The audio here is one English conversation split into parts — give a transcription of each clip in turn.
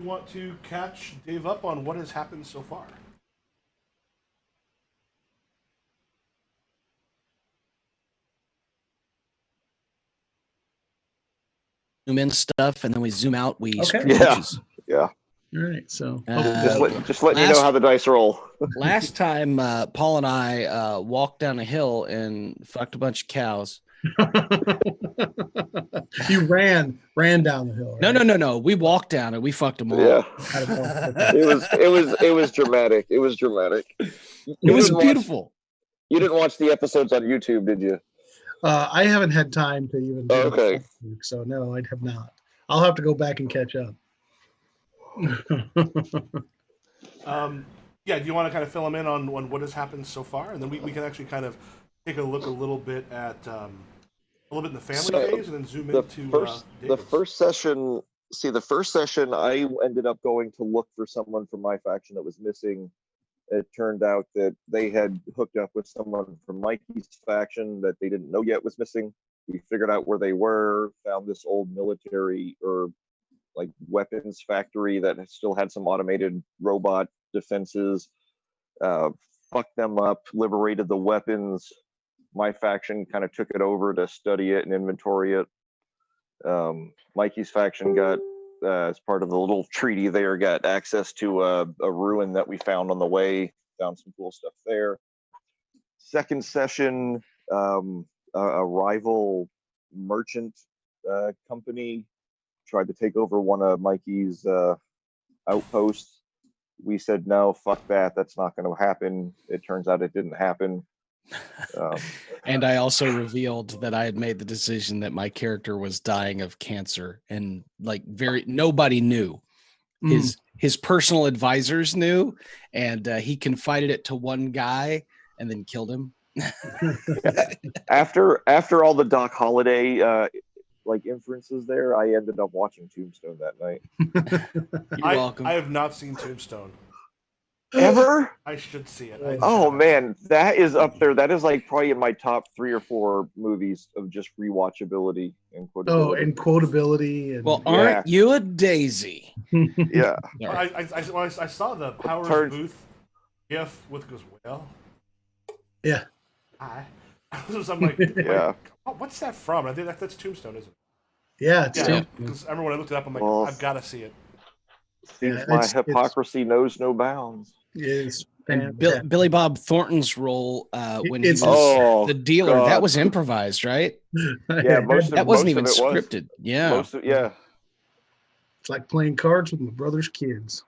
You want to catch Dave up on what has happened so far? Zoom in stuff, and then we zoom out. We Okay. screw pitches. Yeah. All right, so Just letting you know how the dice roll. Last time, Paul and I walked down a hill and fucked a bunch of cows. you ran down the hill. Right? No. We walked down and we fucked them all. Yeah. It was dramatic. It was dramatic. It was beautiful. You didn't watch the episodes on YouTube, did you? I haven't had time to even. Do okay. That, so no, I have not. I'll have to go back and catch up. Yeah, do you want to kind of fill them in on what has happened so far, and then we can actually kind of take a look a little bit at a little bit in the family phase, and then zoom into the first session. See, the first session, I ended up going to look for someone from my faction that was missing. It turned out that they had hooked up with someone from Mikey's faction that they didn't know yet was missing. We figured out where they were, found this old military or like weapons factory that still had some automated robot defenses, fucked them up, liberated the weapons. My faction kind of took it over to study it and inventory it. Mikey's faction got, as part of the little treaty there, got access to a ruin that we found on the way, found some cool stuff there. Second session, a rival merchant company tried to take over one of Mikey's outposts. We said, no, fuck that. That's not going to happen. It turns out it didn't happen. And I also revealed that I had made the decision that my character was dying of cancer, and like nobody knew. His personal advisors knew, and he confided it to one guy and then killed him. After all the Doc Holliday like inferences there, I ended up watching Tombstone that night. You're welcome. I have not seen Tombstone. Ever? I should see it. Oh man, that is up there. That is like probably in my top 3 or 4 movies of just rewatchability and quotability. Oh, and quotability. And, well, aren't you a daisy? Yeah. I saw the Powers Booth gif with goes, well. Yeah. Hi. I'm like, yeah. What's that from? I think that's Tombstone, isn't it? Yeah, it's Tombstone. Because I remember when I looked it up, I'm like, I've got to see it. Seems my hypocrisy knows no bounds. Is Billy Bob Thornton's role when he was the dealer, that was improvised, right? Yeah, that wasn't even scripted. Yeah. It's like playing cards with my brother's kids.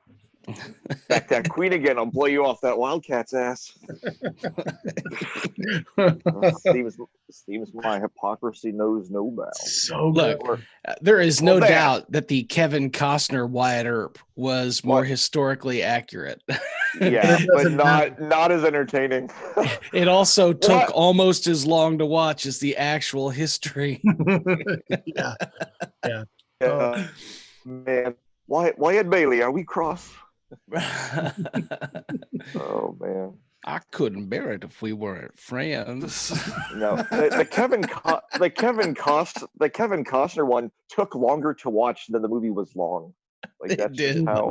Back that queen again, I'll blow you off that Wildcat's ass. Seems my hypocrisy knows no bounds. So look, there is no doubt that the Kevin Costner Wyatt Earp was more historically accurate. Yeah, but not as entertaining. It also took almost as long to watch as the actual history. Yeah. Man, Wyatt Bailey, are we cross? Oh man, I couldn't bear it if we weren't friends. No, the Kevin Costner one took longer to watch than the movie was long. Like that's just how.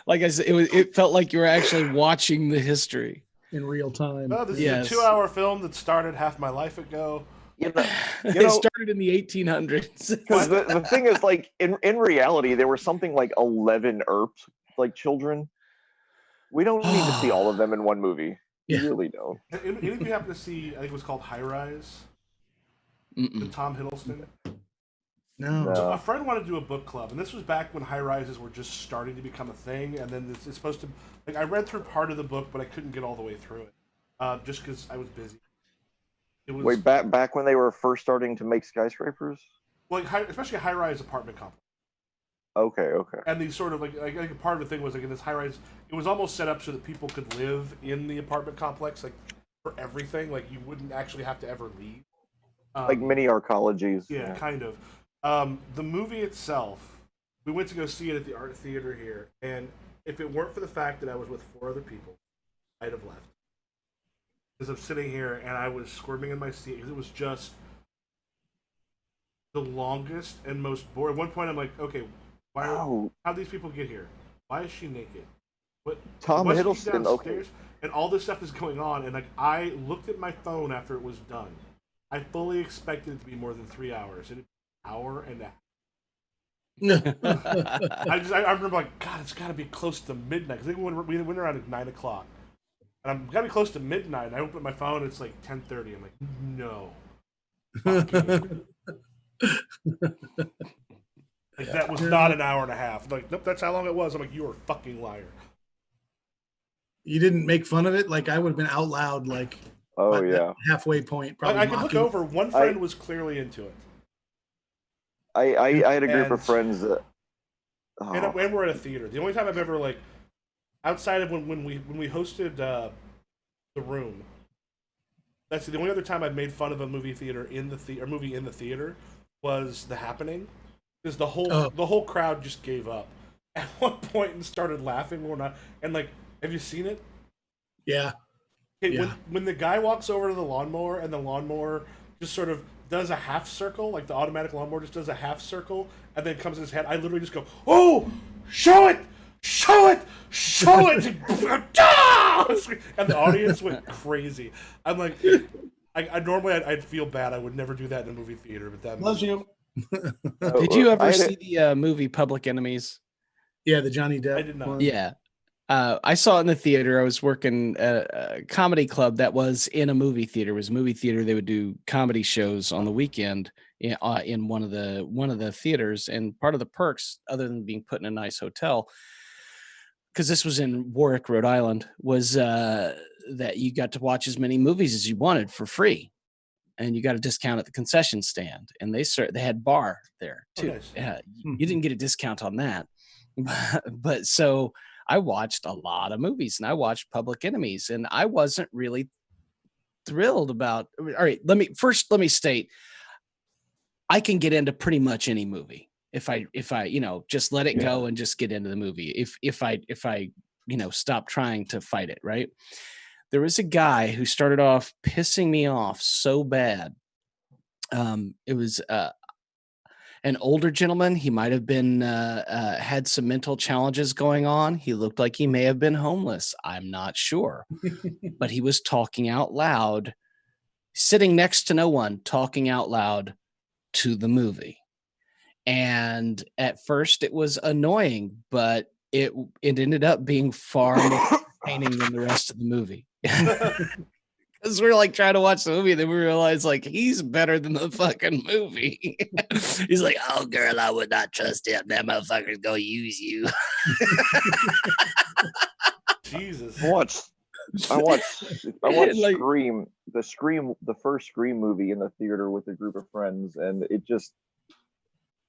Like I said, it felt like you were actually watching the history in real time. Oh, this is a 2-hour film that started half my life ago. It started in the 1800s. Because the thing is, like in reality, there were something like 11 Earps, like children. We don't need to see all of them in one movie. You really don't. If you happen to see, I think it was called High Rise, with Tom Hiddleston. No. So a friend wanted to do a book club, and this was back when high rises were just starting to become a thing. And then it's supposed to, like, I read through part of the book, but I couldn't get all the way through it, just because I was busy. It was, wait, back when they were first starting to make skyscrapers? Well, especially a high-rise apartment complex. Okay. And the sort of like part of the thing was like in this high-rise, it was almost set up so that people could live in the apartment complex, like for everything. Like you wouldn't actually have to ever leave. Like mini arcologies. Yeah, kind of. The movie itself, we went to go see it at the Art Theater here, and if it weren't for the fact that I was with 4 other people, I'd have left. Because I'm sitting here and I was squirming in my seat because it was just the longest and most boring. At one point, I'm like, okay, how'd these people get here? Why is she naked? What? Tom Wasn't she Hiddleston, okay. downstairs? And all this stuff is going on, and like I looked at my phone after it was done. I fully expected it to be more than 3 hours. And it's an hour and a half. I remember like, God, it's got to be close to midnight because we went around at 9 o'clock, and I'm got to be close to midnight. And I open my phone, it's like 10:30. I'm like, no, like that was not an hour and a half. Like, nope, that's how long it was. I'm like, you are a fucking liar. You didn't make fun of it? Like I would have been out loud, like Oh at that yeah. halfway point. Probably I could look mocking. over. One friend was clearly into it. I had a group And- of friends that. Oh, And we're at a theater. The only time I've ever like, outside of when we hosted the room, that's the only other time I've made fun of a movie theater in the movie in the theater was The Happening, because the whole crowd just gave up at one point and started laughing. We're not, and like, have you seen it? Yeah. Okay, Yeah. when the guy walks over to the lawnmower and the lawnmower just sort of does a half circle, like the automatic lawnmower just does a half circle and then comes in his head, I literally just go, "Oh, show it! Show it! Show it!" And the audience went crazy. I'm like, I normally I'd feel bad. I would never do that in a movie theater, but that Loves you. Did you ever I had see the movie Public Enemies? Yeah, the Johnny Depp. I did not. one. Yeah. I saw it in the theater. I was working at a comedy club that was in a movie theater. It was a movie theater. They would do comedy shows on the weekend in one of the theaters. And part of the perks, other than being put in a nice hotel, because this was in Warwick, Rhode Island, was that you got to watch as many movies as you wanted for free, and you got a discount at the concession stand. And they had bar there too. nice. You didn't get a discount on that, but so. I watched a lot of movies, and I watched Public Enemies, and I wasn't really thrilled about. All right, let me state, I can get into pretty much any movie if I just let it go and just get into the movie. If I stop trying to fight it. Right. There was a guy who started off pissing me off so bad. It was an older gentleman. He might have been had some mental challenges going on. He looked like he may have been homeless. I'm not sure. But he was talking out loud, sitting next to no one, talking out loud to the movie. And at first it was annoying, but it ended up being far more entertaining than the rest of the movie. Because we're like trying to watch the movie, and then we realize like he's better than the fucking movie. He's like, "Oh, girl, I would not trust him. That motherfucker's gonna use you." Jesus. I watched Like- the first Scream movie in the theater with a group of friends, and it just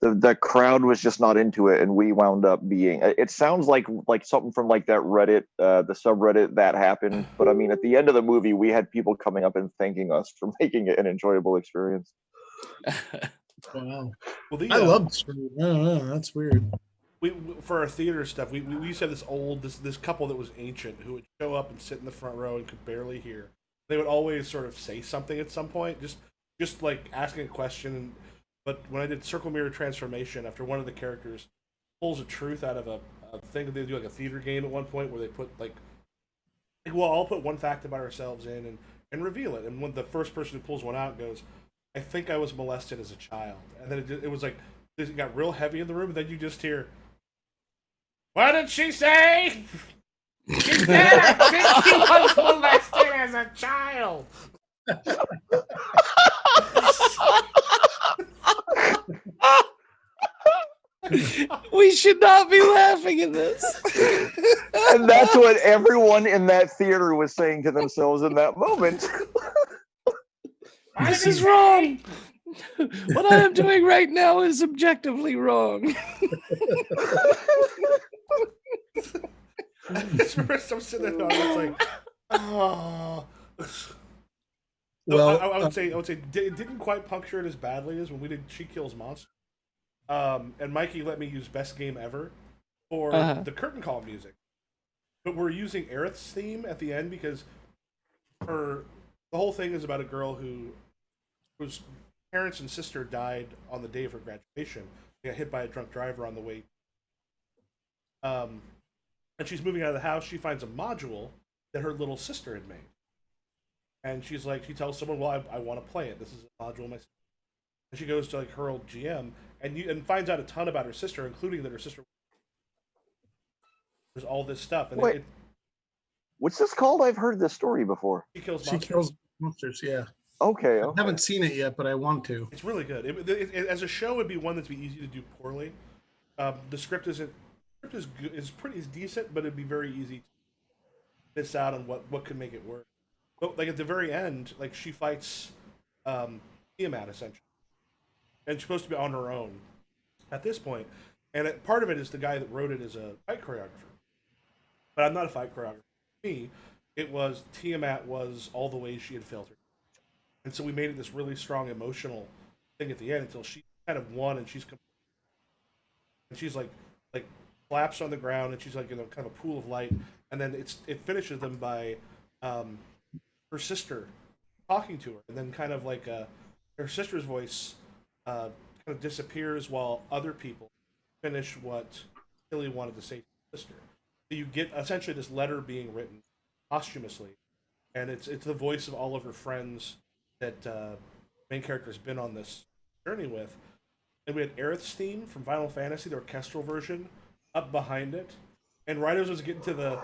the crowd was just not into it, and we wound up being. It sounds like something from like that Reddit, the subreddit That Happened, but I mean, at the end of the movie, we had people coming up and thanking us for making it an enjoyable experience. Wow. Well, I love Scream. I don't know. That's weird. we for our theater stuff, we used to have this couple that was ancient who would show up and sit in the front row and could barely hear. They would always sort of say something at some point, just like asking a question. But when I did Circle Mirror Transformation, after one of the characters pulls a truth out of a thing, they do like a theater game at one point where they put like well, I'll put one fact about ourselves in and reveal it. And when the first person who pulls one out goes, "I think I was molested as a child," and then it was like it got real heavy in the room, and then you just hear, "What did she say?" She said, "I think he was molested as a child." We should not be laughing at this. And that's what everyone in that theater was saying to themselves in that moment. This is wrong. What I am doing right now is objectively wrong. I'm sitting there, I was like, oh. Well, I would say it didn't quite puncture it as badly as when we did She Kills Monsters. And Mikey let me use Best Game Ever for the curtain call music. But we're using Aerith's theme at the end because the whole thing is about a girl whose parents and sister died on the day of her graduation. They got hit by a drunk driver on the way. and she's moving out of the house. She finds a module that her little sister had made, and she's like, she tells someone, "Well, I want to play it. This is a module my sister." And she goes to like her old GM and finds out a ton about her sister, including that her sister. There's all this stuff, and Wait. What's this called? I've heard this story before. she kills She monsters. kills monsters. Yeah, Okay. I haven't seen it yet, but I want to. It's really good. As a show, it'd be one that's be easy to do poorly. The script isn't. Script is good, is decent, but it'd be very easy to miss out on what could make it work. But like at the very end, like she fights Tiamat essentially, and she's supposed to be on her own at this point. And part of it is the guy that wrote it is a fight choreographer, but I'm not a fight choreographer. For me, it was Tiamat was all the ways she had failed her, and so we made it this really strong emotional thing at the end until she kind of won, and she's like collapsed on the ground, and she's like in a kind of a pool of light, and then it finishes them by her sister talking to her, and then kind of like her sister's voice kind of disappears while other people finish what Tilly wanted to say to her sister. So you get essentially this letter being written posthumously, and it's the voice of all of her friends that main character has been on this journey with. And we had Aerith's theme from Final Fantasy, the orchestral version, up behind it. And right as it was getting to the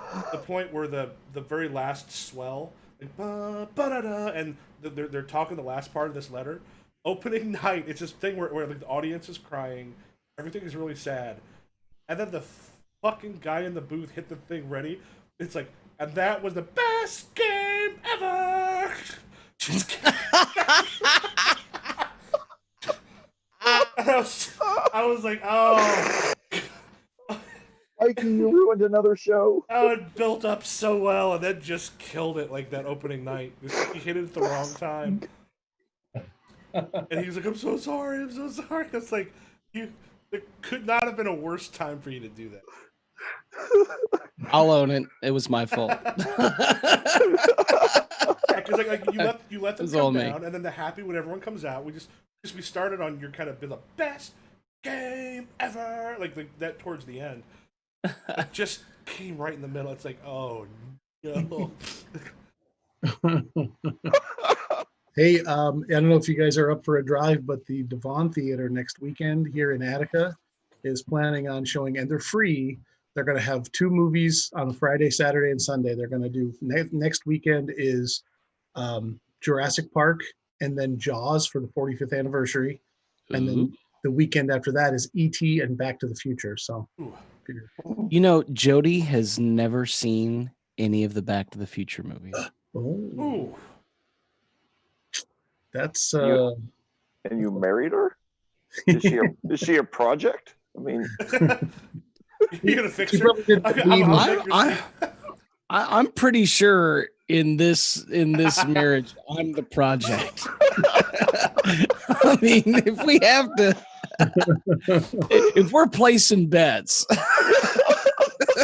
point where the very last swell, like, ba-da-da, and they're talking the last part of this letter. Opening night, it's this thing where like, the audience is crying, everything is really sad, and then the fucking guy in the booth hit the thing ready. It's like, and that was the best game ever. I was like, oh. Mikey, you ruined another show. Oh, it built up so well, and then just killed it like that opening night. He hit it at the wrong time. And he was like, I'm so sorry. It's like, there could not have been a worse time for you to do that. I'll own it. It was my fault. Yeah, because like you let them It's all come me. down, and then the happy when everyone comes out, we started on your kind of been the best game ever, like that towards the end. It just came right in the middle. It's like, oh no. Hey, I don't know if you guys are up for a drive, but the Devon Theater next weekend here in Attica is planning on showing, and they're free. They're going to have 2 movies on Friday, Saturday, and Sunday. They're going to do next weekend is Jurassic Park, and then Jaws for the 45th anniversary, and then the weekend after that is E.T. and Back to the Future. So, You know, Jody has never seen any of the Back to the Future movies. Ooh. That's And you married her? Is she a project? I mean, You're gonna fix she her. probably did the lead. I'm pretty sure in this marriage, I'm the project. I mean, if we have to, if we're placing bets,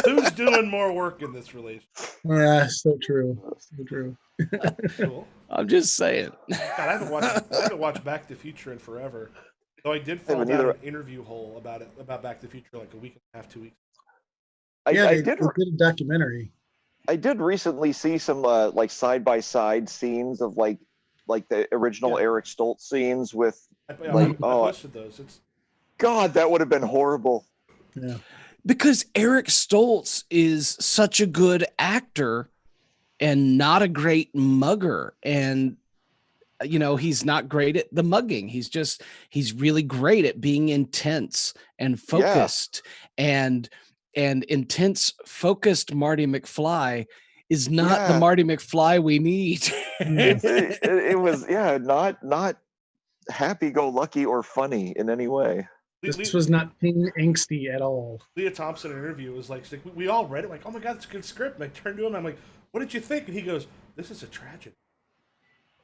Who's doing more work in this relationship? Yeah, so true. So true. Cool. I'm just saying. God, I haven't watched Back to the Future in forever. Though I did fall down an interview hole about Back to the Future like a week and a half, 2 weeks. I did they did a documentary. I did recently see some like side by side scenes of like the original Eric Stoltz scenes with I posted those. God, that would have been horrible. Yeah. Because Eric Stoltz is such a good actor and not a great mugger. And, you know, he's not great at the mugging. He's really great at being intense and focused. And intense, focused Marty McFly is not the Marty McFly we need. it was not happy-go-lucky or funny in any way. This was not teen angsty at all. Leah Thompson in an interview was like we all read it, like, oh my God, it's a good script. And I turned to him, I'm like, what did you think? And he goes, this is a tragedy.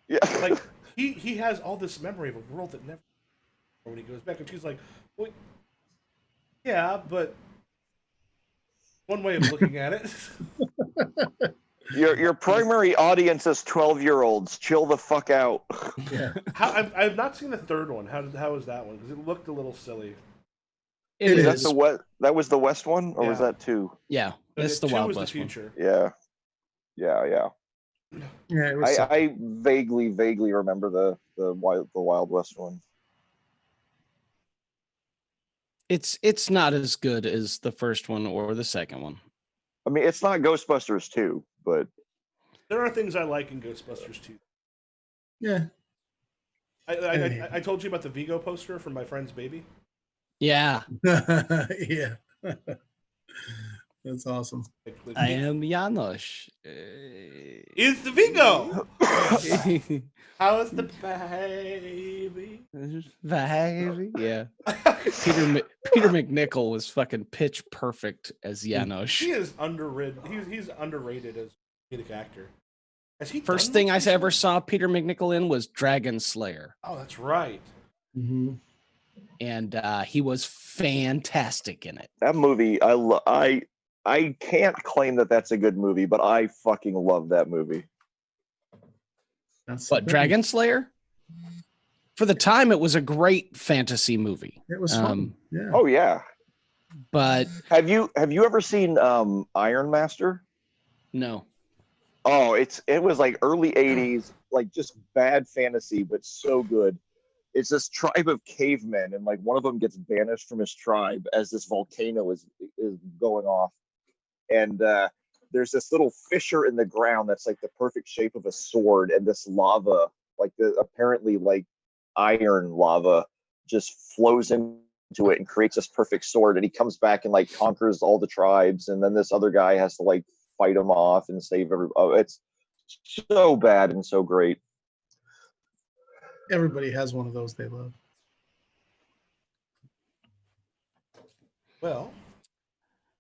Yeah. Like, he has all this memory of a world that never, when he goes back, and she's like, well, yeah, but one way of looking at it. Your primary audience is 12-year-olds. Chill the fuck out. Yeah. I've not seen the third one. How was that one? Because it looked a little silly. It It Is that is. the what? That was the West one, or was Yeah. that 2? Yeah, that's the Two Wild was the West one. future. Yeah, yeah. Yeah, it was. I vaguely remember the Wild West one. It's not as good as the first one or the second one. I mean, it's not Ghostbusters 2, but There are things I like in Ghostbusters too. Yeah. I told you about the Vigo poster from my friend's baby. Yeah, Yeah. That's awesome. I am Janos. It's the Vigo. How's the baby? Yeah. Peter McNichol was fucking pitch perfect as Janos. He is underrated. He's underrated as a comedic actor. Has he First done thing much I ever recently? saw Peter McNichol in was Dragon Slayer, Oh, that's right. Mm-hmm. and he was fantastic in it. that movie, I can't claim that that's a good movie, but I fucking love that movie. That's But Dragon Slayer, for the time, it was a great fantasy movie. It was fun. Yeah. Oh yeah. But Have you ever seen Iron Master? no, Oh, it was like early 80s, like just bad fantasy, but so good. It's this tribe of cavemen, and like one of them gets banished from his tribe as this volcano is going off. And there's this little fissure in the ground that's like the perfect shape of a sword, and this lava, like the apparently like iron lava, just flows into it and creates this perfect sword. And he comes back and like conquers all the tribes, and then this other guy has to like fight him off and save every. Oh, it's so bad and so great. Everybody has one of those they love. Well,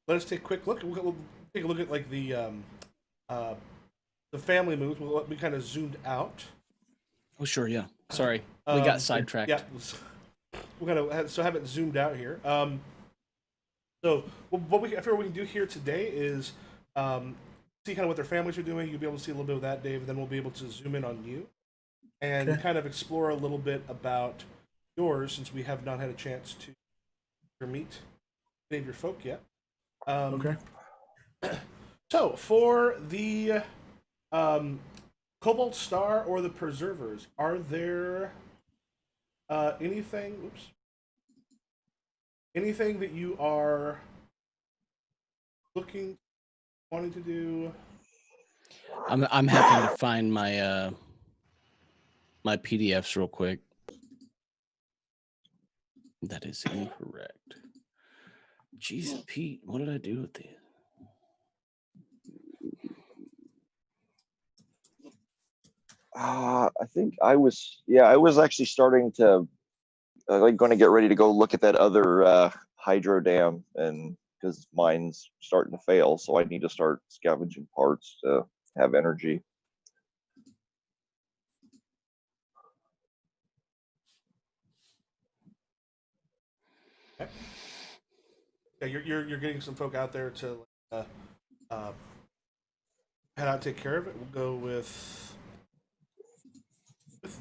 let us take a quick look. We'll take a look at like the family moves. We kind of zoomed out. oh sure, yeah. Sorry, we got sidetracked. Yeah, we're gonna have it zoomed out here. So what I figure we can do here today is see kind of what their families are doing. You'll be able to see a little bit of that, Dave. And then we'll be able to zoom in on you and kind of explore a little bit about yours, since we have not had a chance to meet any of your folk yet. Okay. So for the Cobalt Star or the Preservers, are there anything? Oops. Anything that you are wanting to do? I'm happy to find my my PDFs real quick. That is incorrect. Jeez, Pete, what did I do with these? I think I was actually starting to like going to get ready to go look at that other hydro dam, and because mine's starting to fail, so I need to start scavenging parts to have energy. Okay. Yeah, you're getting some folk out there to head out and take care of it. We'll go with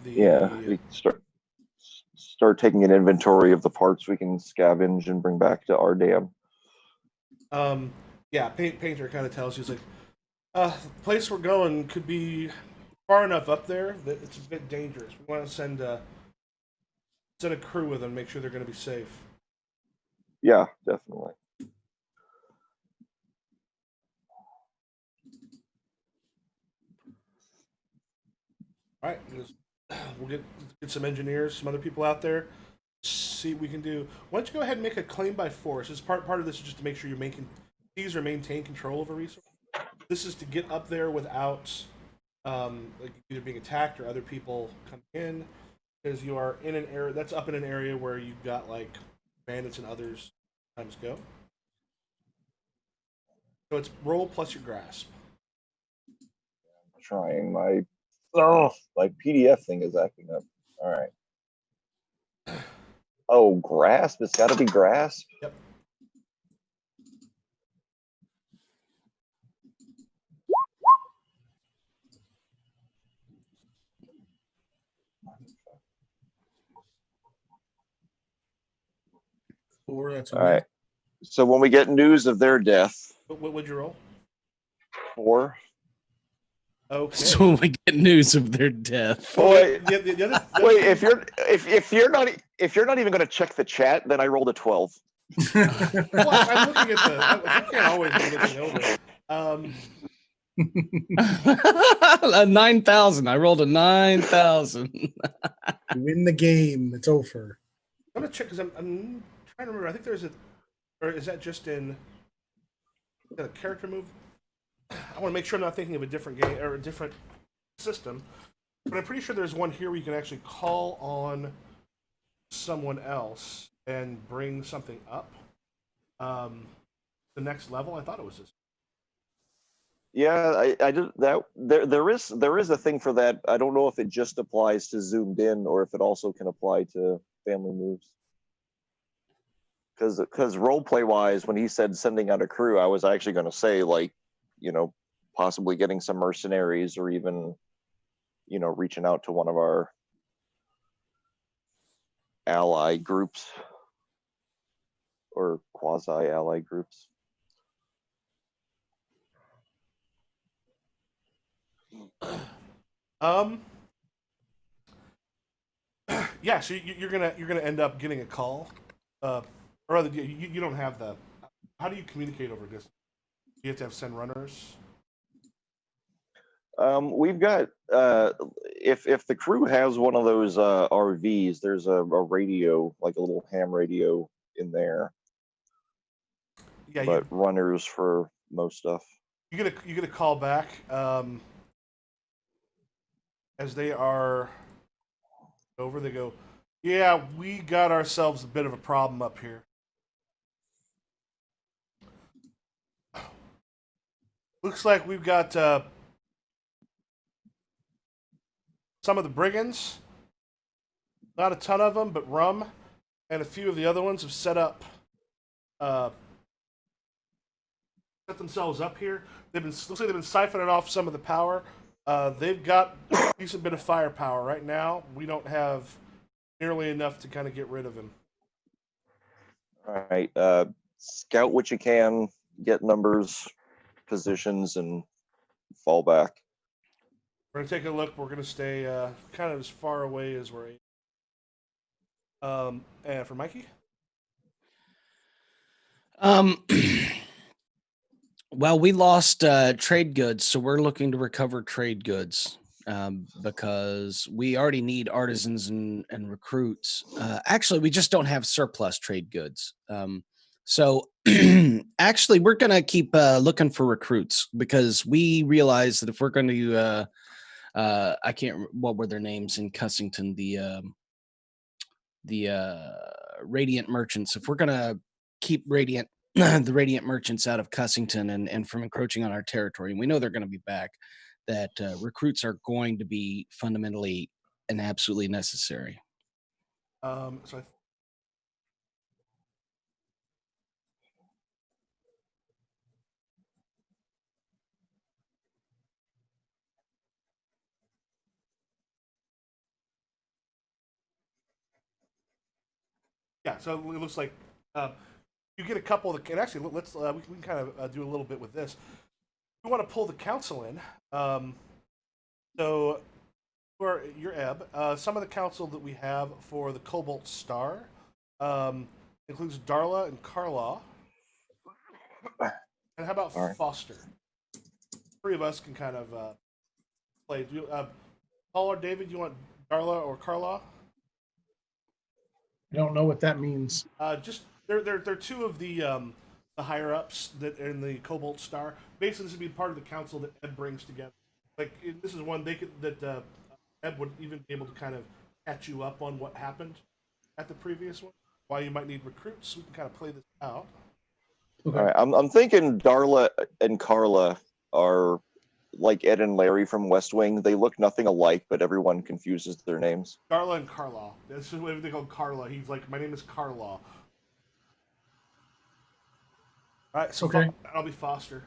the We start taking an inventory of the parts we can scavenge and bring back to our dam. Yeah, Painter kind of tells you, he's like, the place we're going could be far enough up there that it's a bit dangerous. We want to send a crew with them, make sure they're going to be safe. Yeah, definitely. All right, we'll get some engineers, some other people out there, see what we can do. Why don't you go ahead and make a claim by force? This part of this is just to make sure you're maintain control of a resource. This is to get up there without like either being attacked or other people coming in, because you are in an area that's up in an area where you've got like bandits and others sometimes go. So it's roll plus your grasp. Trying my PDF thing is acting up. All right. Oh, grasp. It's got to be grasp. Yep. 4. That's All right. So when we get news of their death, What would you roll? 4. Okay. So when we get news of their death. Boy, The other wait, thing- if you're not even going to check the chat, then I rolled a 12. well, I'm looking at I can't always be looking over. A 9,000. I rolled a 9,000. Win the game. It's over. I'm gonna check because I'm trying to remember. I think there's or is that just in a character move? I want to make sure I'm not thinking of a different game or a different system, but I'm pretty sure there's one here where you can actually call on someone else and bring something up. The next level. I thought it was this. Yeah, I did that. There is a thing for that. I don't know if it just applies to zoomed in or if it also can apply to family moves. Because role play wise, when he said sending out a crew, I was actually going to say like, possibly getting some mercenaries or even, reaching out to one of our ally groups or quasi ally groups. Yeah, so you're gonna end up getting a call, or rather, you don't have the. How do you communicate over distance? You have to send runners. We've got if the crew has one of those RVs, there's a radio, like a little ham radio in there. Yeah, but runners for most stuff. You get a call back as they are over. They go, yeah, we got ourselves a bit of a problem up here. Looks like we've got some of the brigands, not a ton of them, but Rum and a few of the other ones have set themselves up here. Looks like they've been siphoning off some of the power. They've got a decent bit of firepower right now. We don't have nearly enough to kind of get rid of him. All right, scout what you can, get numbers, positions, and fall back. We're gonna take a look. We're gonna stay kind of as far away as we're able. And for Mikey. Well, we lost trade goods, so we're looking to recover trade goods because we already need artisans and recruits. Actually, we just don't have surplus trade goods. So actually, we're going to keep looking for recruits because we realize that if we're going to, I can't, what were their names in Cussington? The Radiant Merchants. If we're going to keep the Radiant Merchants out of Cussington and from encroaching on our territory, and we know they're going to be back, that recruits are going to be fundamentally and absolutely necessary. So yeah, so it looks like you get a couple of the, and actually let's we can kind of do a little bit with this. We want to pull the council in. So for your Ebb, some of the council that we have for the Cobalt Star includes Darla and Karla. And how about Foster? 3 of us can kind of play. Paul or David, you want Darla or Karla? I don't know what that means. Just they're 2 of the higher ups that are in the Cobalt Star. Basically, this would be part of the council that Ebb brings together. Like this is one that Ebb would even be able to kind of catch you up on what happened at the previous one. Why you might need recruits, we can kind of play this out. Okay. All right, I'm thinking Darla and Karla are like Ed and Larry from West Wing. They look nothing alike, but everyone confuses their names. Darla and Karla. That's just what they call Karla. He's like, my name is Karla. All right, so Okay. I'll be Foster.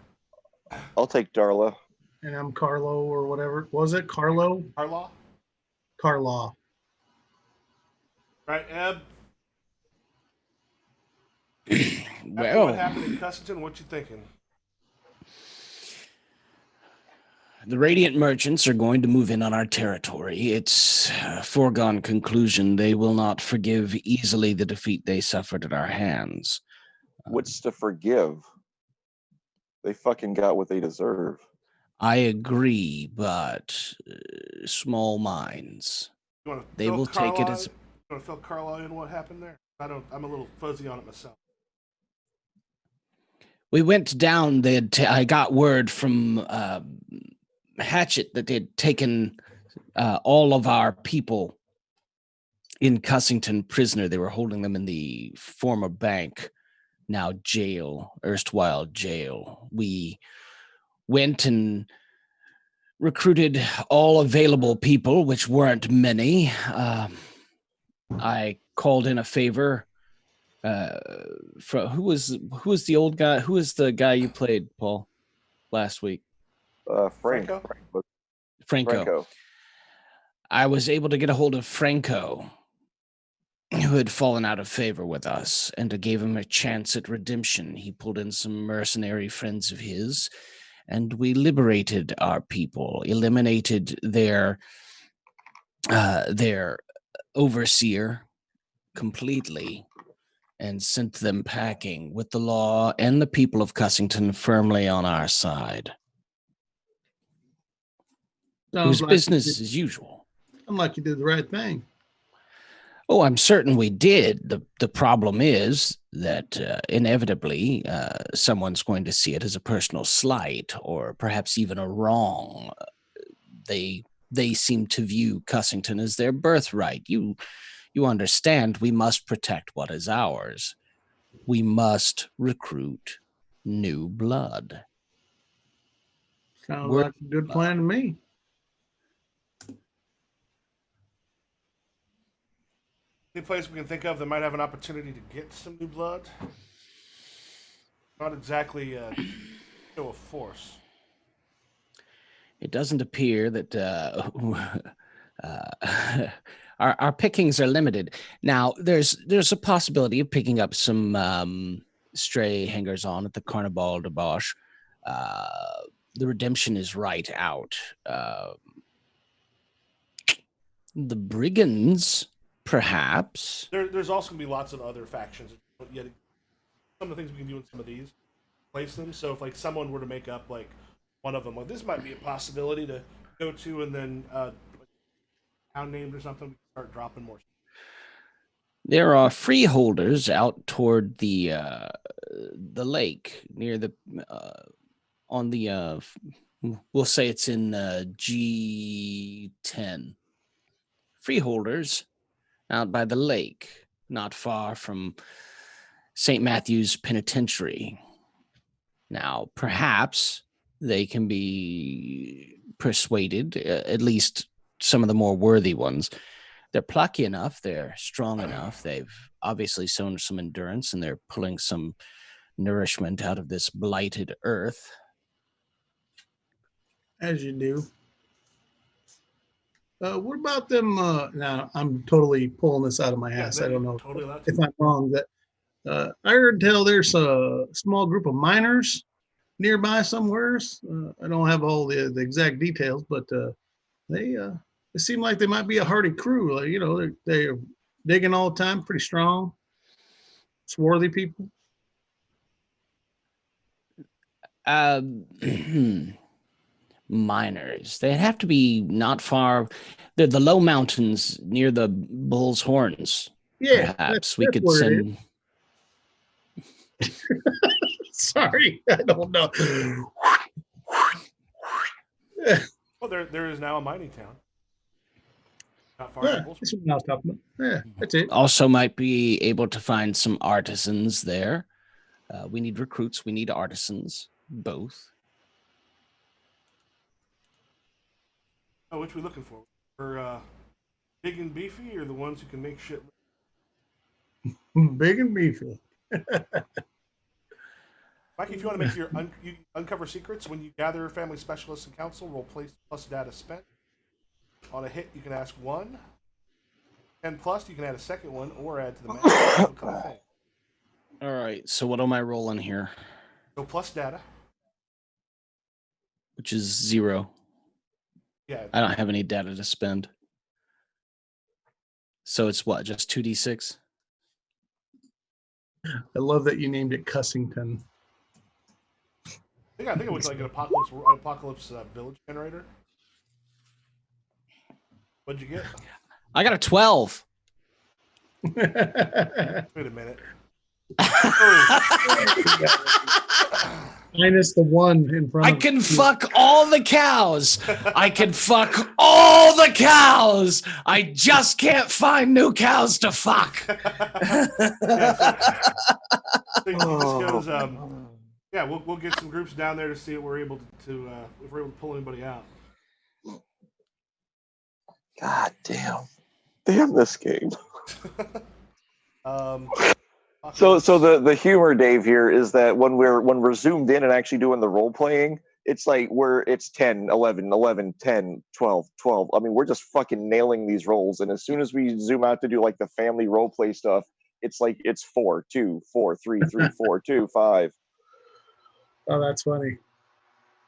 I'll take Darla. And I'm Carlo or whatever. Was it Carlo? Karla. Carlaw. Right, Ebb. After what happened in Cussington, what you thinking? The Radiant merchants are going to move in on our territory. It's a foregone conclusion they will not forgive easily the defeat they suffered at our hands. What's to forgive? They fucking got what they deserve. I agree, but small minds. They will take it as. You want to fill Carlisle in what happened there? I'm a little fuzzy on it myself. We went down. I got word from Hatchet that they'd taken all of our people in Cussington prisoner. They were holding them in the former bank, now jail, erstwhile jail. We went and recruited all available people, which weren't many. I called in a favor. Who was the old guy? Who was the guy you played, Paul, last week? Franco. I was able to get a hold of Franco, who had fallen out of favor with us, and I gave him a chance at redemption. He pulled in some mercenary friends of his, and we liberated our people, eliminated their overseer completely, and sent them packing with the law and the people of Cussington firmly on our side. It was business as usual. I'm like you did the right thing. Oh, I'm certain we did. The problem is that inevitably someone's going to see it as a personal slight or perhaps even a wrong. They seem to view Cussington as their birthright. You understand we must protect what is ours. We must recruit new blood. Sounds like a good plan to me. Any place we can think of that might have an opportunity to get some new blood? Not exactly a show of force. It doesn't appear that our pickings are limited. Now, there's a possibility of picking up some stray hangers-on at the Carnival de Bosch. The redemption is right out. The brigands, perhaps. There's also going to be lots of other factions. Yet some of the things we can do in some of these, place them. So if like someone were to make up like one of them, like this might be a possibility to go to, and then town names or something, we can start dropping more. There are freeholders out toward the lake near the on the we'll say it's in G10. Freeholders out by the lake, not far from St. Matthew's Penitentiary. Now, perhaps they can be persuaded, at least some of the more worthy ones. They're plucky enough, they're strong enough, they've obviously shown some endurance, and they're pulling some nourishment out of this blighted earth. As you do. What about them? Now, I'm totally pulling this out of my ass. I don't know if I'm wrong. That I heard tell there's a small group of miners nearby somewheres. I don't have all the exact details, but they seem like they might be a hardy crew. Like, they're digging all the time, pretty strong, swarthy people. Miners. They'd have to be not far. They're the low mountains near the Bull's Horns. Yeah, perhaps we could send. Sorry, I don't know. Well, there is now a mining town. Not far Yeah, that's what I was talking about. Yeah, that's it. Also might be able to find some artisans there. We need recruits. We need artisans. Both. Oh, which we looking for? For big and beefy, or the ones who can make shit? Big and beefy. Mike, if you want to make your you uncover secrets, when you gather family specialists and council, roll place plus data spent. On a hit, you can ask one. 10 plus, you can add a second one or add to the map. All right. So what am I rolling here? So plus data. Which is 0. Yeah. I don't have any data to spend. So it's what? Just 2d6? I love that you named it Cussington. I think it was like an apocalypse village generator. What'd you get? I got a 12. Wait a minute. Oh. Minus the 1 in front I of can you. fuck all the cows. I can fuck all the cows. I just can't find new cows to fuck. So this goes, yeah, we'll get some groups down there to see if we're able to if we're able to pull anybody out. God damn this game. So the humor, Dave, here is that when we're zoomed in and actually doing the role playing, it's like it's 10, 11, 11, 10, 12, 12. I mean, we're just fucking nailing these rolls. And as soon as we zoom out to do like the family role play stuff, it's like it's 4, 2, 4, 3, 3, 4, 2, 5. Oh, that's funny.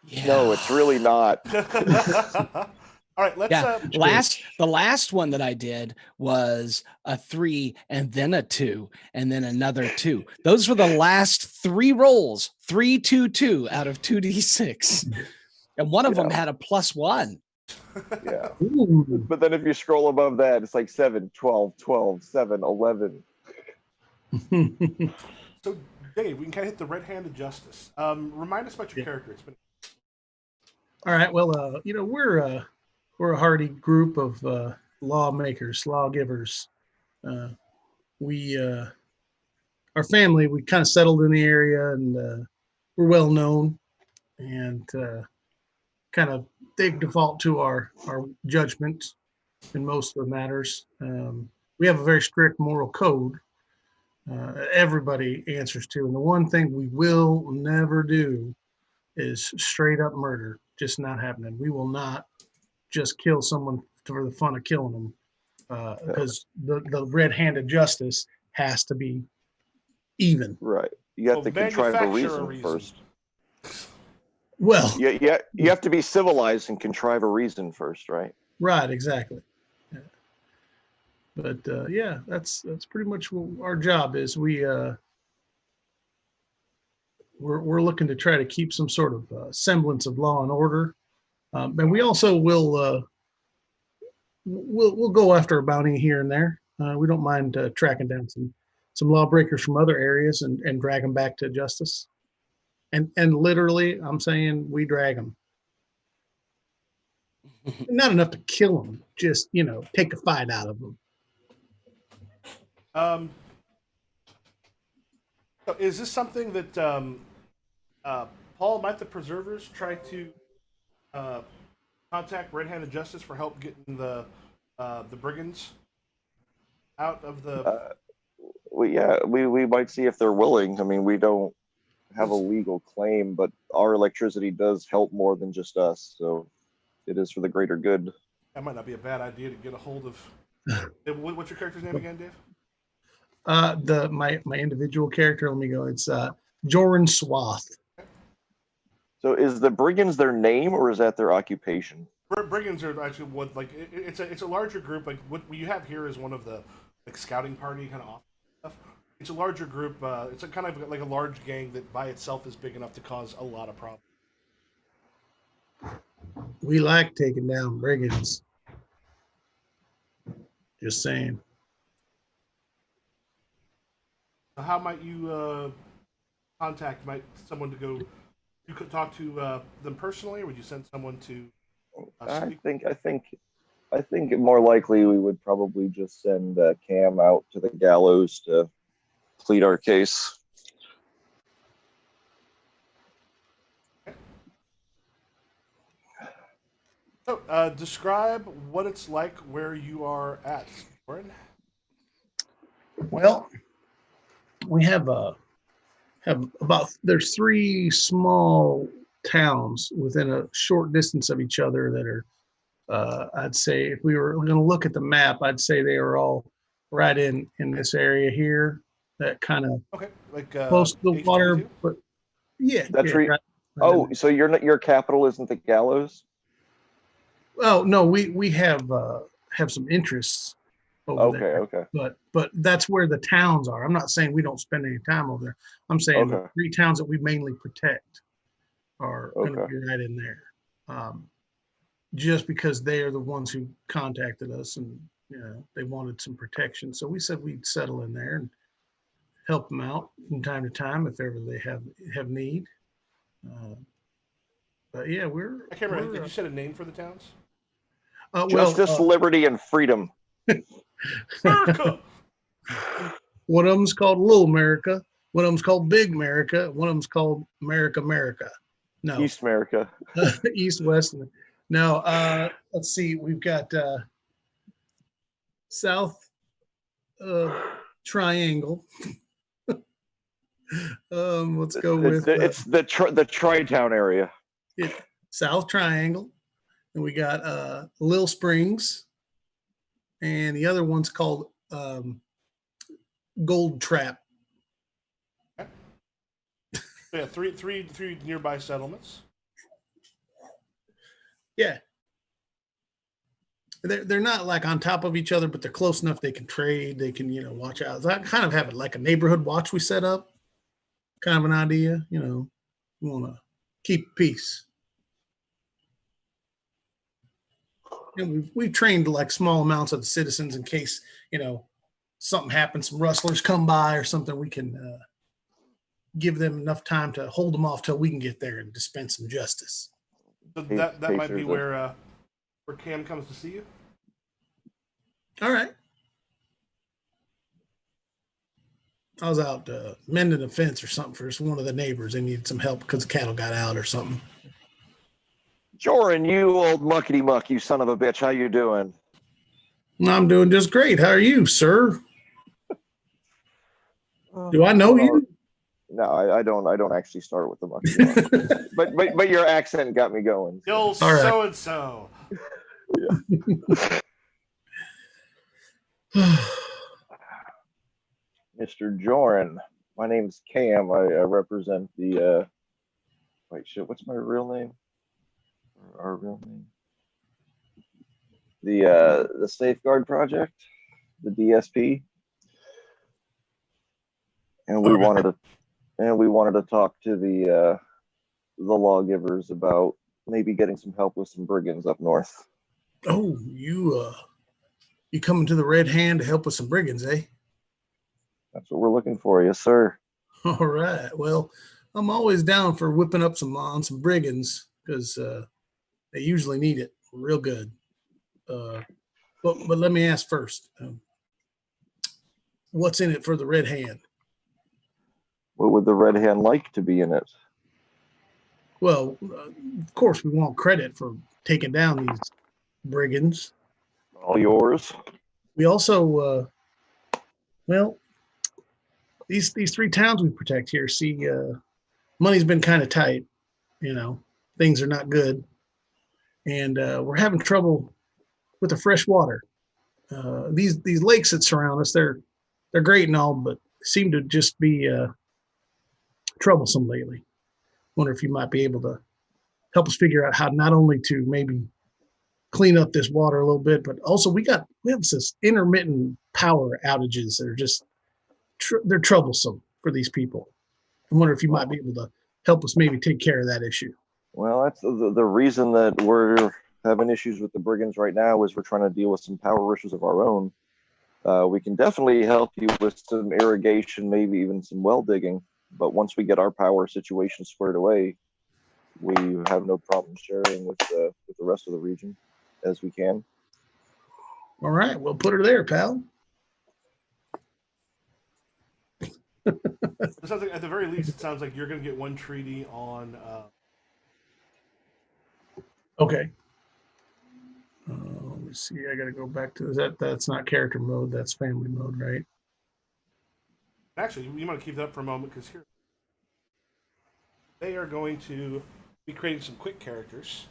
Yeah. No, it's really not. All right, let's the last one that I did was a 3 and then a 2 and then another 2. Those were the last 3 rolls, 3, 2, 2 out of 2d6. And one of them had a +1. Yeah. Ooh. But then if you scroll above that, it's like 7, 12, 12, 7, 11. So Dave, we can kind of hit the red-handed justice. Remind us about your character. It's been All right. Well, we're a hardy group of lawmakers, lawgivers. Our family, we kind of settled in the area, and we're well known, and kind of they default to our judgment in most of the matters. We have a very strict moral code. Everybody answers to, and the one thing we will never do is straight up murder. Just not happening. We will not just kill someone for the fun of killing them, because the red-handed justice has to be even. Right. You have to contrive a reason first. Well, Yeah, you have to be civilized and contrive a reason first, right? right, exactly. Yeah. But yeah, that's pretty much what our job is. We're looking to try to keep some sort of semblance of law and order, and we also will we'll go after a bounty here and there. We don't mind tracking down some lawbreakers from other areas and drag them back to justice. And literally, I'm saying we drag them. Not enough to kill them, just take a fight out of them. So is this something that Paul, might the preservers try to contact red-handed justice for help getting the brigands out of the? We might see if they're willing. I mean, we don't have a legal claim, but our electricity does help more than just us, so it is for the greater good. That might not be a bad idea to get a hold of. What's your character's name again, Dave? My individual character. Let me go. It's Joran Swath. So is the brigands their name, or is that their occupation? Brigands are actually what it's a larger group. Like what you have here is one of the scouting party kind of off stuff. It's a larger group. It's a kind of like a large gang that by itself is big enough to cause a lot of problems. We like taking down brigands. Just saying. So how might you contact? Might someone to go? You could talk to them personally, or would you send someone to? I think more likely we would probably just send Cam out to the gallows to plead our case. So, describe what it's like where you are at, Warren. Well, we have there's 3 small towns within a short distance of each other that are, I'd say if we were going to look at the map, I'd say they are all right in this area here. that kind of Okay, like close to the water, H22? but yeah, That's yeah. right. Right Oh, in there. so your capital isn't the gallows? Oh no, we have some interests over Okay, there, okay, but that's where the towns are. I'm not saying we don't spend any time over there. I'm saying the okay, 3 towns that we mainly protect are going to okay. be right in there. Just because they are the ones who contacted us and they wanted some protection, so we said we'd settle in there and help them out from time to time if ever they have need. Uh, but yeah, I can't remember. Did you set a name for the towns? Justice, liberty, and freedom. America. One of them's called Little America. One of them's called Big America. One of them's called America. No, East America. East, West. No, let's see. We've got South Triangle. Let's go with It's the Tri-Town area. South Triangle, and we got Lil Springs, and the other one's called Gold Trap. Yeah, three nearby settlements. Yeah. They're not like on top of each other, but they're close enough they can trade. They can, watch out. So I kind of have it like a neighborhood watch we set up. Kind of an idea, we want to keep peace. And we've trained like small amounts of the citizens in case, something happens, some rustlers come by or something, we can give them enough time to hold them off till we can get there and dispense some justice. So that might be where Cam comes to see you. All right. I was out mending a fence or something for one of the neighbors. They needed some help because the cattle got out or something. Joran, you old muckety muck, you son of a bitch. How you doing? I'm doing just great. How are you, sir? Do I know you? No, I don't. I don't actually start with the muckety muck. but your accent got me going. Yo, so and so. Mr. Joran, my name's Cam. I represent the. Wait, shit. What's my real name? Our real name? The Safeguard Project, the DSP, and we wanted to talk to the Lawgivers about maybe getting some help with some brigands up north. Oh, you coming to the Red Hand to help with some brigands, eh? That's what we're looking for, yes, sir. All right. Well, I'm always down for whipping up some brigands because they usually need it real good. But let me ask first, what's in it for the Red Hand? What would the Red Hand like to be in it? Well, of course, we want credit for taking down these brigands. All yours. We also, these 3 towns we protect here. See, money's been kind of tight. Things are not good, and we're having trouble with the fresh water. These lakes that surround us, they're great and all, but seem to just be troublesome lately. Wonder if you might be able to help us figure out how not only to maybe clean up this water a little bit, but also we have this intermittent power outages that are just they're troublesome for these people. I wonder if you might be able to help us maybe take care of that issue. Well, that's the reason that we're having issues with the brigands right now is we're trying to deal with some power issues of our own. We can definitely help you with some irrigation, maybe even some well digging. But once we get our power situation squared away, we have no problem sharing with the rest of the region as we can. All right, we'll put her there, pal. It sounds like, at the very least, it sounds like you're going to get one treaty on. Okay. Let me see. I got to go back to that. That's not character mode. That's family mode, right? Actually, you want to keep that up for a moment because here they are going to be creating some quick characters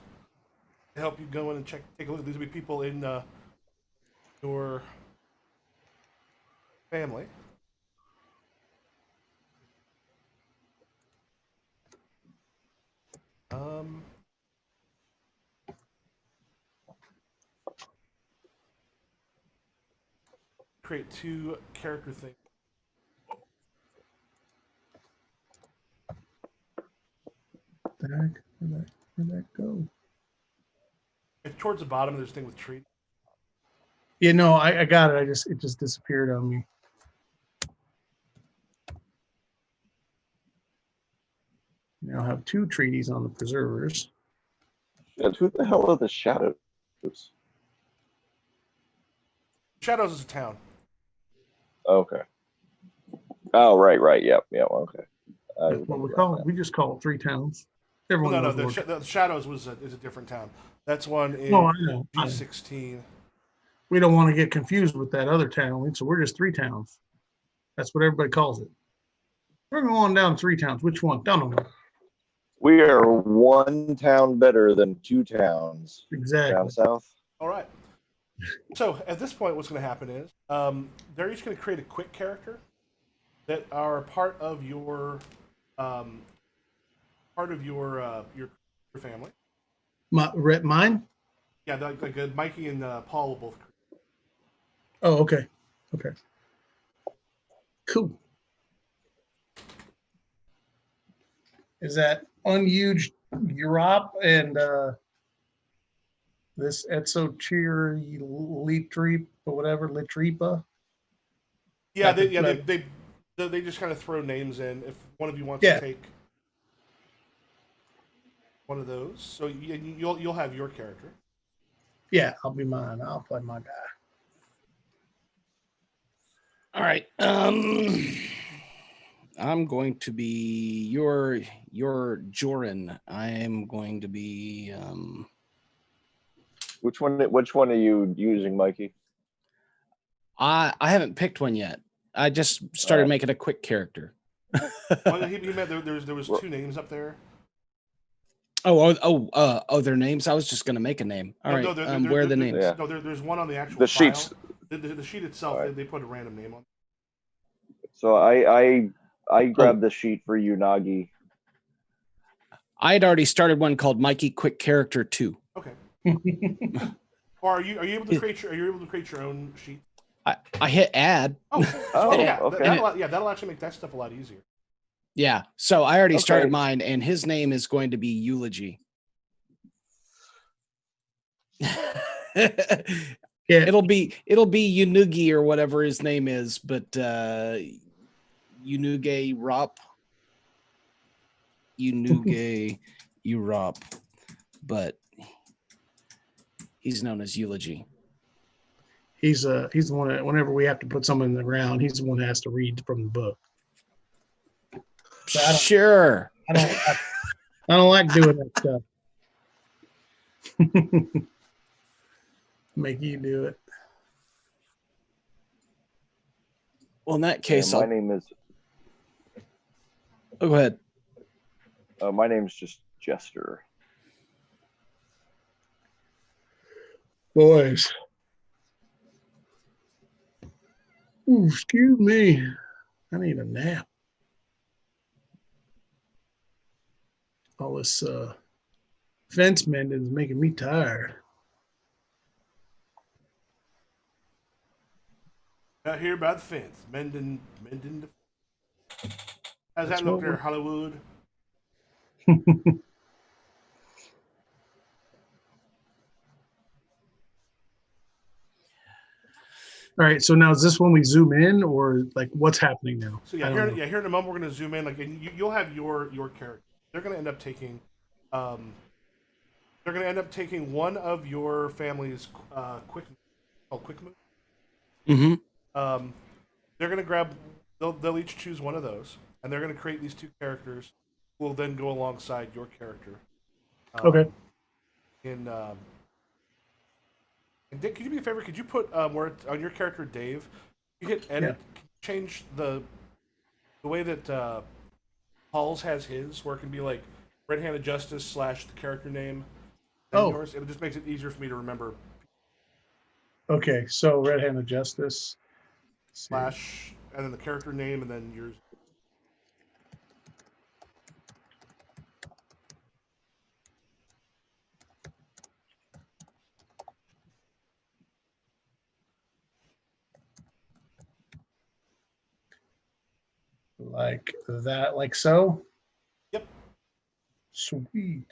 to help you go in and take a look. These will be people in your family. Um, create 2 character things. Where'd that go? It's towards the bottom of this thing with tree. Yeah, no, I got it. It just disappeared on me. Now I have 2 treaties on the preservers. And who the hell are the shadows? Shadows is a town. Okay. Oh, right. Yep. Okay. That's what we call it. We just call it 3 towns. Everyone No, knows the Shadows is a different town. That's one in No, I know. G16. We don't want to get confused with that other town, so we're just 3 towns. That's what everybody calls it. We're going down 3 towns. Which one? Don't know. We are 1 town better than 2 towns. Exactly. Down south. All right. So at this point, what's going to happen is they're each going to create a quick character that are part of your family. Mine? Yeah, like Mikey and Paul will both. Oh, okay. Okay. Cool. Is that unused Europe and this Litripa or whatever, Litripa? Yeah, they just kind of throw names in. If one of you wants to take one of those, so you'll have your character. Yeah, I'll be mine. I'll play my guy. All right. I'm going to be your Joran. I am going to be Which one are you using, Mikey? I haven't picked one yet. I just started making a quick character. Well, he meant there was 2 names up there. Their names. I was just going to make a name. All right. Where are the names? No, there's one on the actual the file. sheets. The sheet itself, Right. they put a random name on. So I grabbed the sheet for you, Nagi. I had already started one called Mikey Quick Character 2. Okay. Or are you able to create your own sheet? I hit add. Okay. That'll actually make that stuff a lot easier. Yeah. So I already started mine, and his name is going to be Eulogy. Yeah. It'll be Yunugi or whatever his name is, but Yunuge Urop, but he's known as Eulogy. He's the one that whenever we have to put someone in the ground, he's the one that has to read from the book. Sure. I don't like doing that stuff. Make you do it. Well, in that case, my name is. Oh, go ahead. My name's just Jester. Boys. Ooh, excuse me. I need a nap. All this fence mending is making me tired. Out here by the fence, mending. How's that look there, Hollywood? All right, so now is this when we zoom in, or like what's happening now? So here in a moment we're going to zoom in. Like, and you'll have your character. They're going to end up taking, one of your family's quick move. Mm-hmm. They're going to grab. They'll each choose one of those, and they're going to create these 2 characters. Who will then go alongside your character. Okay. And Dick, could you do me a favor? Could you put where on your character Dave? You hit edit, change the way that Paul's has his, where it can be like Red-Handed Justice / the character name. And yours. It just makes it easier for me to remember. Okay, so Red-Handed Justice / and then the character name, and then yours. Like that, like so? Yep. Sweet.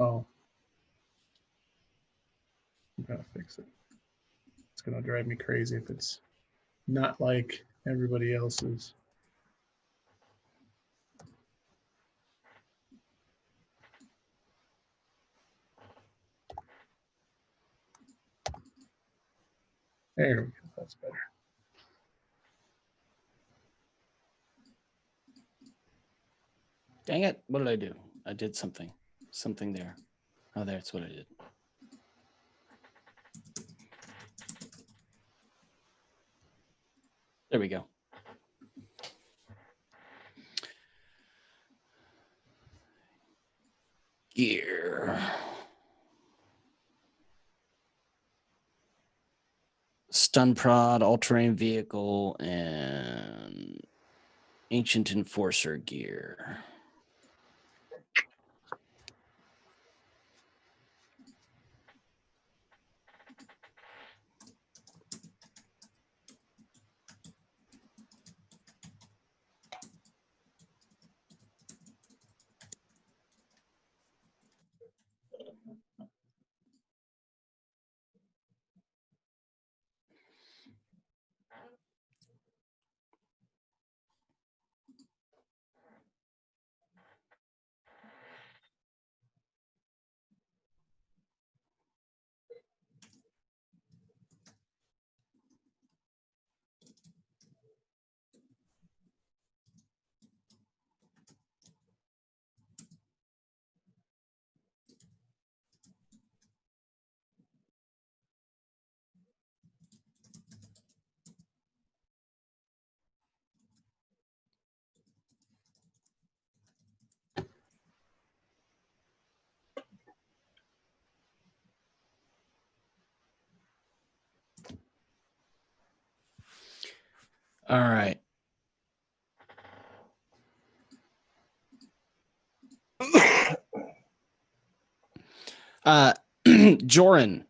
Oh. I'm gonna fix it. It's gonna drive me crazy if it's not like everybody else's. There we go. That's better. Dang it. What did I do? I did something. Something there. Oh, that's what I did. There we go. Gear. Stun prod, all-terrain vehicle, and ancient enforcer gear. All right. Joran.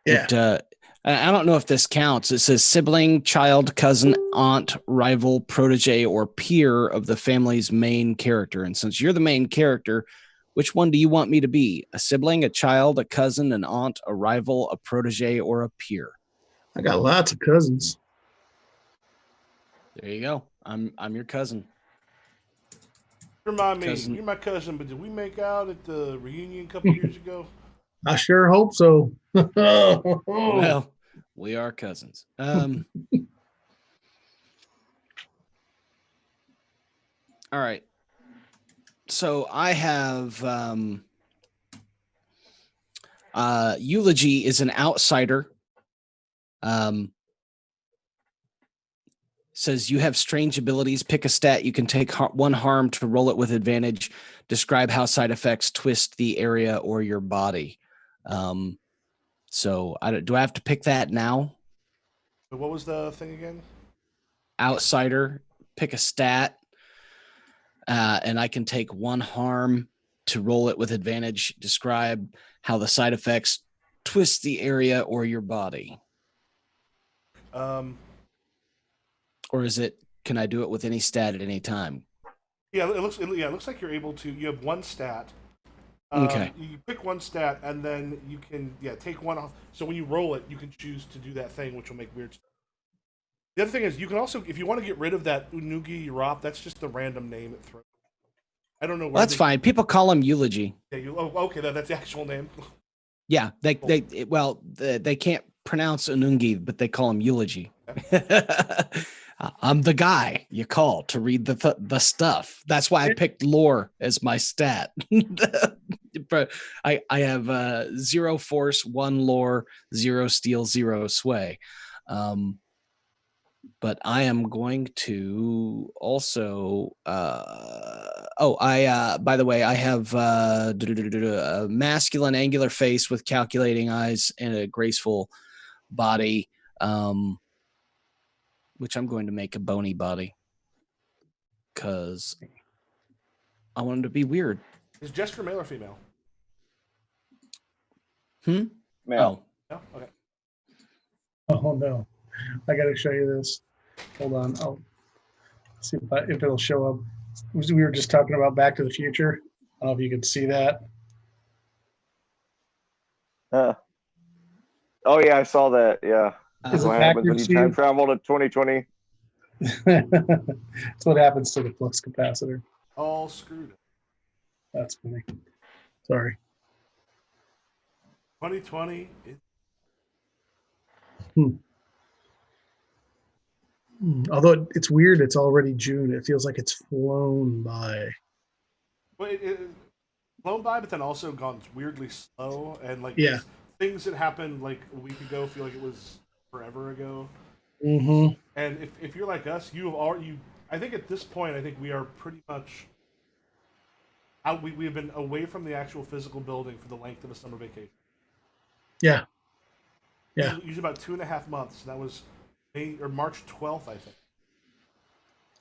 Yeah. I don't know if this counts. It says sibling, child, cousin, aunt, rival, protege, or peer of the family's main character. And since you're the main character, which one do you want me to be? A sibling, a child, a cousin, an aunt, a rival, a protege, or a peer? I got lots of cousins. There you go. I'm your cousin. Remind me, Cousin. you're my cousin, but did we make out at the reunion a couple years ago? I sure hope so. Well, we are cousins. All right. So I have Eulogy is an outsider. Says you have strange abilities. Pick a stat. You can take one harm to roll it with advantage. Describe how side effects twist the area or your body. So do I have to pick that now? But what was the thing again? Outsider. Pick a stat. And I can take one harm to roll it with advantage. Describe how the side effects twist the area or your body. Or is it? Can I do it with any stat at any time? Yeah, it looks like you're able to. You have one stat. Okay. You pick one stat, and then you can take one off. So when you roll it, you can choose to do that thing, which will make weird stuff. The other thing is, you can also, if you want to get rid of that Unugi Rop, that's just the random name it throws. I don't know where. Well, that's fine. People call him Eulogy. Yeah, okay, that's the actual name. Yeah, they can't pronounce Unungi, but they call him Eulogy. I'm the guy you call to read the stuff. That's why I picked lore as my stat. But I have 0 force, 1 lore, 0 steel, 0 sway. But I am going to also by the way, I have a masculine angular face with calculating eyes and a graceful body, which I'm going to make a bony body because I wanted to be weird. Is Jester male or female? Male. No? Okay. Oh no, I got to show you this. Hold on, I'll see if it'll show up. We were just talking about Back to the Future. I don't know if you could see that. Oh yeah, I saw that. Yeah. Is What it happens when backwards you to time you? travel to 2020? That's what happens to the flux capacitor. All screwed up. That's funny. Sorry. 2020. Although it's weird, it's already June. It feels like it's flown by. Well, it flown by, but then also gone weirdly slow, and like Yeah. things that happened like a week ago feel like it was forever ago. Mm-hmm. And if you're like us, I think at this point, I think we are pretty much out. We have been away from the actual physical building for the length of a summer vacation. Yeah. Yeah. Usually about 2.5 months. And that was March 12th, I think.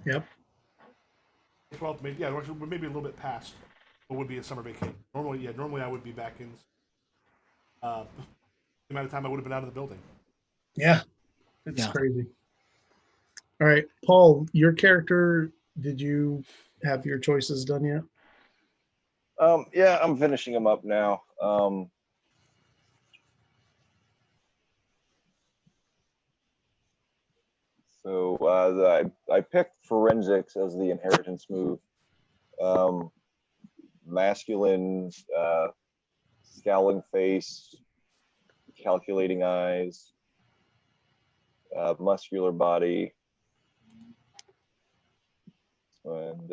Yep. 12th, maybe, yeah, maybe a little bit past what would be a summer vacation. Normally I would be back in the amount of time I would have been out of the building. Yeah. It's Yeah. crazy. All right, Paul, your character, did you have your choices done yet? Yeah, I'm finishing them up now. So I picked forensics as the inheritance move. Masculine, scowling face, calculating eyes, muscular body, and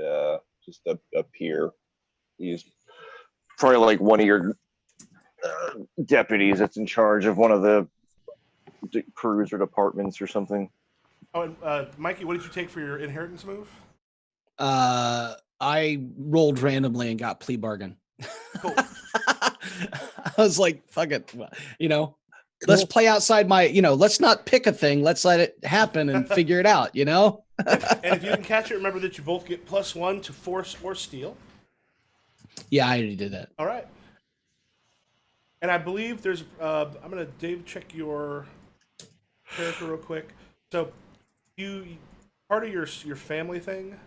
just a peer. He's probably like one of your deputies that's in charge of one of the crews or departments or something. Oh, and Mikey, what did you take for your inheritance move? I rolled randomly and got plea bargain. Cool. I was like, fuck it. Let's play outside let's not pick a thing. Let's let it happen and figure it out, And if you can catch it, remember that you both get +1 to force or steal. Yeah, I already did that. All right. And I believe there's, I'm going to, Dave, check your character real quick. So, part of your family thing,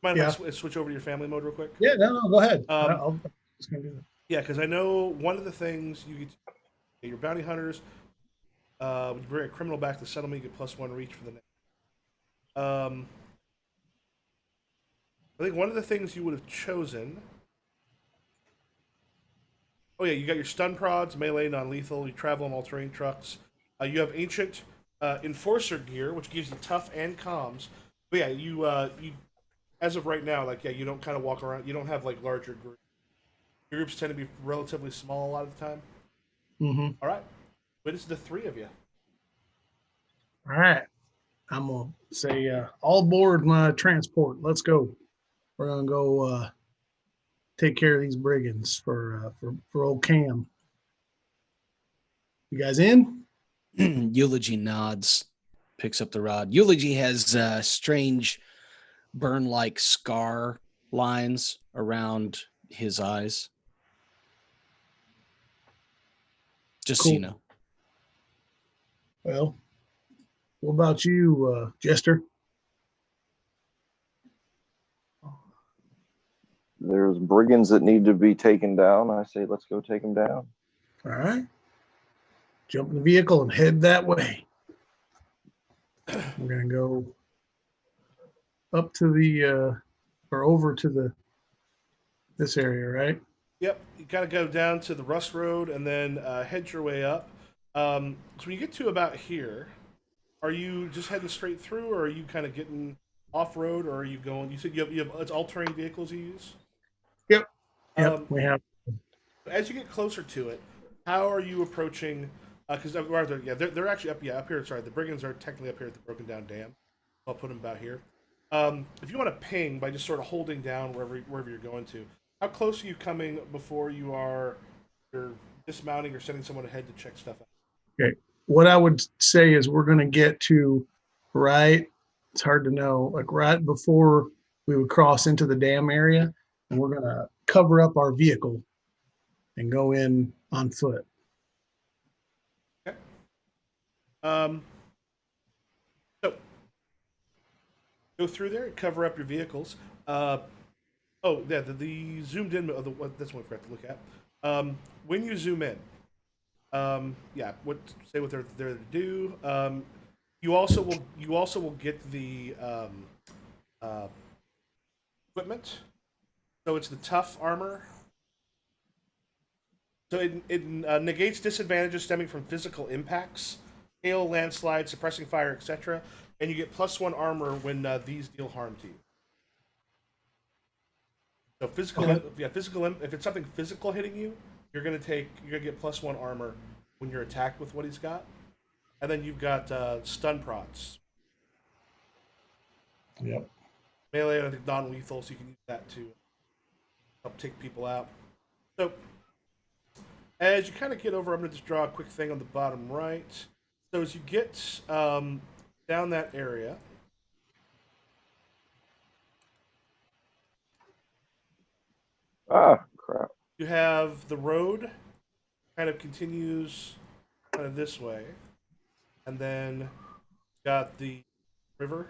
mind if I switch over to your family mode real quick? Yeah, no, go ahead. I'm just going to do that. Yeah, because I know one of the things you get, your bounty hunters, when you bring a criminal back to the settlement, you get +1 reach for the next. I think one of the things you would have chosen. Oh yeah, you got your stun prods, melee, non-lethal. You travel on all-terrain trucks. You have ancient enforcer gear, which gives you tough and comms. But yeah, you as of right now, you don't kind of walk around. You don't have like larger groups. Your groups tend to be relatively small a lot of the time. Mm-hmm. All right, but it's the three of you. All right. I'm going to say, all aboard my transport. Let's go. We're going to go take care of these brigands for old Cam. You guys in? Eulogy nods, picks up the rod. Eulogy has strange burn-like scar lines around his eyes. Just so you know. Well, what about you, Jester? There's brigands that need to be taken down. I say, let's go take them down. All right. Jump in the vehicle and head that way. We're going to go up to the, or over to this area, right? Yep, you got to go down to the Rust Road and then head your way up. So when you get to about here, are you just heading straight through, or are you kind of getting off road, or are you going? You said you have it's all-terrain vehicles you use. Yep. We have. As you get closer to it, how are you approaching? Because they're actually up here. Sorry, the brigands are technically up here at the broken down dam. I'll put them about here. If you want to ping by just sort of holding down wherever you're going to, how close are you coming before you're dismounting or sending someone ahead to check stuff out? Okay. What I would say is we're going to get to right. It's hard to know. Like right before we would cross into the dam area, and we're going to cover up our vehicle and go in on foot. So go through there and cover up your vehicles. Oh, yeah, the zoomed in. That's one we forgot to look at. When you zoom in, yeah, what they're there to do. You also will get the equipment. So it's the tough armor. So it negates disadvantages stemming from physical impacts, hail, landslide, suppressing fire, etc. And you get +1 armor when these deal harm to you. So physical, Okay. yeah, physical. If it's something physical hitting you, you're gonna get +1 armor when you're attacked with what he's got, and then you've got stun prods, Yep. melee, I think non-lethal, so you can use that to help take people out. So as you kind of get over, I'm gonna just draw a quick thing on the bottom right. So as you get down that area, Ah, crap. you have the road kind of continues kind of this way, and then got the river.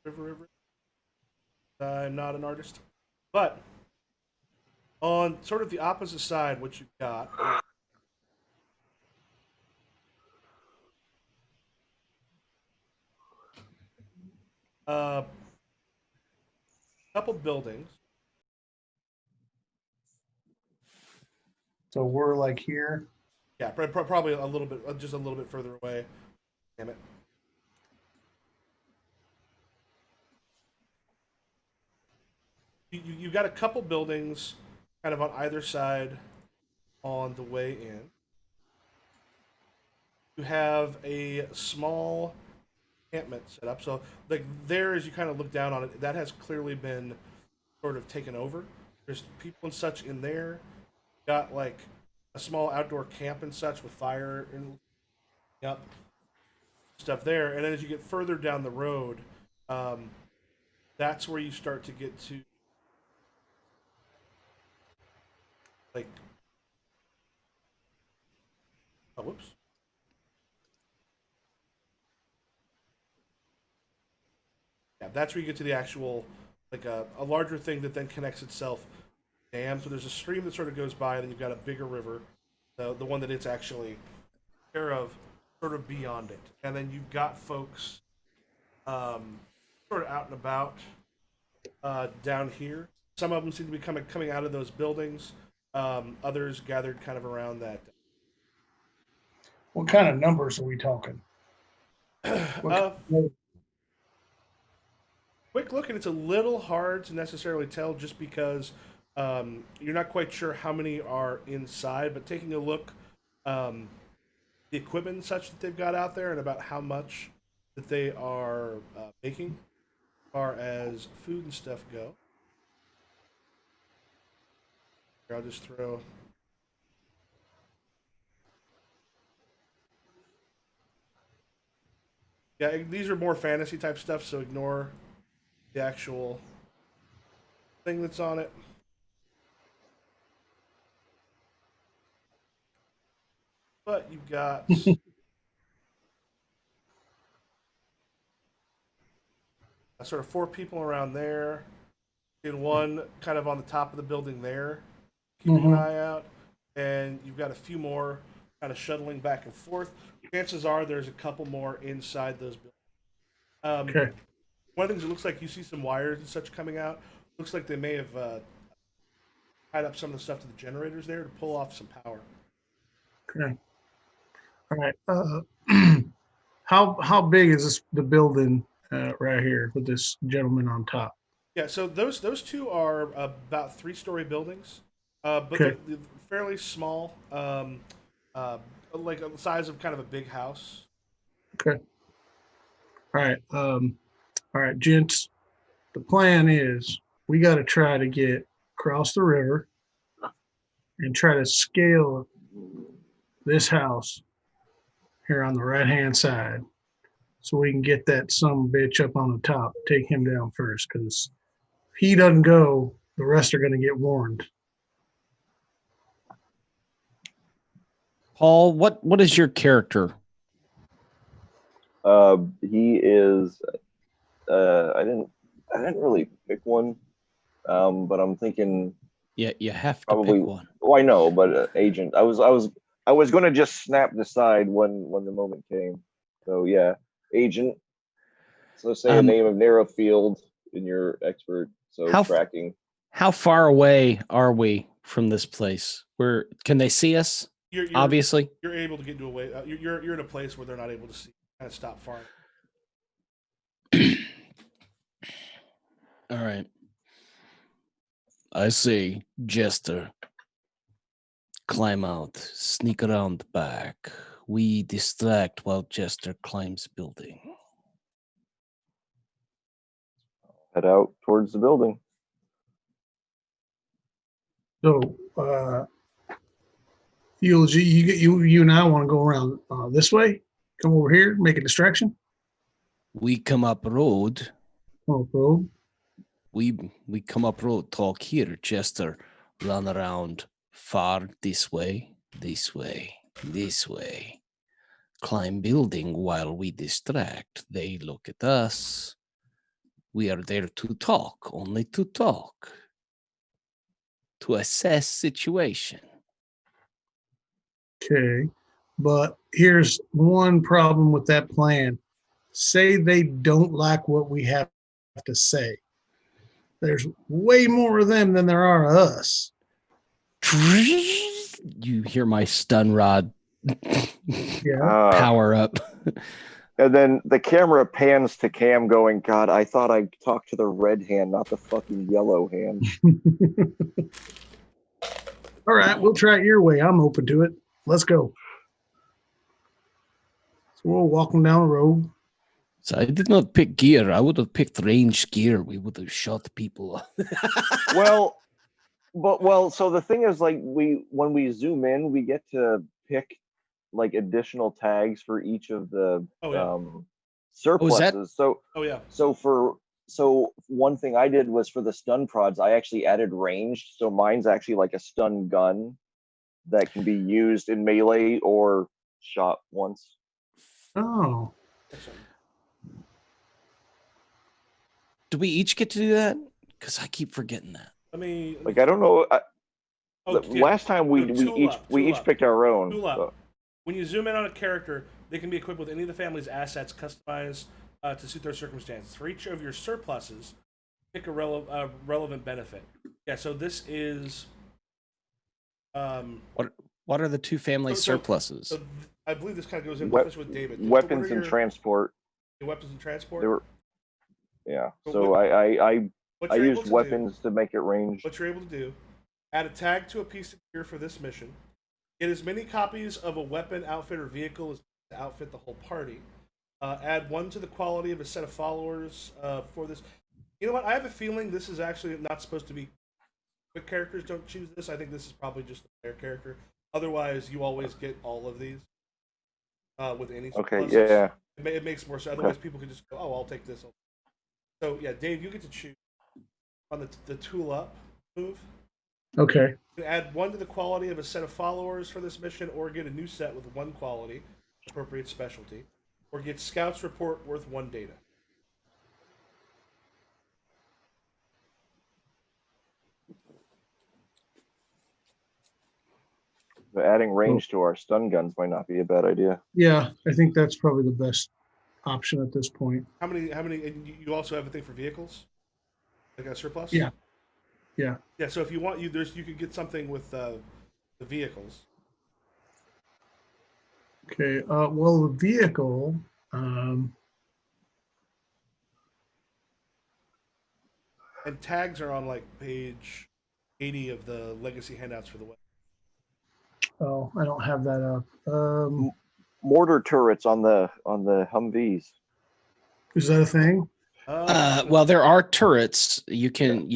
River. I'm not an artist, but on sort of the opposite side, what you've got, a couple buildings. So we're like here. Yeah, probably a little bit, just a little bit further away. Damn it. You've got a couple buildings kind of on either side on the way in. You have a small encampment set up. So, like, there, as you kind of look down on it, that has clearly been sort of taken over. There's people and such in there. Got, like, a small outdoor camp and such with fire and up stuff there. And then as you get further down the road, that's where you start to get to, like, oh, whoops. Yeah, that's where you get to the actual, like a larger thing that then connects itself. Dam. So there's a stream that sort of goes by, and then you've got a bigger river, the one that it's actually care of, sort of beyond it. And then you've got folks sort of out and about down here. Some of them seem to be coming out of those buildings. Others gathered kind of around that. What kind of numbers are we talking? What, Quick look, and it's a little hard to necessarily tell just because you're not quite sure how many are inside. But taking a look, the equipment and such that they've got out there, and about how much that they are making, as far as food and stuff go. Here, I'll just throw. Yeah, these are more fantasy type stuff, so ignore the actual thing that's on it. But you've got sort of 4 people around there, and one kind of on the top of the building there, keeping an eye out, and you've got a few more kind of shuttling back and forth. Chances are there's a couple more inside those buildings. okay. One of the things it looks like you see some wires and such coming out. Looks like they may have tied up some of the stuff to the generators there to pull off some power. Okay. All right. How big is the building right here with this gentleman on top? Yeah, so those two are about 3-story buildings, but Okay. they're fairly small, like the size of kind of a big house. Okay. All right, gents. The plan is we got to try to get across the river and try to scale this house here on the right-hand side so we can get that some bitch up on the top, take him down first, because he doesn't go, the rest are going to get warned. Paul, what is your character? He is. I didn't really pick one, but I'm thinking. Yeah, you have to Probably. pick one. Oh, I know, but agent. I was going to just snap decide when the moment came. So yeah, agent. So say a name of narrow field in your expert. So tracking. How far away are we from this place? Where can they see us? Obviously, you're able to get into a way. You're in a place where they're not able to see. Kind of stop far. All right. I see Jester. Climb out, sneak around the back. We distract while Jester climbs building. Head out towards the building. So, you and I want to go around this way. Come over here, make a distraction. We come up road. Oh, road. We come up road. Talk here. Jester run around far this way, this way, this way. Climb building while we distract. They look at us. We are there to talk, only to talk. To assess situation. Okay, but here's one problem with that plan. Say they don't like what we have to say. There's way more of them than there are of us. You hear my stun rod power up. And then the camera pans to Cam going, God, I thought I talked to the red hand, not the fucking yellow hand. All right, we'll try it your way. I'm open to it. Let's go. So we'll walk them down the road. So I did not pick gear. I would have picked range gear. We would have shot people. So the thing is, like, when we zoom in, we get to pick like additional tags for each of the surpluses. So one thing I did was for the stun prods, I actually added ranged. So mine's actually like a stun gun that can be used in melee or shot once. Oh. Do we each get to do that? Because I keep forgetting that. I mean, like, I don't know. Last time we each picked our own. So. When you zoom in on a character, they can be equipped with any of the family's assets customized to suit their circumstances. For each of your surpluses, pick a relevant benefit. Yeah, so this is... What are the two family surpluses? So I believe this kind of goes in with David. Weapons and transport. Weapons and transport? So I used weapons to make it ranged. What you're able to do, add a tag to a piece of gear for this mission. Get as many copies of a weapon, outfit, or vehicle as to outfit the whole party. Add one to the quality of a set of followers for this. You know what? I have a feeling this is actually not supposed to be. Quick characters don't choose this. I think this is probably just the player character. Otherwise, you always get all of these with any. Okay, yeah. It makes more sense. Otherwise, people can just go, "Oh, I'll take this." So yeah, Dave, you get to choose on the tool up move. Okay. You can add one to the quality of a set of followers for this mission, or get a new set with one quality, appropriate specialty, or get Scout's report worth 1 data. But adding range to our stun guns might not be a bad idea. Yeah, I think that's probably the best option at this point. How many? And you also have a thing for vehicles, like a surplus. Yeah. Yeah. So if you want, you could get something with the vehicles. Okay. Well, the vehicle. And tags are on like page 80 of the legacy handouts for the web. Oh, I don't have that up. Mortar turrets on the Humvees. Is that a thing? Well, there are turrets. You can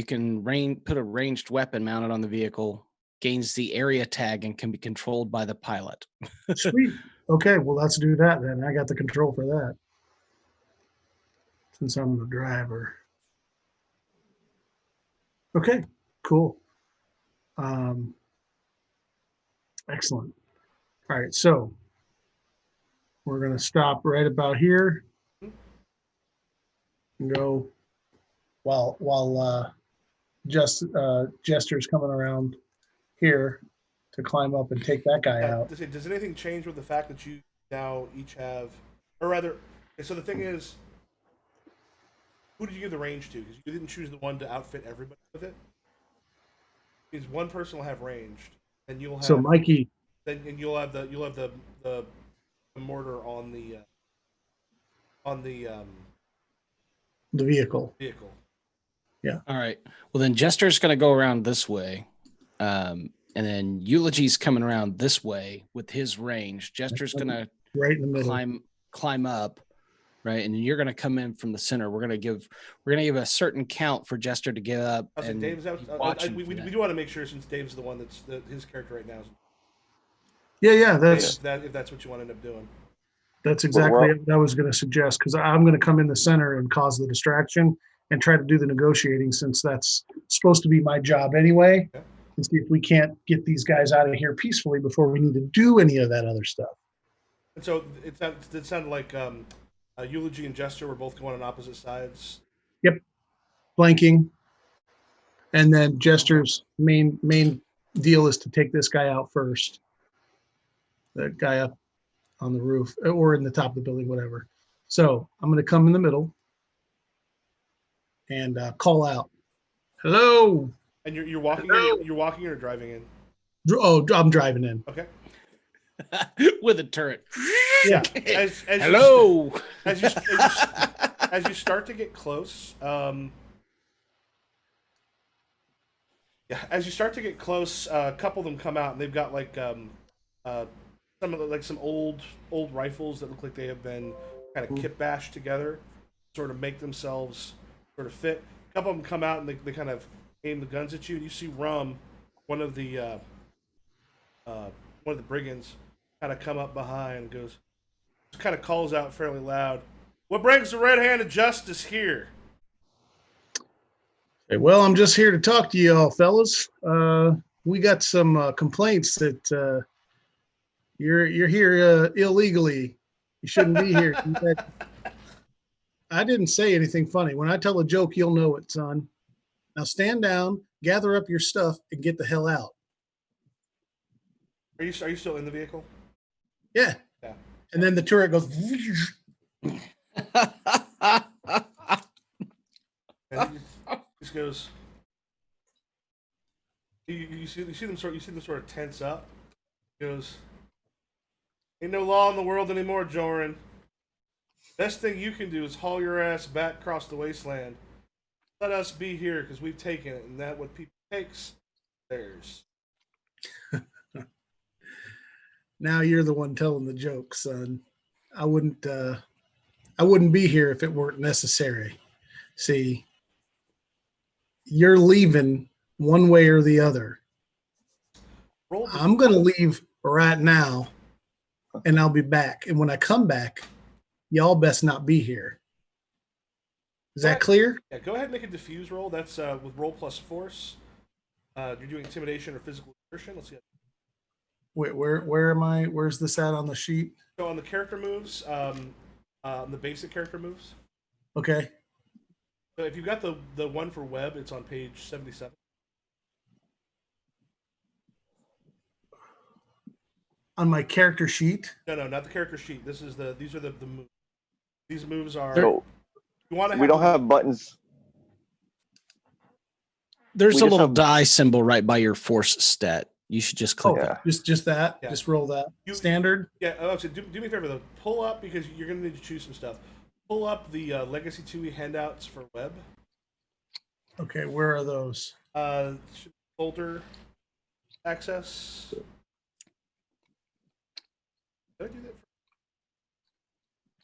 put a ranged weapon mounted on the vehicle, gains the area tag, and can be controlled by the pilot. Sweet. Okay, well, let's do that then. I got the control for that. Since I'm the driver. Okay, cool. Excellent. All right, so we're going to stop right about here and go while Jester's coming around here to climb up and take that guy out. Does anything change with the fact that you now each have, or rather, so the thing is, who did you give the range to? Because you didn't choose the one to outfit everybody with it. Because one person will have ranged, and you'll have So Mikey, and you'll have the mortar on the the vehicle. vehicle. Yeah. All right. Well, then Jester's going to go around this way. And then Eulogy's coming around this way with his range. Jester's going to right in the middle. climb up, right? And then you're going to come in from the center. We're going to give a certain count for Jester to get up. I And Dave's out. We do want to make sure, since Dave's the one that's his character right now. Yeah, If that's what you want to end up doing. that's exactly what I was going to suggest, because I'm going to come in the center and cause the distraction and try to do the negotiating, since that's supposed to be my job anyway. Okay. And see if we can't get these guys out of here peacefully before we need to do any of that other stuff. And so it sounded like Eulogy and Jester were both going on opposite sides. Yep, flanking, and then Jester's main deal is to take this guy out first. The guy up on the roof or in the top of the building, whatever. So I'm going to come in the middle and call out, "Hello!" And you're walking. You're walking or driving in. Oh, I'm driving in. Okay. with a turret. Yeah. Hello. As you start to get close, as you start to get close, a couple of them come out and they've got like some old rifles that look like they have been kind of kit bashed together, sort of make themselves sort of fit. A couple of them come out and they kind of aim the guns at you. And you see Rum, one of the brigands, kind of come up behind and goes, kind of calls out fairly loud, "What brings the red-handed justice here?" Hey, well, I'm just here to talk to you all, fellas. We got some complaints that you're here illegally. You shouldn't be here. I didn't say anything funny. When I tell a joke, you'll know it, son. Now stand down, gather up your stuff, and get the hell out. Are you still in the vehicle? Yeah. Yeah. And then the turret goes. And he just goes. You see them sort of tense up. He goes, "Ain't no law in the world anymore, Joran. Best thing you can do is haul your ass back across the wasteland. Let us be here because we've taken it, and that what people takes, theirs." Now you're the one telling the joke, son. I wouldn't be here if it weren't necessary. See, you're leaving one way or the other. I'm going to leave right now, and I'll be back. And when I come back, y'all best not be here. Is that clear? Yeah, go ahead and make a diffuse roll. That's with roll plus force. You're doing intimidation or physical exertion. Let's see. Wait, where am I? Where's this at on the sheet? So on the character moves, the basic character moves. Okay. So if you've got the one for web, it's on page 77. On my character sheet? No, not the character sheet. These are the moves. These moves are. So you want to. We don't have buttons. There's a little die symbol right by your force stat. You should just click Yeah. that. Just that? Yeah. Just roll that? Standard? Yeah. So do me a favor though. Pull up, because you're going to need to choose some stuff. Pull up the Legacy 2E handouts for web. Okay, where are those? Folder access. Did I do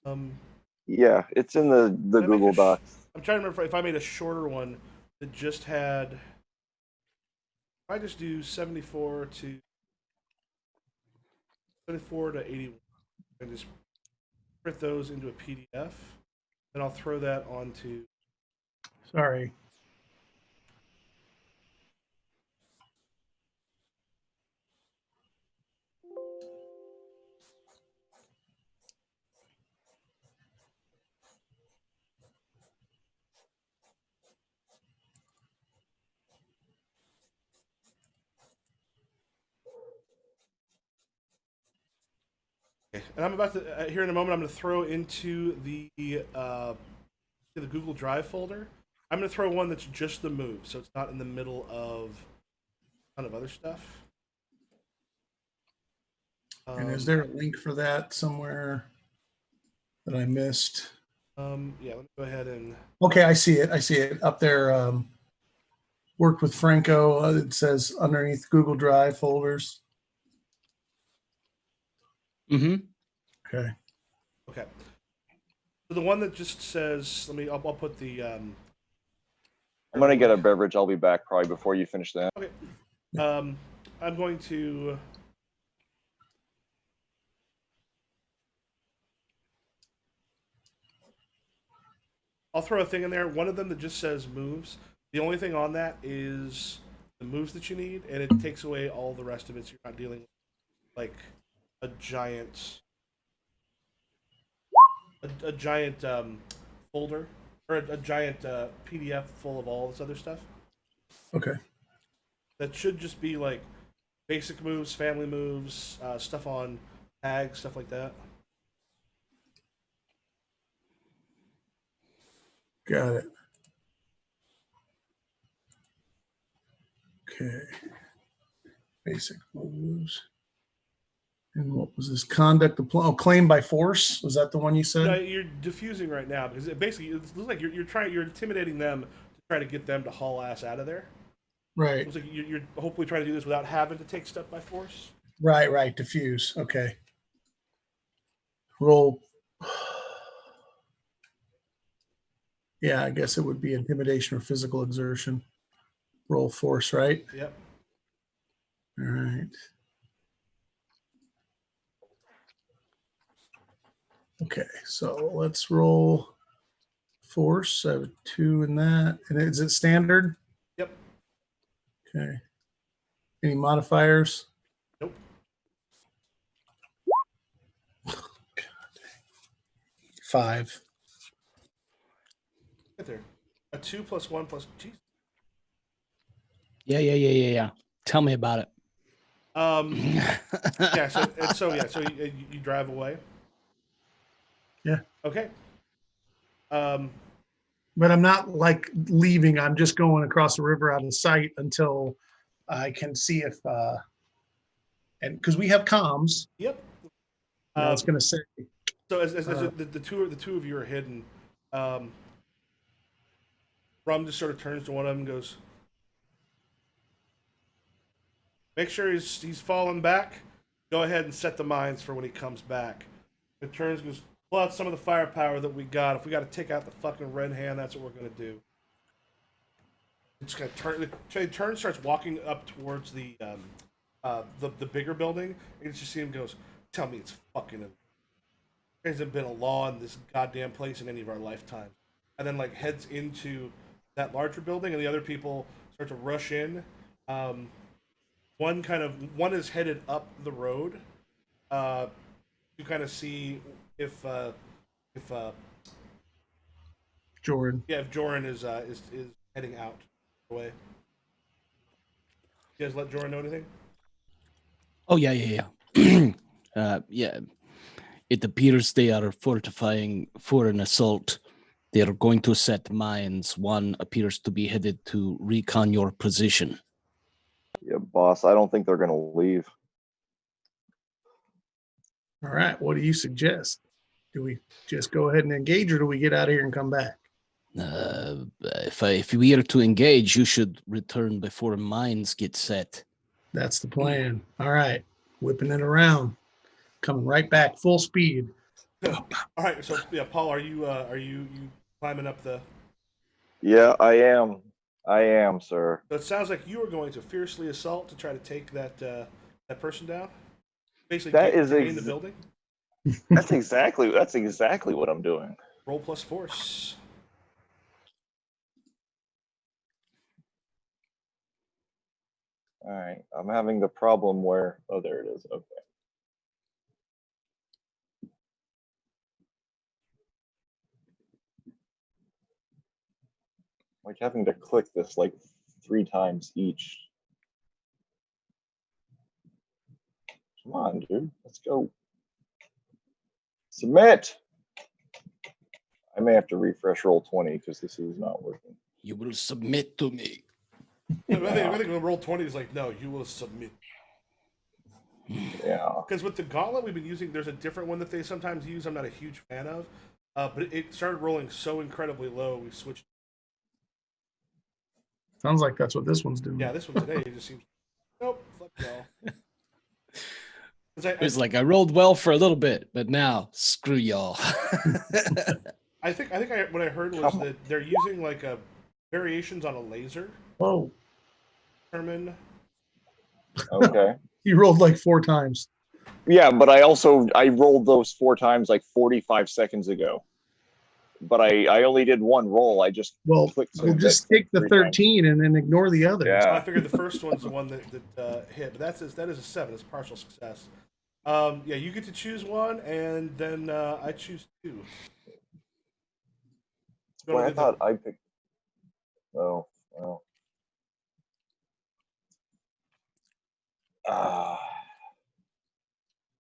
that? Yeah, it's in the Google Docs. I'm trying to remember if I made a shorter one that just had. If I just do 74 to 81 and just print those into a PDF, then I'll throw that onto. Sorry. And I'm about to here in a moment. I'm going to throw into the Google Drive folder. I'm going to throw one that's just the move, so it's not in the middle of a ton of other stuff. And is there a link for that somewhere that I missed? Yeah, let me go ahead and. Okay, I see it. I see it up there. Worked with Franco. It says underneath Google Drive folders. Mm-hmm. Okay. Okay. So the one that just says, I'll put the. I'm gonna get a beverage. I'll be back probably before you finish that. Okay. I'm going to. I'll throw a thing in there. One of them that just says moves. The only thing on that is the moves that you need, and it takes away all the rest of it, so you're not dealing with like a giant folder or a giant PDF full of all this other stuff. Okay. That should just be like basic moves, family moves, stuff on tags, stuff like that. Got it. Okay. Basic moves. And what was this? Conduct claim by force? Was that the one you said? No, you're diffusing right now because it looks like you're intimidating them to try to get them to haul ass out of there. Right. It looks like you're hopefully trying to do this without having to take stuff by force. Right. Diffuse. Okay. Roll. Yeah, I guess it would be intimidation or physical exertion. Roll force, right? Yep. All right. Okay, so let's roll force. I have a 2 in that. And is it standard? Yep. Okay. Any modifiers? Nope. 5. Right there. A 2 plus 1 plus. Geez. Yeah. Tell me about it. Yeah. So you drive away. Yeah. Okay. But I'm not like leaving. I'm just going across the river out of sight until I can see if, and because we have comms. Yep. I was going to say. So as the two of you are hidden, Rum just sort of turns to one of them and goes, "Make sure he's falling back. Go ahead and set the mines for when he comes back." It turns and goes, "Pull out some of the firepower that we got. If we got to take out the fucking red hand, that's what we're gonna do." It's gonna turn. He turns, starts walking up towards the bigger building, and you just see him goes, "Tell me it's fucking. There hasn't been a law in this goddamn place in any of our lifetime." And then like heads into that larger building, and the other people start to rush in. One is headed up the road. You kind of see if Jordan. yeah, if Joran is heading out away. You guys let Joran know anything? Oh yeah. Yeah. It appears they are fortifying for an assault. They are going to set mines. One appears to be headed to recon your position. Yeah, boss. I don't think they're gonna leave. All right. What do you suggest? Do we just go ahead and engage, or do we get out of here and come back? If we are to engage, you should return before mines get set. That's the plan. All right. Whipping it around. Coming right back, full speed. All right. So yeah, Paul, are you climbing up the? Yeah, I am. I am, sir. So it sounds like you are going to fiercely assault to try to take that person down. Basically, gain the building. That's exactly what I'm doing. Roll plus force. All right. I'm having the problem where there it is. Okay. Like having to click this like 3 times each. Come on, dude. Let's go. Submit. I may have to refresh roll 20 because this is not working. You will submit to me. I think when roll 20 is like, no, you will submit. Yeah. Because with the gauntlet we've been using, there's a different one that they sometimes use. I'm not a huge fan of, but it started rolling so incredibly low. We switched. Sounds like that's what this one's doing. Yeah, this one today just seems. Nope, fuck y'all. It was like I rolled well for a little bit, but now screw y'all. I think what I heard was that they're using like a variations on a laser. Whoa. Determine. Okay. You rolled like 4 times. Yeah, but I rolled those 4 times like 45 seconds ago. But I only did one roll. I just Well, clicked we'll just take the 13 and then ignore the others. Yeah. I figured the first one's the one that hit, but that is a 7. It's partial success. Yeah, you get to choose one, and then I choose 2. Well, I thought I picked. Oh, well.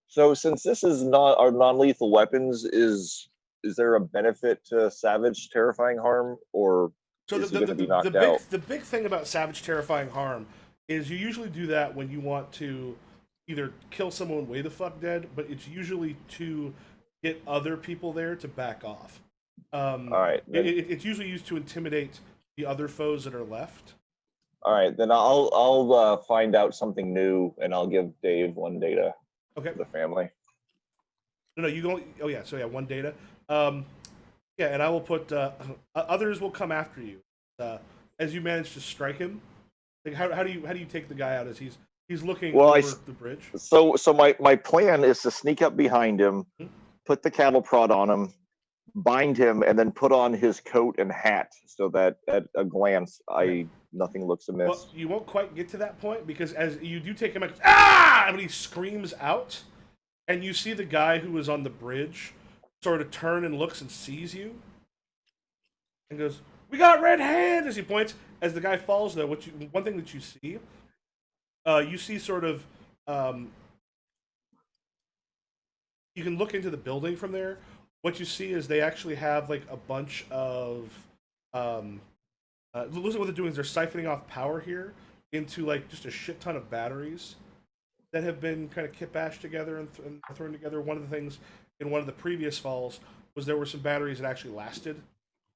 So since this is not our non-lethal weapons, is there a benefit to Savage Terrifying Harm, or So is he going to be knocked out? the big thing about Savage Terrifying Harm is you usually do that when you want to either kill someone way the fuck dead, but it's usually to get other people there to back off. All right. It's usually used to intimidate the other foes that are left. All right, then I'll find out something new, and I'll give Dave 1 data. Okay. For the family. No, you go. Oh yeah, so yeah, 1 data. Yeah, and I will put others will come after you as you manage to strike him. Like how do you take the guy out as he's looking over the bridge? So my plan is to sneak up behind him, put the cattle prod on him, bind him, and then put on his coat and hat so that at a glance nothing looks amiss. Well, you won't quite get to that point because as you do take him out, and he screams out, and you see the guy who was on the bridge sort of turn and looks and sees you, and goes, "We got red hand!" as he points. As the guy falls, though, one thing that you see sort of, you can look into the building from there. What you see is they actually have like a bunch of looks like what they're doing is they're siphoning off power here into like just a shit ton of batteries that have been kind of kit-bashed together and thrown together. One of the things in one of the previous falls was there were some batteries that actually lasted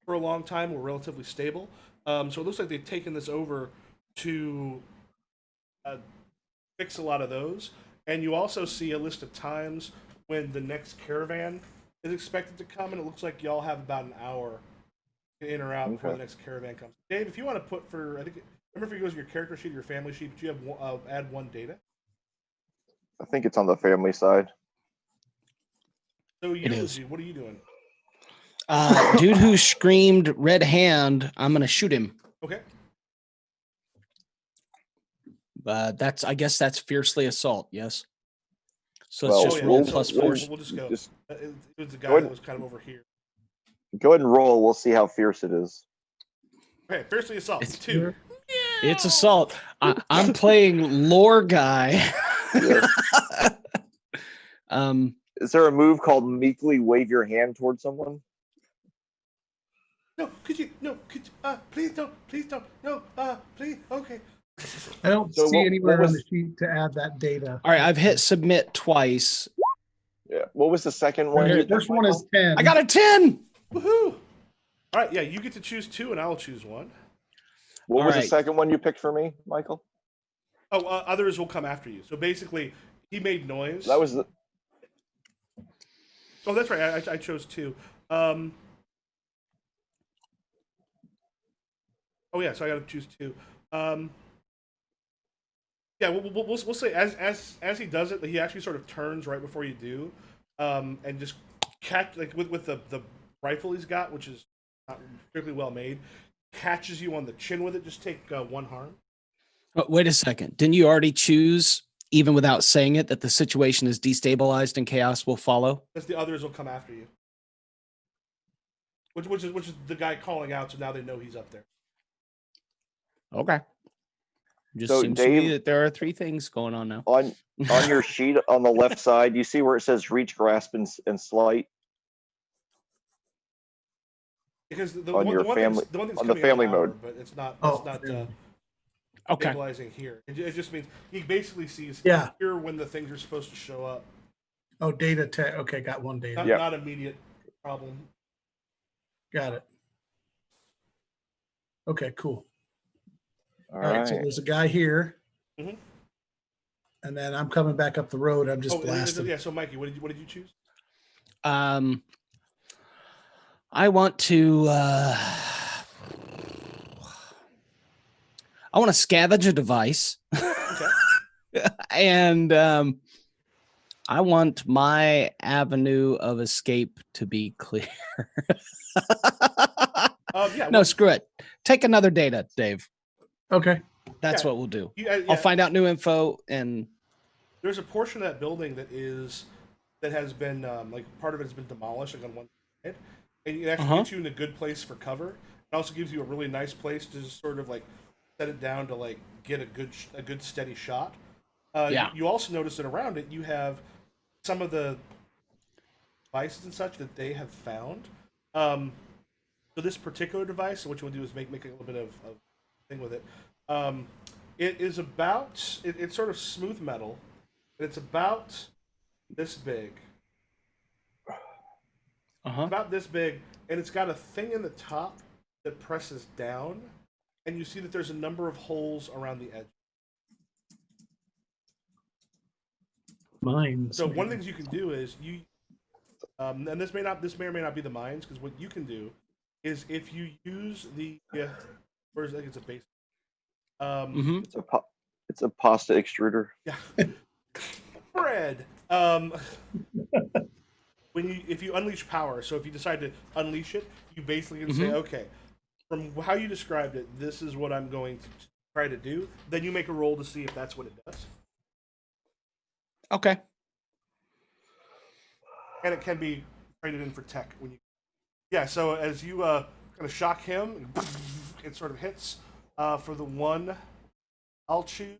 for a long time, were relatively stable. So it looks like they've taken this over to fix a lot of those. And you also see a list of times when the next caravan is expected to come, and it looks like y'all have about an hour in or out before the next caravan comes. Dave, if you want to put I think, remember if it goes to your character sheet or your family sheet, but you have add 1 data. I think it's on the family side. So Eulogy, what are you doing? Dude who screamed red hand, I'm gonna shoot him. Okay. I guess that's fiercely assault, yes. So Well, let's just roll so plus 4. We'll just go. It was the guy Go ahead. that was kind of over here. Go ahead and roll. We'll see how fierce it is. Okay, fiercely assault. 2. It's assault. I'm playing lore guy. Yes. Is there a move called meekly wave your hand towards someone? Please don't, no, please, okay. I don't So see what anywhere was- on the sheet to add that data. All right, I've hit submit twice. Yeah. What was the second one? The first one is 10. I got a 10. Woohoo! All right, yeah, you get to choose 2, and I'll choose 1. What was the Alright. second one you picked for me, Michael? Oh, others will come after you. So basically, he made noise. That was the. Oh, that's right. I chose 2. Oh yeah, so I got to choose 2. Yeah, we'll say as he does it, he actually sort of turns right before you do, and just catch like with the rifle he's got, which is not particularly well made, catches you on the chin with it. Just take 1 harm. Oh, wait a second. Didn't you already choose, even without saying it, that the situation is destabilized and chaos will follow? Because the others will come after you. Which is the guy calling out, so now they know he's up there. Okay. Just So, seems to me Dave- that there are 3 things going on now. On your sheet on the left side, you see where it says reach, grasp, and slight? Because the On one, your the one family- thing's, the one thing's on the coming in family power, mode. but it's not. Oh, It's not yeah. Okay. stabilizing here. It just means he basically sees Yeah. here when the things are supposed to show up. Oh, data tech. Okay, got one data. Not, Yep. not immediate problem. Got it. Okay, cool. All All right, so right. there's a guy here, Mhm. and then I'm coming back up the road. I'm just blasting. Yeah. So, Mikey, what did you choose? I want to I want to scavenge a device. Okay. And I want my avenue of escape to be clear. Yeah. No, well, screw it. Take another data, Dave. Okay. That's Yeah. what we'll do. yeah, I'll find out new info and There's a portion of that building that has been like part of it has been demolished, like on one side, and it actually gets you in a good place for cover. It also gives you a really nice place to just sort of like set it down to like get a good steady shot. Yeah. You also notice that around it you have some of the devices and such that they have found. So this particular device, what you want to do is make a little bit of thing with it. It is about it's sort of smooth metal. It's about this big. About this big, and it's got a thing in the top that presses down, and you see that there's a number of holes around the edge. Mines. So one of the things you can do is and this may or may not be the mines, because what you can do is if you use the or I think it's a base. It's a pasta extruder. Yeah. Bread. If you unleash power, so if you decide to unleash it, you basically can say, okay, from how you described it, this is what I'm going to try to do. Then you make a roll to see if that's what it does. Okay. And it can be traded in for tech when you. Yeah. So as you kind of shock him, it sort of hits. For the one, I'll choose.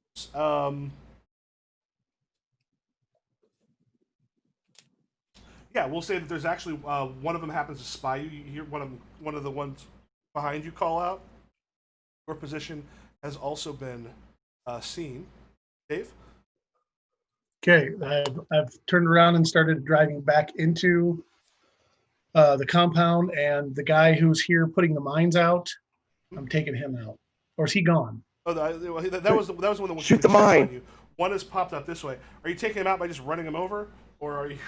Yeah, we'll say that there's actually one of them happens to spy you. You hear one of the ones behind you call out. Your position has also been seen. Dave? Okay, I've turned around and started driving back into the compound, and the guy who's here putting the mines out, I'm taking him out. Or is he gone? Oh, that was one that went Shoot the mine. on you. One has popped up this way. Are you taking him out by just running him over, or are you?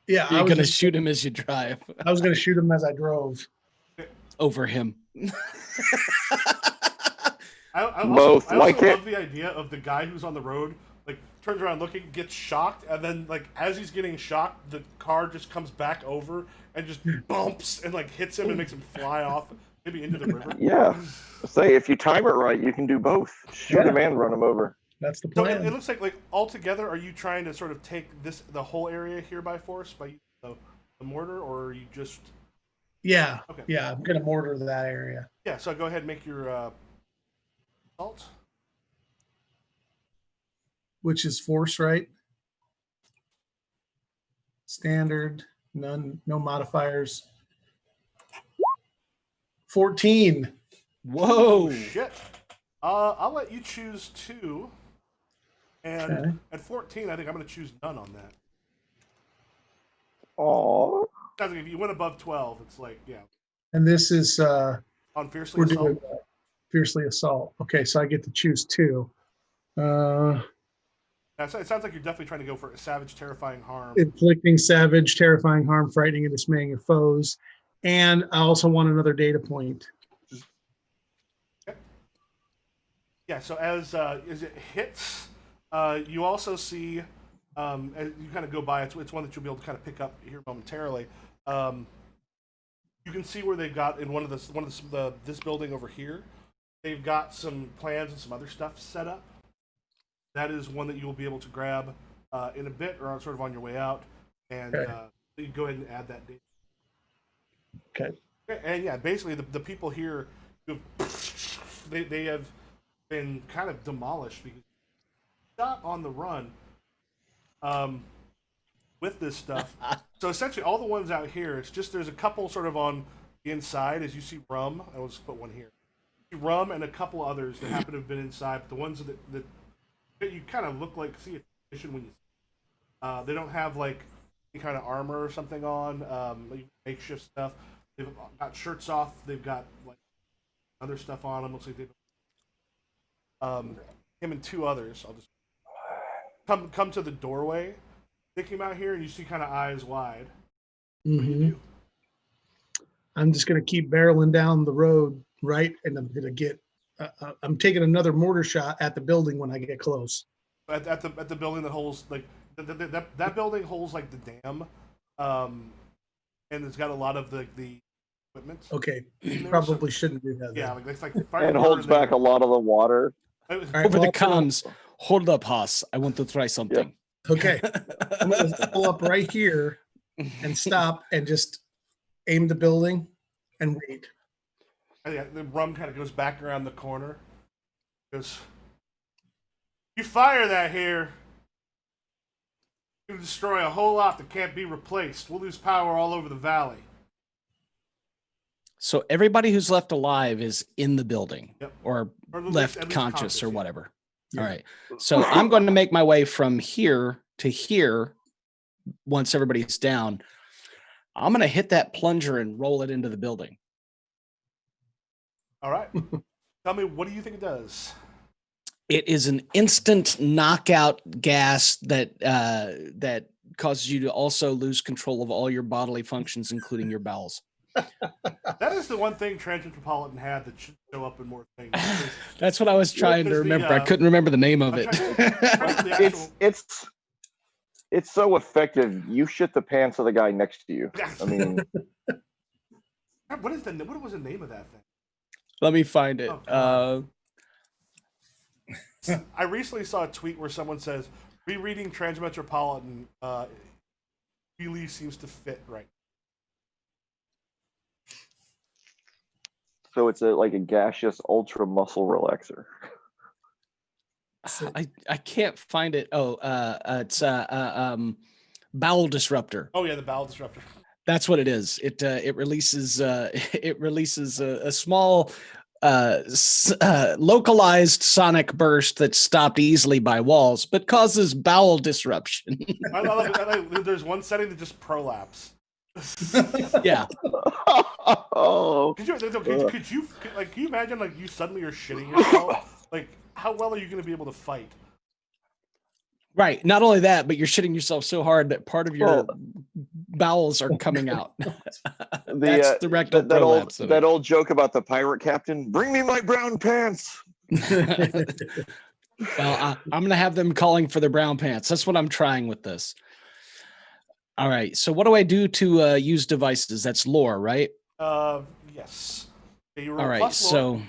Yeah, You're going to shoot him as you drive I was going to shoot him as I drove. over him. I also love the idea of the guy who's on the road, like turns around looking, gets shocked, and then like as he's getting shocked, the car just comes back over and just bumps and like hits him and makes him fly off, maybe into the river. Yeah. Say if you time it right, you can do both. Shoot him and run him over. That's the So plan. it looks like altogether, are you trying to sort of take the whole area here by force by using the mortar, or are you just? Yeah. Okay. Yeah, I'm going to mortar that area. Yeah. So go ahead and make your assault. Which is force, right? Standard, no modifiers. 14. Whoa. Shit. I'll let you choose 2. And Okay. at 14, I think I'm going to choose none on that. Oh. Sounds like if you went above 12, it's like, yeah. And this is On Fiercely we're Assault. doing fiercely assault. Okay, so I get to choose 2. It sounds like you're definitely trying to go for a savage, terrifying harm. Inflicting savage, terrifying harm, frightening and dismaying your foes. And I also want another data point. Okay. Yeah, so as it hits, you also see, as you kind of go by, it's one that you'll be able to kind of pick up here momentarily. You can see where they've got in one of this building over here. They've got some plans and some other stuff set up. That is one that you will be able to grab in a bit, or sort of on your way out, and you go ahead and add that data. Okay. And yeah, basically the people here, they have been kind of demolished because shot on the run with this stuff. So essentially, all the ones out here, it's just there's a couple sort of on the inside, as you see rum. I will just put one here. You see rum and a couple others that happen to have been inside. But the ones that you kind of look like see a condition when you. They don't have like any kind of armor or something on, like makeshift stuff. They've got shirts off. They've got like other stuff on them. Looks like they. Him and two others. I'll just come to the doorway. They came out here and you see kind of eyes wide. What do you do? I'm just going to keep barreling down the road, right? And I'm going to get. I'm taking another mortar shot at the building when I get close. At the building that holds like that building holds like the dam, and it's got a lot of the equipment. Okay, probably shouldn't do that. Yeah, like it's like And holds back a lot of the water. Right, Over the comms. Hold up, Haas. I want to try something. Okay, I'm going to pull up right here and stop and just aim the building and wait. Yeah, the rum kind of goes back around the corner. Goes, you fire that here, you destroy a whole lot that can't be replaced. We'll lose power all over the valley. So everybody who's left alive is in the building, Yep. or Or left conscious or yeah. whatever. Yeah. All right. So I'm going to make my way from here to here once everybody's down. I'm going to hit that plunger and roll it into the building. All right. Tell me, what do you think it does? It is an instant knockout gas that causes you to also lose control of all your bodily functions, including your bowels. That is the one thing Transmetropolitan had that should show up in more things. That's what I was trying to remember. I couldn't remember the name of it. It's so effective. You shit the pants of the guy next to you. I mean, what was the name of that thing? Let me find it. I recently saw a tweet where someone says, rereading Transmetropolitan really seems to fit right. so it's like a gaseous ultra muscle relaxer. I can't find it. Oh, it's Bowel Disruptor. Oh yeah, the Bowel Disrupter. That's what it is. It releases a small localized sonic burst that's stopped easily by walls, but causes bowel disruption. There's one setting that just prolapse. Yeah. Oh, Could you imagine like you suddenly are shitting yourself? Like, how well are you going to be able to fight? Right. Not only that, but you're shitting yourself so hard that part of your bowels are coming out. That's the rectal prolapse. That old joke about the pirate captain. Bring me my brown pants. Well, I'm going to have them calling for their brown pants. That's what I'm trying with this. All right. So what do I do to use devices? That's lore, right? Yes. All right. So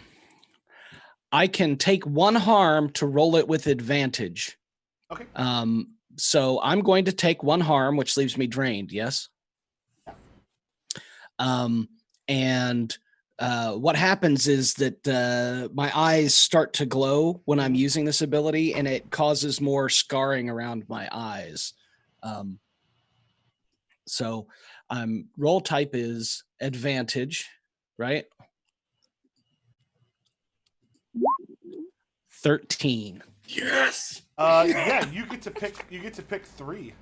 I can take one harm to roll it with advantage. Okay. So I'm going to take one harm, which leaves me drained. Yes. And what happens is that my eyes start to glow when I'm using this ability, and it causes more scarring around my eyes. So roll type is advantage, right? 13. Yes. Yeah, you get to pick 3.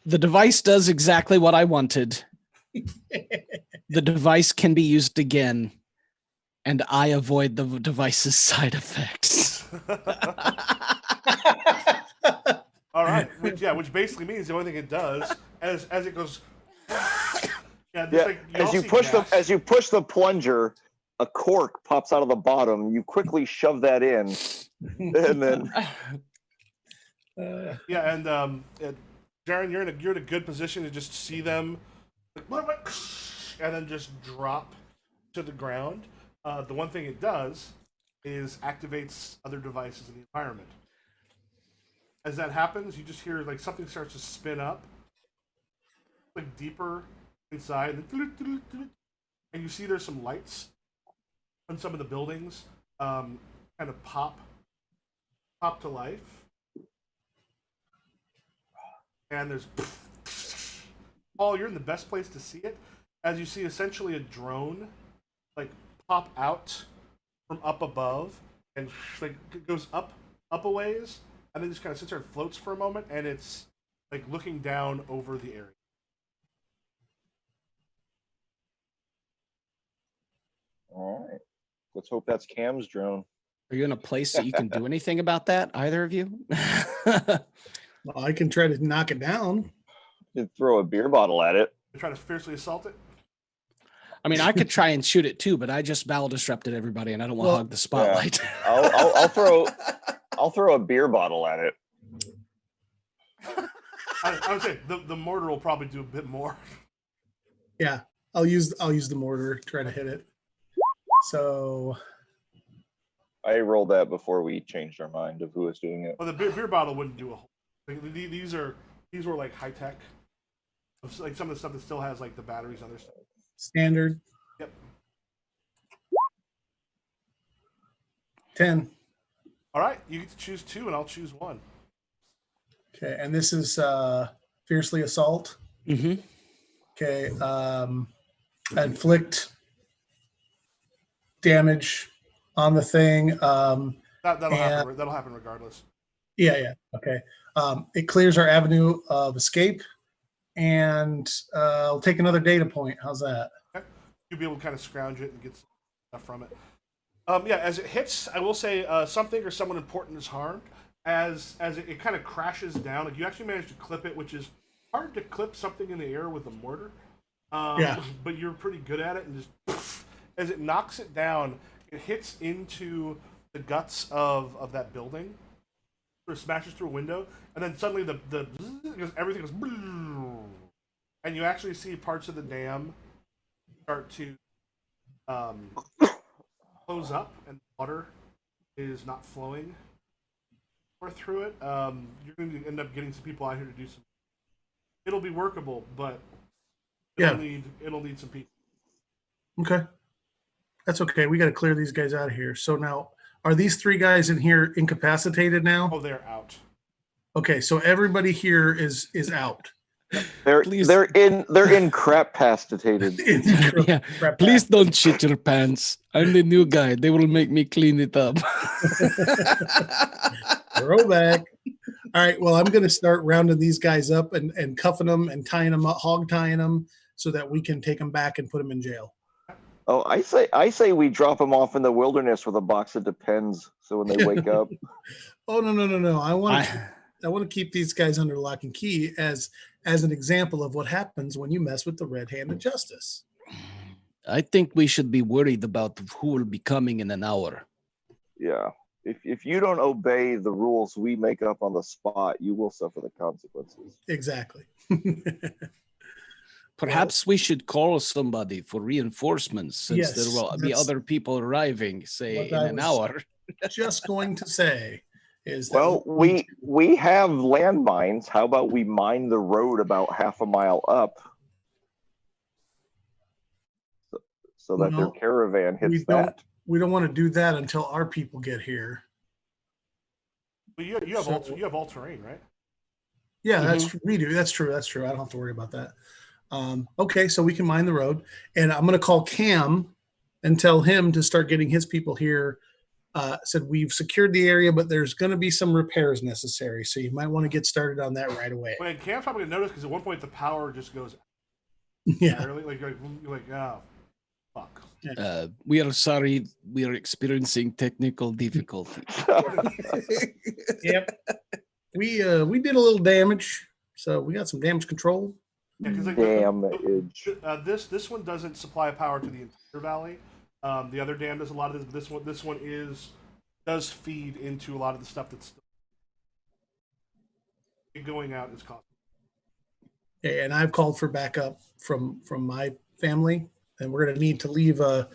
The device does exactly what I wanted. The device can be used again, and I avoid the device's side effects. All right, which basically means the only thing it does as it goes. As you push the plunger, a cork pops out of the bottom. You quickly shove that in, and then Jaren, you're in a good position to just see them, and then just drop to the ground. The one thing it does is activates other devices in the environment. As that happens, you just hear like something starts to spin up, like deeper inside, and you see there's some lights on some of the buildings, kind of pop to life, and there's. Paul, you're in the best place to see it, as you see essentially a drone, like pop out from up above, and like it goes up a ways, and then just kind of sits there and floats for a moment, and it's like looking down over the area. All right. Let's hope that's Cam's drone. Are you in a place that you can do anything about that, either of you? Well, I can try to knock it down. You could throw a beer bottle at it. You're trying to fiercely assault it. I mean, I could try and shoot it too, but I just bowel disrupted everybody, and I don't want to hog the spotlight. Yeah. I'll throw a beer bottle at it. I would say the mortar will probably do a bit more. Yeah, I'll use the mortar, try to hit it. So I rolled that before we changed our mind of who was doing it. Well, the beer bottle wouldn't do a whole. These were like high tech. Like some of the stuff that still has like the batteries on their stuff. standard. Yep. 10. All right, you get to choose 2, and I'll choose 1. Okay, and this is fiercely assault. Mm-hmm. Okay, inflict damage on the thing. That'll happen regardless. Yeah. Okay. It clears our avenue of escape, and I'll take another data point. How's that? Okay. You'll be able to kind of scrounge it and get stuff from it. Yeah, as it hits, I will say something or someone important is harmed. As it kind of crashes down, like you actually managed to clip it, which is hard to clip something in the air with a mortar. Yeah. But you're pretty good at it, and just as it knocks it down, it hits into the guts of that building, or smashes through a window, and then suddenly everything goes, and you actually see parts of the dam start to close up, and water is not flowing more through it. You're going to end up getting some people out here to do some. It'll be workable, but it'll need some people. Okay. That's okay. We got to clear these guys out of here. So now, are these 3 guys in here incapacitated now? Oh, they're out. Okay, so everybody here is out. They're Please. incapacitated. Yeah. Please don't shit your pants. I'm the new guy. They will make me clean it up. Throwback. All right. Well, I'm going to start rounding these guys up and cuffing them and tying them up, hog tying them, so that we can take them back and put them in jail. Oh, I say we drop them off in the wilderness with a box of Depends, so when they wake up. Oh no! I want to keep these guys under lock and key as an example of what happens when you mess with the red-handed justice. I think we should be worried about who will be coming in an hour. Yeah. If you don't obey the rules we make up on the spot, you will suffer the consequences. Exactly. Perhaps we should call somebody for reinforcements, since there will be other people arriving, say, in an hour. Just going to say is that we have landmines. How about we mine the road about half a mile up so that their caravan hits that? We don't want to do that until our people get here. But you have all terrain, right? Yeah, we do. That's true. I don't have to worry about that. Okay, so we can mine the road, and I'm going to call Cam and tell him to start getting his people here. Said we've secured the area, but there's going to be some repairs necessary, so you might want to get started on that right away. Well, and Cam's probably going to notice because at one point the power just goes. Yeah. You're like, oh, fuck. We are sorry. We are experiencing technical difficulties. Yep. We did a little damage, so we got some damage control. Yeah, because this one doesn't supply power to the entire valley. The other dam does a lot of this. But this one does feed into a lot of the stuff that's going out is costly. Yeah, and I've called for backup from my family, and we're going to need to leave a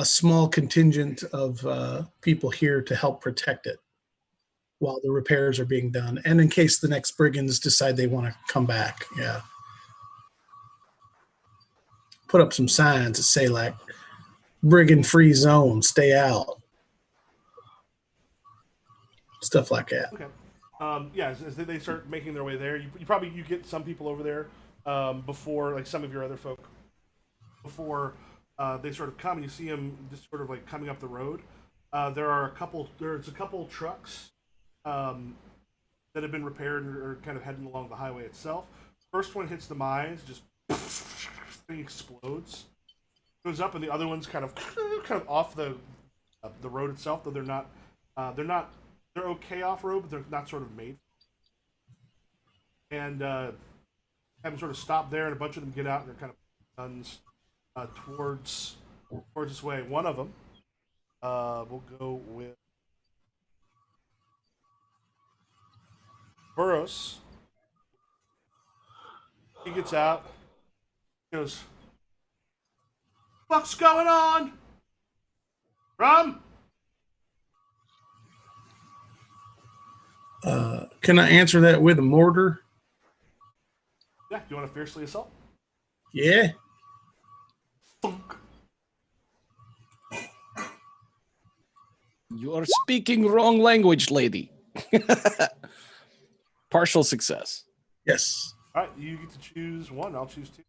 small contingent of people here to help protect it while the repairs are being done, and in case the next brigands decide they want to come back. Yeah. put up some signs that say like brigand free zone, stay out. Stuff like that. Okay. As they start making their way there, you get some people over there before, like some of your other folk, before they sort of come, and you see them just sort of like coming up the road. There's a couple trucks that have been repaired and are kind of heading along the highway itself. First one hits the mines, just thing explodes, goes up, and the other one's kind of off the road itself, though they're okay off road, but they're not sort of made. And have them sort of stop there, and a bunch of them get out and they're kind of guns towards this way. One of them, we'll go with Burroughs. He gets out. He goes, "What's going on? Rum?" Can I answer that with a mortar? Yeah, you want to fiercely assault? Yeah. Thunk. You are speaking wrong language, lady. Partial success. Yes. All right, you get to choose one. I'll choose two.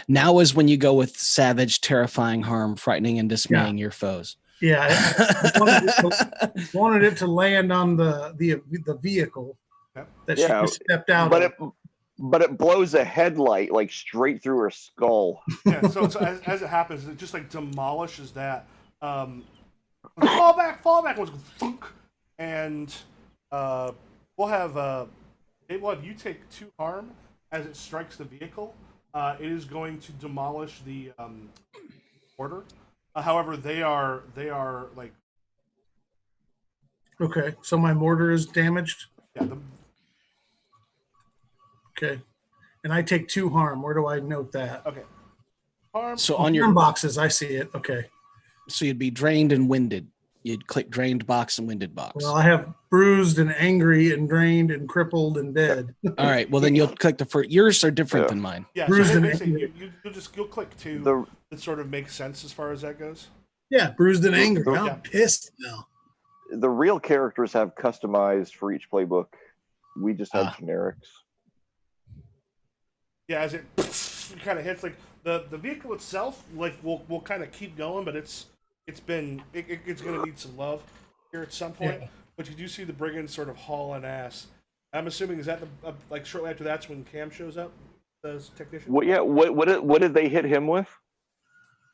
Now is when you go with savage, terrifying harm, frightening, and dismaying your foes. Yeah, I wanted it to land on the vehicle that she just stepped out of. But it blows a headlight like straight through her skull. Yeah, so as it happens, it just like demolishes that. Fall back, was thunk, and we'll have you take 2 harm as it strikes the vehicle. It is going to demolish the mortar. However, they are like. Okay, so my mortar is damaged. Yeah. Okay, and I take 2 harm. Where do I note that? Okay. Harm. So on your boxes, I see it. Okay. So you'd be drained and winded. You'd click drained box and winded box. Well, I have bruised and angry and drained and crippled and dead. All right. Well, then you'll click the first. Yours are different than mine. Yeah. Bruised So and basically, you'll click 2. That sort of makes sense as far as that goes. Yeah, bruised and angry. I'm pissed now. The real characters have customized for each playbook. We just have generics. Yeah, as it kind of hits, like the vehicle itself, like will kind of keep going, but it's going to need some love here at some point. Yeah. But you do see the brigands sort of hauling ass. I'm assuming is that like shortly after that's when Cam shows up, the technician. Well, yeah. What did they hit him with?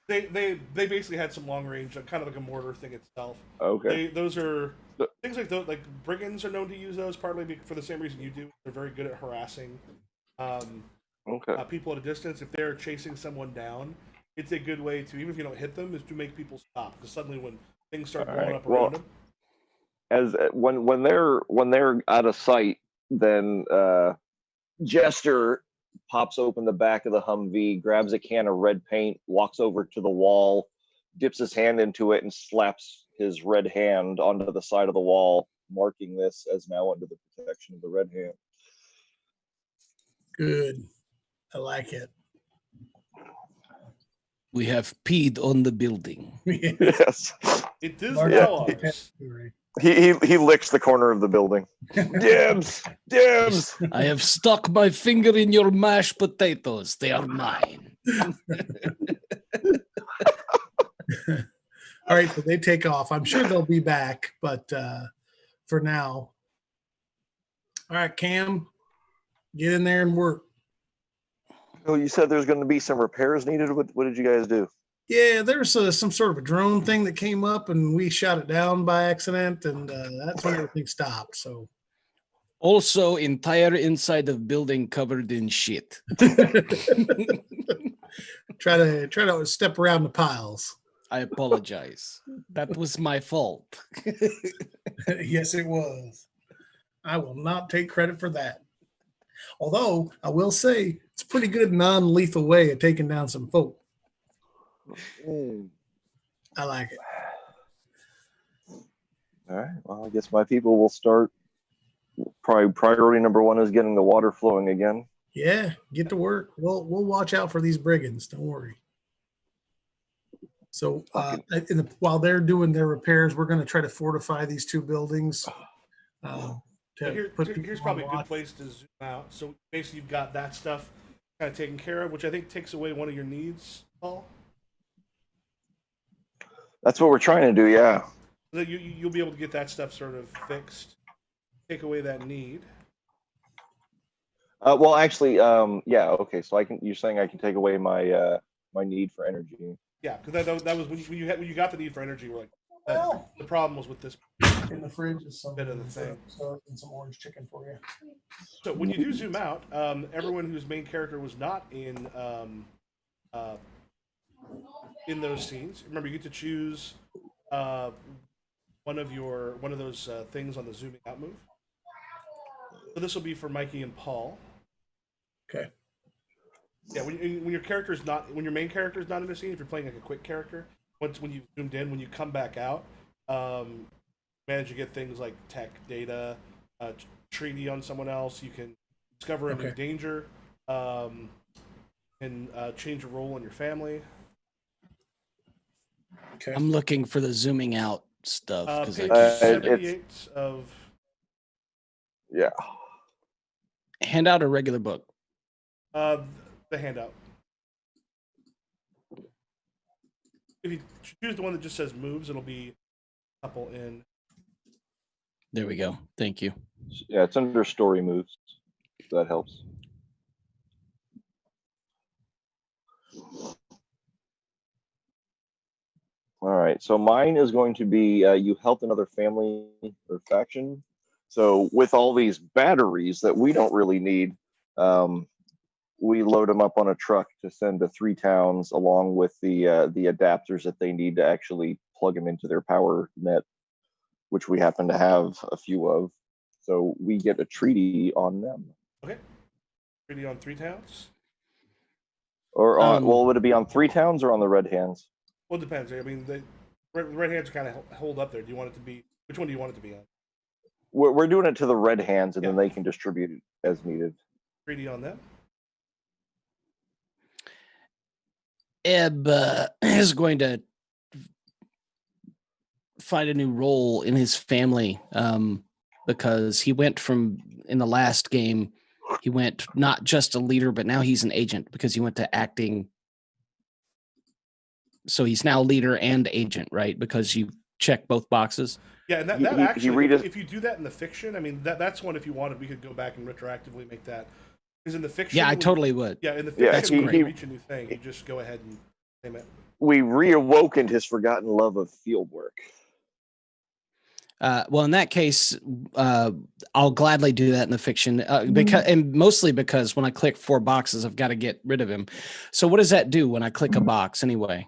They basically had some long range, kind of like a mortar thing itself. Okay. Those are things like those. Like brigands are known to use those partly for the same reason you do. They're very good at harassing. People at a distance. If they're chasing someone down, it's a good way to, even if you don't hit them, is to make people stop. Because suddenly when things start blowing up around them, as when they're out of sight, then Jester pops open the back of the Humvee, grabs a can of red paint, walks over to the wall, dips his hand into it, and slaps his red hand onto the side of the wall, marking this as now under the protection of the red hand. Good. I like it. We have peed on the building. Yes. It is now ours. He licks the corner of the building. Dibs! Dibs! I have stuck my finger in your mashed potatoes. They are mine. All right, so they take off. I'm sure they'll be back, but for now. All right, Cam, get in there and work. Oh, you said there's going to be some repairs needed. What did you guys do? Yeah, there's some sort of a drone thing that came up, and we shot it down by accident, and that's when everything stopped. So, also, entire inside of building covered in shit. try to step around the piles. I apologize. That was my fault. Yes, it was. I will not take credit for that. Although I will say it's a pretty good non-lethal way of taking down some folk. I like it. All right. Well, I guess my people will start. Probably priority number 1 is getting the water flowing again. Yeah, get to work. We'll watch out for these brigands. Don't worry. So while they're doing their repairs, we're going to try to fortify these two buildings. So here's probably a good place to zoom out. So basically, you've got that stuff kind of taken care of, which I think takes away one of your needs, Paul. That's what we're trying to do, yeah. So that you'll be able to get that stuff sort of fixed, take away that need. Well, actually, yeah, okay. So you're saying I can take away my my need for energy. Yeah, because that was when you got the need for energy. We're like, the problem was with this. In the fridge is some bit of the thing. And some orange chicken for you. So when you do zoom out, everyone whose main character was not in those scenes. Remember, you get to choose one of those things on the zooming out move. So this will be for Mikey and Paul. Okay. Yeah, when your main character is not in the scene, if you're playing like a quick character, when you zoomed in, when you come back out, manage to get things like tech, data, treaty on someone else. You can discover a new danger, and change a role in your family. Okay. I'm looking for the zooming out stuff. Page 78 of. Yeah. Hand out a regular book. The handout. If you choose the one that just says moves, it'll be a couple in. There we go. Thank you. Yeah, it's under story moves. So that helps. All right, so mine is going to be you help another family or faction. So with all these batteries that we don't really need, we load them up on a truck to send to 3 towns, along with the adapters that they need to actually plug them into their power net, which we happen to have a few of. So we get a treaty on them. Okay. Treaty on 3 towns? Or on, well, would it be on 3 towns or on the red hands? Well, it depends. I mean, the red hands are kind of hold up there. Do you want it to be, which one do you want it to be on? We're doing it to the red hands, and then they can distribute it as needed. Treaty on them? Ebb is going to find a new role in his family, because he went from, in the last game, he went not just a leader, but now he's an agent because he went to acting. So he's now leader and agent, right? Because you check both boxes. Yeah, and that actually, if you do that in the fiction, I mean, that's one, if you wanted, we could go back and retroactively make that. Because in the fiction... Yeah, I totally would. Yeah, in the fiction, when you reach a new thing, you just go ahead and name it. We reawoken his forgotten love of field work. Well, in that case, I'll gladly do that in the fiction, and mostly because when I click 4 boxes, I've got to get rid of him. So what does that do when I click a box anyway?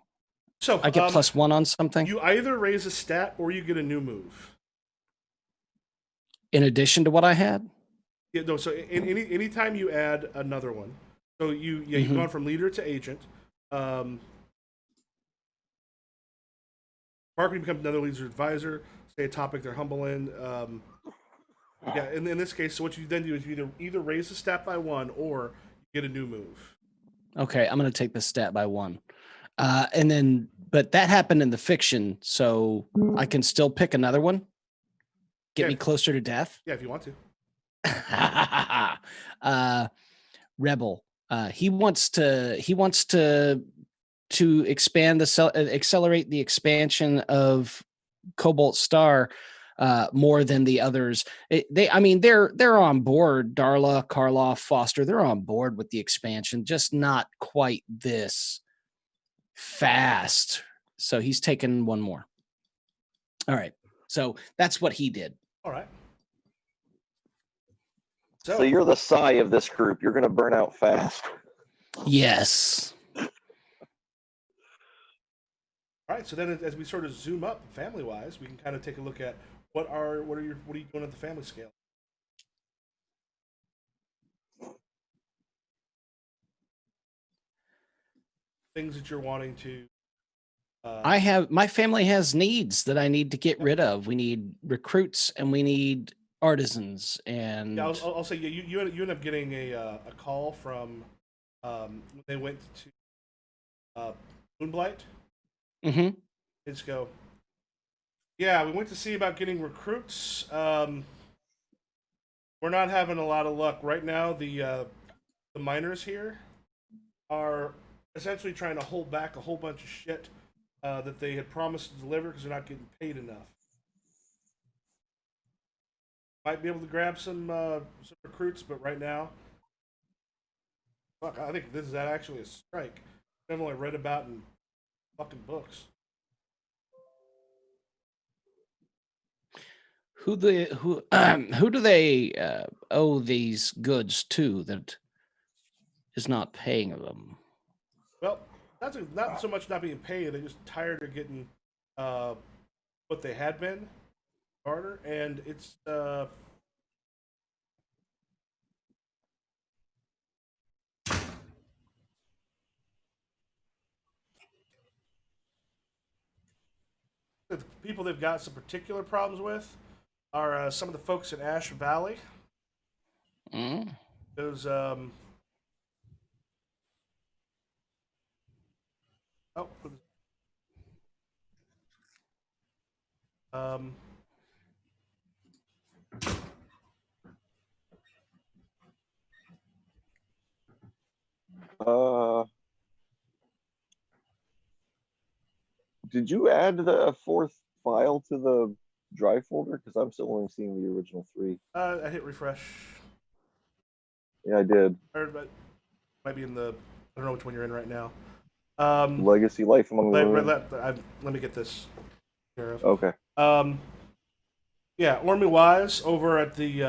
So I get +1 on something? You either raise a stat or you get a new move. In addition to what I had? Yeah, no, so anytime you add another one, so you've gone from leader to agent. Marketing becomes another leader's advisor. Say a topic they're humble in. Yeah, in this case, so what you then do is you either raise the stat by 1 or you get a new move. Okay, I'm going to take the stat by 1. And then, but that happened in the fiction, so I can still pick another one? Get me closer to death? Yeah, if you want to. Rebel. He wants to expand accelerate the expansion of Cobalt Star more than the others. They're on board. Darla, Karloff, Foster, they're on board with the expansion, just not quite this fast. So he's taken 1 more. All right. So that's what he did. All right. So you're the Psy of this group. You're going to burn out fast. Yes. All right. So then, as we sort of zoom up family-wise, we can kind of take a look at what are you doing at the family scale. Things that you're wanting to. My family has needs that I need to get rid of. We need recruits and we need artisans and Yeah, I'll say you end up getting a call from when they went to Blight. hmm They just go, yeah, we went to see about getting recruits. We're not having a lot of luck right now. The miners here are essentially trying to hold back a whole bunch of shit that they had promised to deliver because they're not getting paid enough. Might be able to grab some recruits, but right now, fuck, I think this is actually a strike. I've only read about in fucking books. who do they owe these goods to that is not paying them? Well, not so much not being paid. They're just tired of getting what they had been harder, and it's the people they've got some particular problems with are some of the folks in Ash Valley. Mm. Those oh um Did you add the fourth file to the drive folder? Because I'm still only seeing the original 3. I hit refresh. Yeah, I did. Or might be in the I don't know which one you're in right now. Legacy Life Among the Ruins. Let me get this care of. Okay. Yeah, Ormy Wise over at the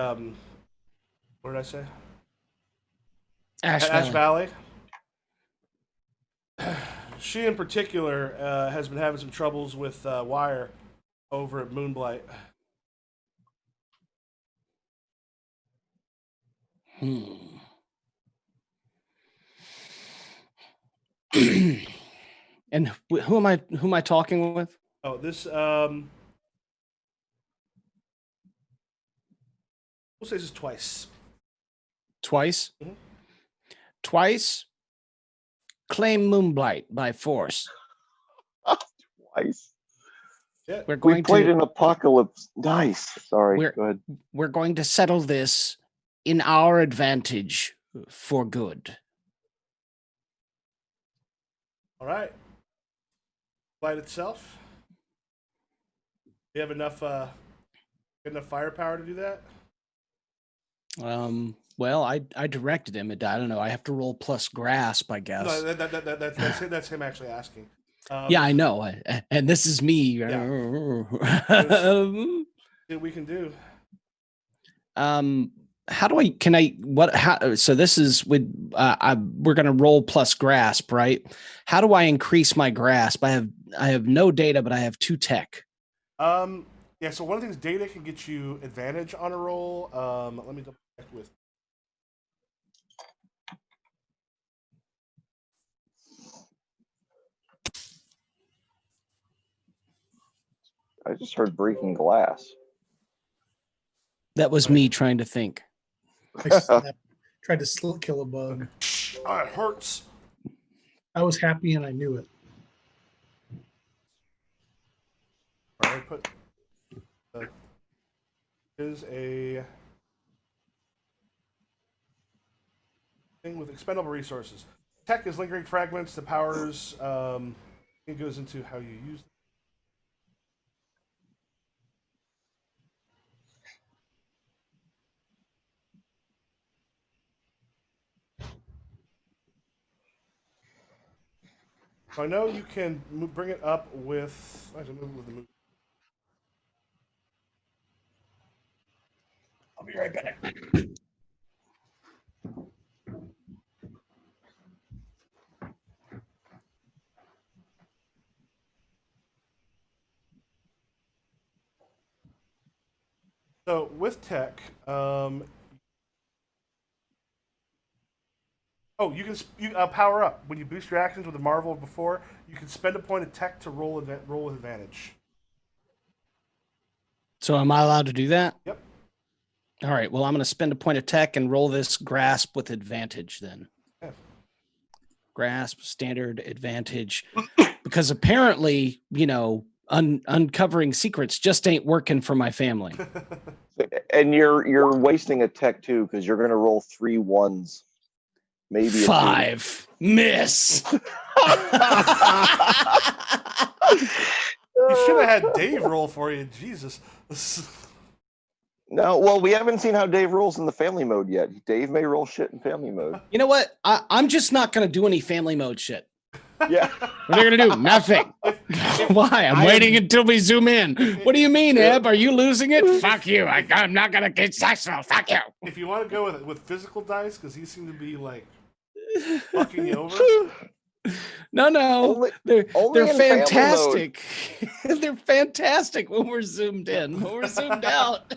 what did I say? Ash Valley. She in particular has been having some troubles with wire over at Moonblight. And who am I talking with? Oh, this we'll say this is twice. Twice? Mhm. Twice? Claim Moonblight by force. Twice. Yeah. We're going We played to an apocalypse. Nice. Sorry. Go ahead. we're going to settle this in our advantage for good. All right. Blight itself. You have enough firepower to do that? Well, I directed him. I don't know. I have to roll plus grasp, I guess. No, that's him actually asking. Yeah, I know. And this is me. Yeah. See what we can do. How do so this is with we're going to roll plus grasp, right? How do I increase my grasp? I have no data, but I have 2 tech. Yeah, so one of the things data can get you advantage on a roll. Let me double check with. I just heard breaking glass. That was me trying to think. I tried to kill a bug. Oh, it hurts. I was happy and I knew it. All right, put is a thing with expendable resources. Tech is lingering fragments. The powers it goes into how you use them. I know you can bring it up with. I have to move with the move. I'll be right back. So with tech, you can power up when you boost your actions with the Marvel before. You can spend a point of tech to roll with advantage. So am I allowed to do that? Yep. All right. Well, I'm going to spend a point of tech and roll this grasp with advantage then. Yeah. Grasp, standard advantage. Because apparently, uncovering secrets just ain't working for my family. And you're wasting a tech too, because you're gonna roll 3 1s. Maybe 5. Miss. You should have had Dave roll for you. Jesus. No, well, we haven't seen how Dave rolls in the family mode yet. Dave may roll shit in family mode. You know what? I'm just not going to do any family mode shit. Yeah. What are you going to do? Nothing. Why? I'm waiting until we zoom in. What do you mean, Eb? Are you losing it? Fuck you. I'm not going to get sexual. Fuck you. If you want to go with physical dice, because he seemed to be like fucking you over. No. They're only in family fantastic. They're fantastic when we're zoomed in. When we're zoomed out.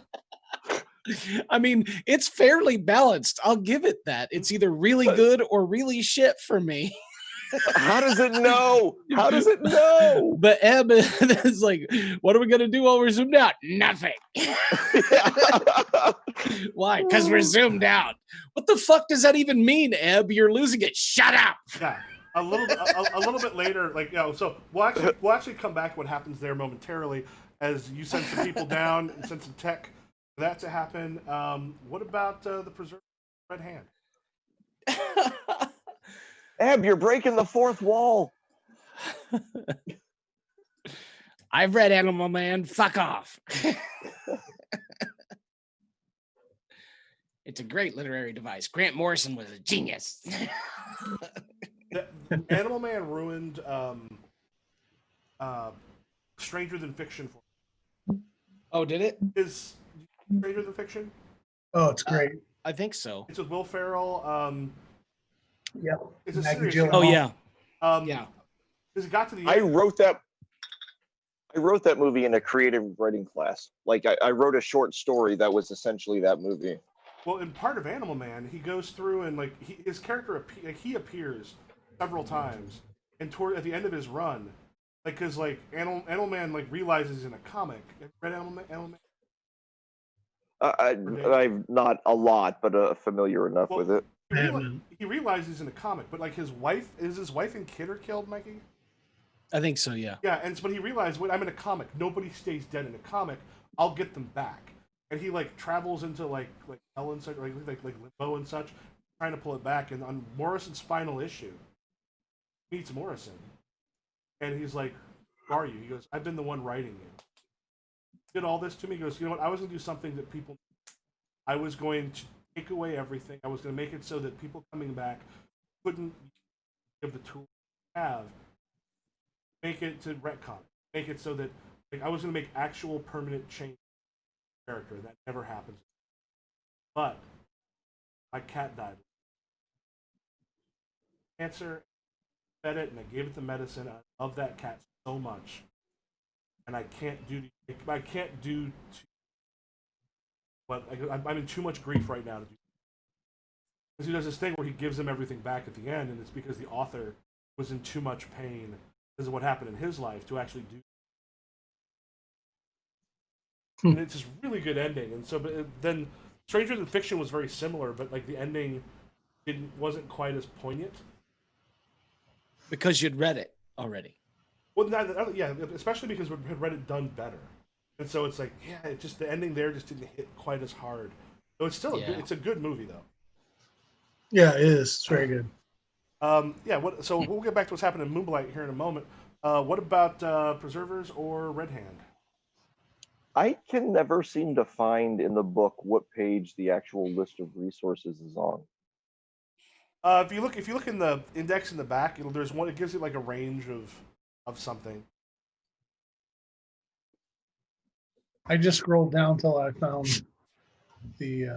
I mean, it's fairly balanced. I'll give it that. It's either really good or really shit for me. How does it know? How does it know? But Eb is like, what are we going to do while we're zoomed out? Nothing. Why? Because we're zoomed out. What the fuck does that even mean, Eb? You're losing it. Shut up. Yeah. A little bit later, so we'll actually come back to what happens there momentarily as you send some people down and send some tech for that to happen. What about the preserved red hand? Eb, you're breaking the fourth wall. I've read Animal Man. Fuck off. It's a great literary device. Grant Morrison was a genius. Animal Man ruined Stranger Than Fiction for me. Oh, did it? Is Stranger Than Fiction? Oh, it's great. I think so. It's with Will Ferrell. Yep. It's a Maggie serious Gyllenhaal. Oh, yeah. yeah. Because it got to the end. I wrote that movie in a creative writing class. Like I wrote a short story that was essentially that movie. Well, in part of Animal Man, he goes through and his character he appears several times, and at the end of his run, because Animal Man realizes in a comic. Have you read Animal Man? I'm not a lot, but familiar enough with it. He realizes in a comic, but his wife and kid are killed, Mikey. I think so, yeah. Yeah, but he realized, I'm in a comic. Nobody stays dead in a comic. I'll get them back. And he travels into hell and such, like limbo and such, trying to pull it back. And on Morrison's final issue, he meets Morrison, and he's like, "Who are you?" He goes, "I've been the one writing you. Did all this to me." He goes, "You know what? I was going to do something that people. I was going to take away everything. I was going to make it so that people coming back couldn't give the tools they have. Make it to retcon. Make it so that I was going to make actual permanent change in the character. That never happens. But my cat died. Cancer. Fed it and I gave it the medicine. I love that cat so much, and I can't do. But I'm in too much grief right now to do. Because he does this thing where he gives them everything back at the end, and it's because the author was in too much pain because of what happened in his life to actually do. And it's just really good ending. And so, but then Stranger Than Fiction was very similar, but the ending wasn't quite as poignant. Because you'd read it already. Well, yeah, especially because we had read it done better, and so it's it just the ending there just didn't hit quite as hard. So it's still it's a good movie though. Yeah, it is. It's very good. So we'll get back to what's happening in Moonblight here in a moment. What about Preservers or Red Hand? I can never seem to find in the book what page the actual list of resources is on. If you look in the index in the back, there's one. It gives you a range of something. I just scrolled down till I found the,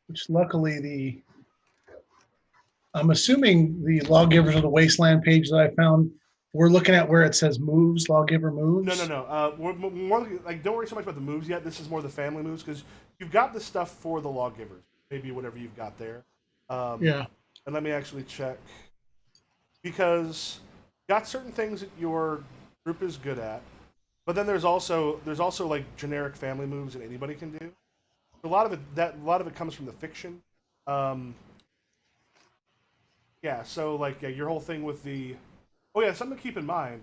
which luckily I'm assuming the Lawgivers of the Wasteland page that I found, we're looking at where it says moves, Lawgiver moves. No. We're more don't worry so much about the moves yet. This is more the family moves because you've got the stuff for the Lawgivers. Maybe whatever you've got there. Yeah. And let me actually check because you got certain things that your group is good at, but then there's also generic family moves that anybody can do. a lot of it comes from the fiction. Yeah, so like your whole thing with the, oh yeah, something to keep in mind.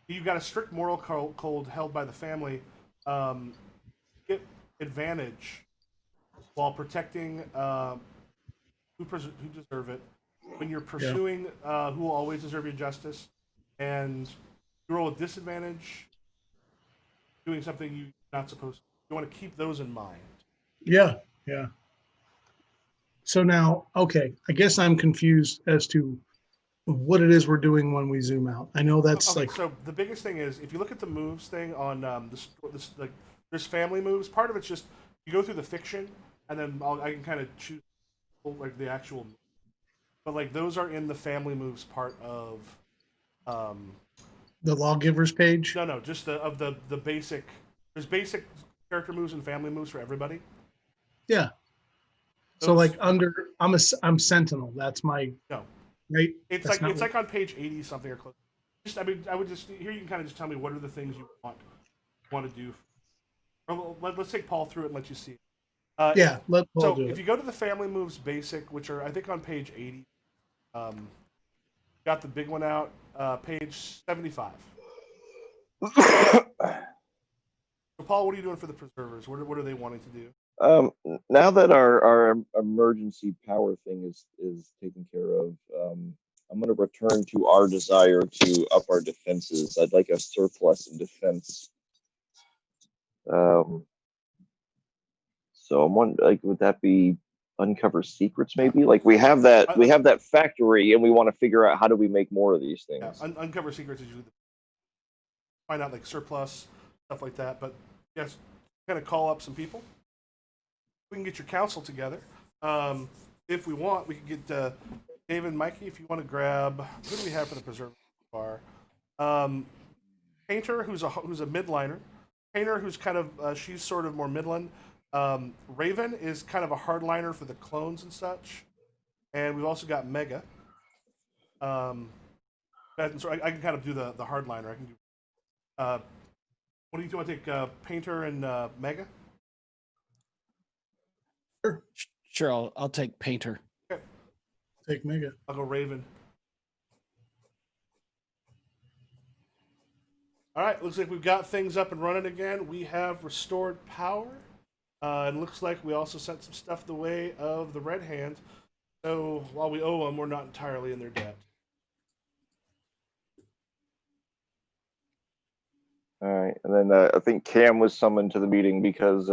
You've got a strict moral code held by the family. Get advantage while protecting who deserve it. When you're pursuing who will always deserve your justice, and you roll a disadvantage doing something you're not supposed to. You want to keep those in mind. Yeah, yeah. So now, okay, I guess I'm confused as to what it is we're doing when we zoom out. I know that's Okay, like, so the biggest thing is if you look at the moves thing on this like there's family moves. Part of it's just you go through the fiction, and then I can kind of choose like the actual. But like those are in the family moves part of. the Lawgivers page. No, just the basic. There's basic character moves and family moves for everybody. Yeah. So Those- like I'm Sentinel. That's my No, right. it's That's like not it's like on page 80 something or close. Just I mean I would just here you can kind of just tell me what are the things you want to do. Or let's take Paul through it and let you see. yeah. Let Paul So do if it. you go to the family moves basic, which are I think on page 80, got the big one out, page 75. So Paul, what are you doing for the preservers? What are they wanting to do? Now that our emergency power thing is taken care of, I'm going to return to our desire to up our defenses. I'd like a surplus in defense. So I'm wondering, like, would that be uncover secrets? Maybe like we have that factory, and we want to figure out how do we make more of these things. Yeah, uncover secrets is usually find out like surplus stuff like that. But yes, kind of call up some people. We can get your council together. If we want, we can get David and Mikey. If you want to grab, who do we have for the preserve bar? Painter, who's a midliner. Painter, who's kind of she's sort of more midland. Raven is kind of a hardliner for the clones and such. And we've also got Mega. So I can kind of do the hardliner. I can do. What do you want to take? Painter and Mega. Sure, I'll take Painter. Okay. Take Mega. I'll go Raven. All right, looks like we've got things up and running again. We have restored power. And looks like we also sent some stuff the way of the Red Hand. So while we owe them, we're not entirely in their debt. All right, and then I think Cam was summoned to the meeting because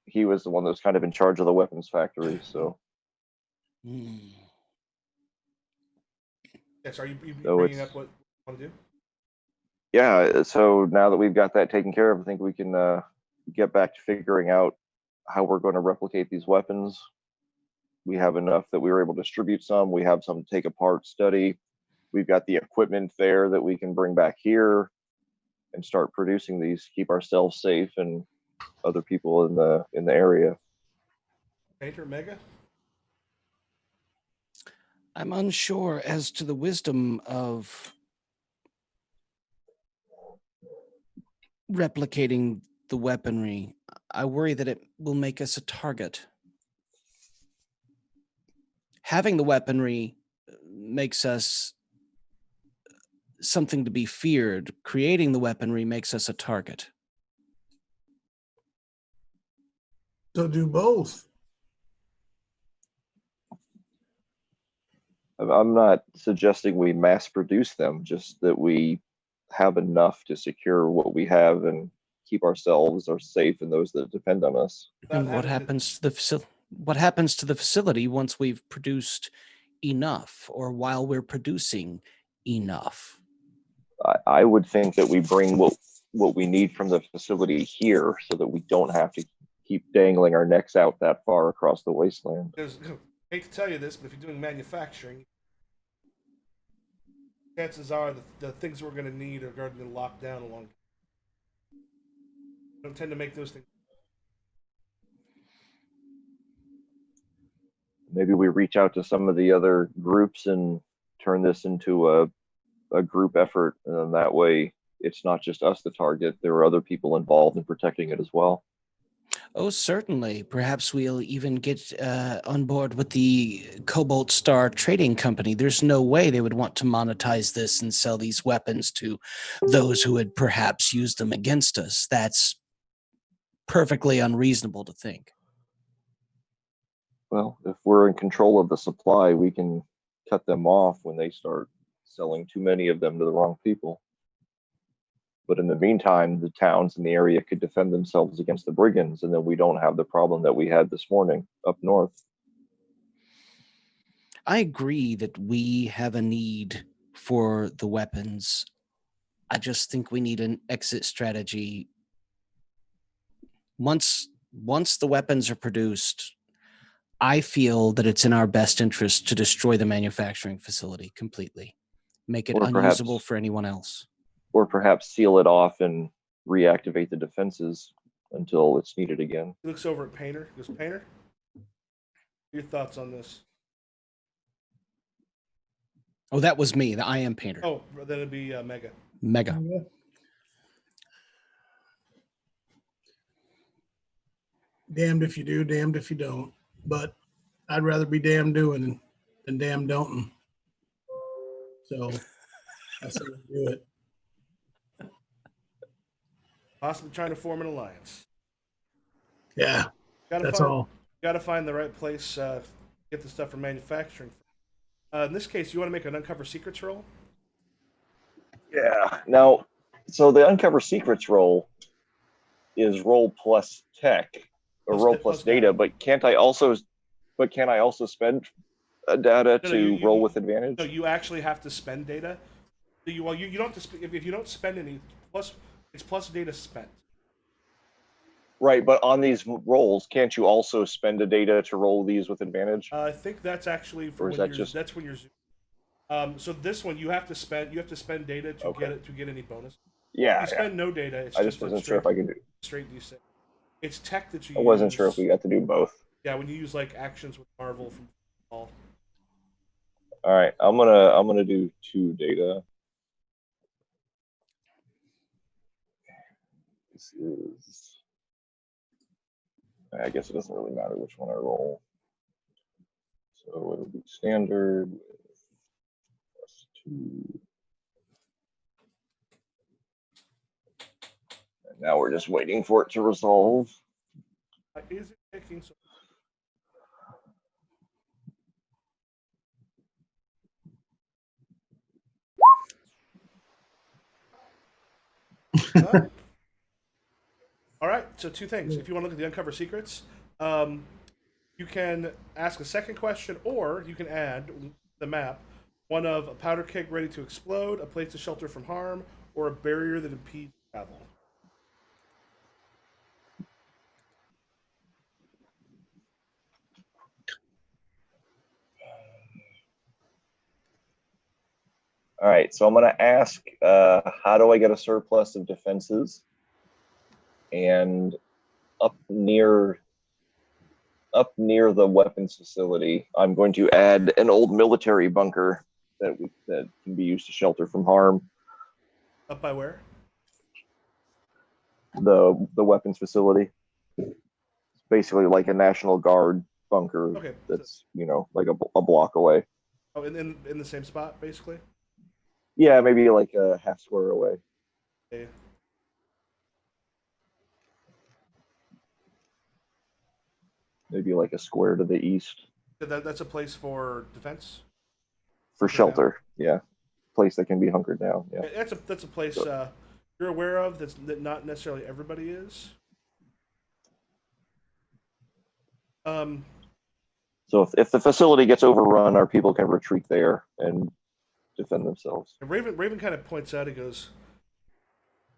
he was the one that was kind of in charge of the weapons factory. So. Yes, are you So bringing up what you want to do? Yeah, so now that we've got that taken care of, I think we can get back to figuring out how we're going to replicate these weapons. We have enough that we were able to distribute some. We have some to take apart, study. We've got the equipment there that we can bring back here and start producing these, keep ourselves safe and other people in the area. Painter, Mega? I'm unsure as to the wisdom of replicating the weaponry. I worry that it will make us a target. Having the weaponry makes us something to be feared. Creating the weaponry makes us a target. So do both. I'm not suggesting we mass produce them, just that we have enough to secure what we have and keep ourselves are safe and those that depend on us. And what happens to the facility once we've produced enough, or while we're producing enough? I would think that we bring what we need from the facility here so that we don't have to keep dangling our necks out that far across the wasteland. Because, I hate to tell you this, but if you're doing manufacturing, chances are the things we're going to need are going to be locked down along. We don't tend to make those things. Maybe we reach out to some of the other groups and turn this into a group effort, and then that way it's not just us the target. There are other people involved in protecting it as well. Oh, certainly. Perhaps we'll even get on board with the Cobalt Star Trading Company. There's no way they would want to monetize this and sell these weapons to those who had perhaps used them against us. That's perfectly unreasonable to think. Well, if we're in control of the supply, we can cut them off when they start selling too many of them to the wrong people. But in the meantime, the towns in the area could defend themselves against the brigands, and then we don't have the problem that we had this morning up north. I agree that we have a need for the weapons. I just think we need an exit strategy. Once the weapons are produced, I feel that it's in our best interest to destroy the manufacturing facility completely, make it Or perhaps- unusable for anyone else. Or perhaps seal it off and reactivate the defenses until it's needed again. He looks over at Painter. He goes, Painter, your thoughts on this? Oh, that was me. I am Painter. Oh, then it'd be Mega. Mega. Yeah. Damned if you do, damned if you don't. But I'd rather be damn doing than damn don't. So I say do it. Possibly trying to form an alliance. Yeah, that's all. Got to find the right place to get the stuff for manufacturing. In this case, you want to make an uncover secrets roll? Yeah. Now, so the uncover secrets roll is roll plus tech or Plus roll plus plus data, data. but can I also spend data No, to you- roll with advantage? No, you actually have to spend data. You don't have to if you don't spend any it's plus data spent. Right, but on these rolls, can't you also spend a data to roll these with advantage? I think that's actually for Or is when that you're just- that's when you're so this one you have to spend data to Okay. get any bonus. Yeah, If you yeah. spend no data, it's I just just wasn't sure if I could do. straight D6. It's tech that you I wasn't use. sure if we got to do both. Yeah, when you use like actions with Marvel from all. All right, I'm gonna do 2 data. This is. I guess it doesn't really matter which one I roll. So it'll be standard with +2. And now we're just waiting for it to resolve. Is it taking so? All right, so 2 things. If you want to look at the uncover secrets, you can ask a second question, or you can add the map one of a powder keg ready to explode, a place to shelter from harm, or a barrier that impedes travel. All right, so I'm going to ask, how do I get a surplus of defenses? And up near the weapons facility, I'm going to add an old military bunker that can be used to shelter from harm. Up by where? The weapons facility. It's basically like a National Guard bunker. Okay. That's like a block away. Oh, in the same spot, basically. Yeah, maybe like a half square away. Yeah. Maybe like a square to the east. That's a place for defense. For Hunkered shelter. Yeah, place that can be hunkered down. Yeah. That's a place you're aware of that not necessarily everybody is. So if the facility gets overrun, our people can retreat there and defend themselves. And Raven kind of points out. He goes,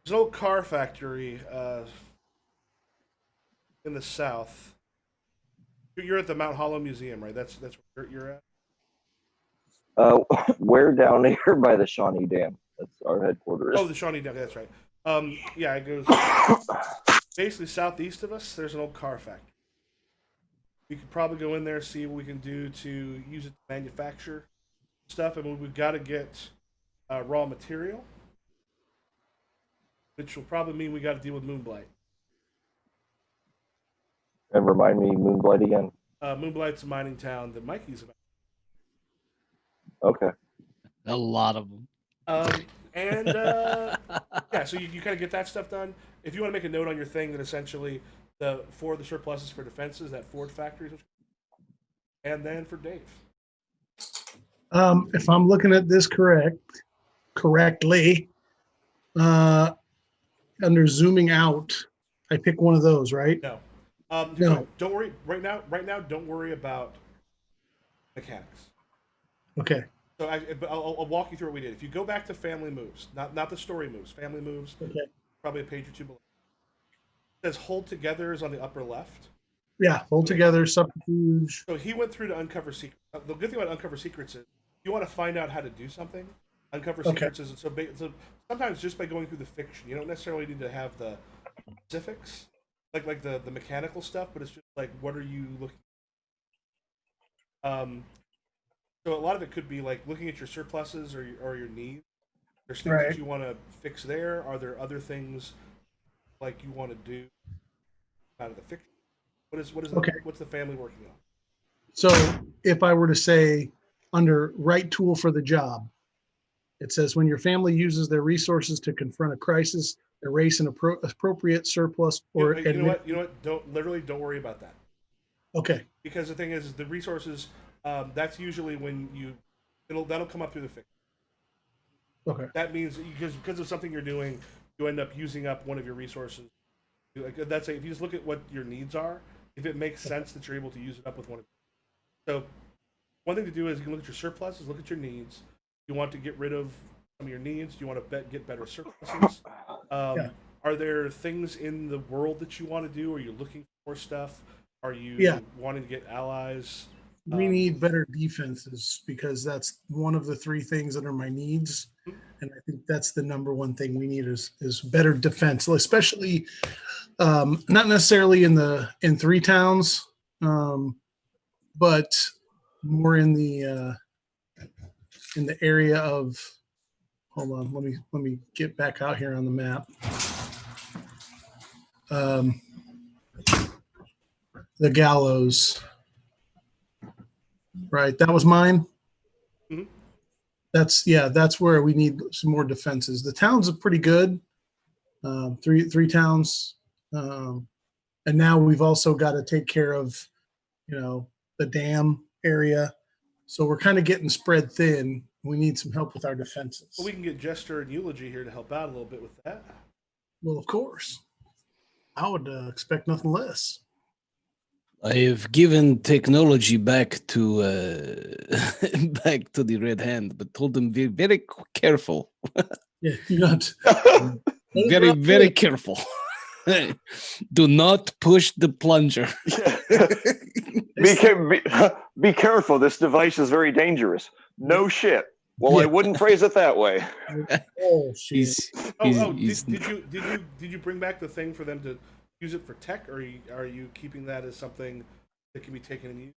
"There's an old car factory in the south. You're at the Mount Hollow Museum, right? That's where you're at." We're down here by the Shawnee Dam. That's our headquarters. Oh, the Shawnee Dam. That's right. Yeah, it goes basically southeast of us. There's an old car factory. We could probably go in there, see what we can do to use it to manufacture stuff. I mean, we've got to get raw material, which will probably mean we got to deal with Moonblight. And remind me, Moonblight again. Moonblight's a mining town that Mikey's about. Okay. A lot of them. And yeah, so you kind of get that stuff done. If you want to make a note on your thing, that essentially for the surpluses for defenses, that Ford factory, and then for Dave. If I'm looking at this correctly, under zooming out, I pick one of those, right? No. No. Don't worry. Right now, don't worry about mechanics. Okay. So I'll walk you through what we did. If you go back to family moves, not the story moves, family moves, Okay. probably a page or two below. It says hold together is on the upper left. Yeah. Hold together, subterfuge. So he went through to uncover secrets. The good thing about uncover secrets is you want to find out how to do something. Uncover secrets is so sometimes just by going through the fiction, you don't necessarily need to have the specifics, like the mechanical stuff, but it's just like what are you looking. So a lot of it could be like looking at your surpluses or your needs. There's things that you want to fix there. Are there other things like you want to do out of the fiction? What's the family working on? So if I were to say under right tool for the job, it says when your family uses their resources to confront a crisis, erase an appropriate surplus or you know what? Don't worry about that. Okay. Because the thing is the resources. That's usually when that'll come up through the fiction. Okay. That means because of something you're doing, you end up using up one of your resources. That's if you just look at what your needs are, if it makes sense that you're able to use it up with one of. So, one thing to do is you can look at your surpluses, look at your needs. You want to get rid of some of your needs. You want to get better surpluses. Are there things in the world that you want to do? Are you looking for stuff? Are you wanting to get allies? We need better defenses because that's one of the three things that are my needs. And I think that's the number one thing we need is better defense, especially not necessarily in three towns, but more in the area of, hold on, let me get back out here on the map. The gallows. Right, that was mine. Mm-hmm. That's where we need some more defenses. The towns are pretty good. Three towns, and now we've also got to take care of, the dam area. So we're kind of getting spread thin. We need some help with our defenses. Well, we can get Jester and Eulogy here to help out a little bit with that. Well, of course, I would expect nothing less. I have given technology back to the Red Hand, but told them be very careful. Yeah, you got very careful. Do not push the plunger. Be careful. This device is very dangerous. No shit. Well, I wouldn't phrase it that way. Oh shit! Did you bring back the thing for them to use it for tech, or are you keeping that as something that can be taken and used?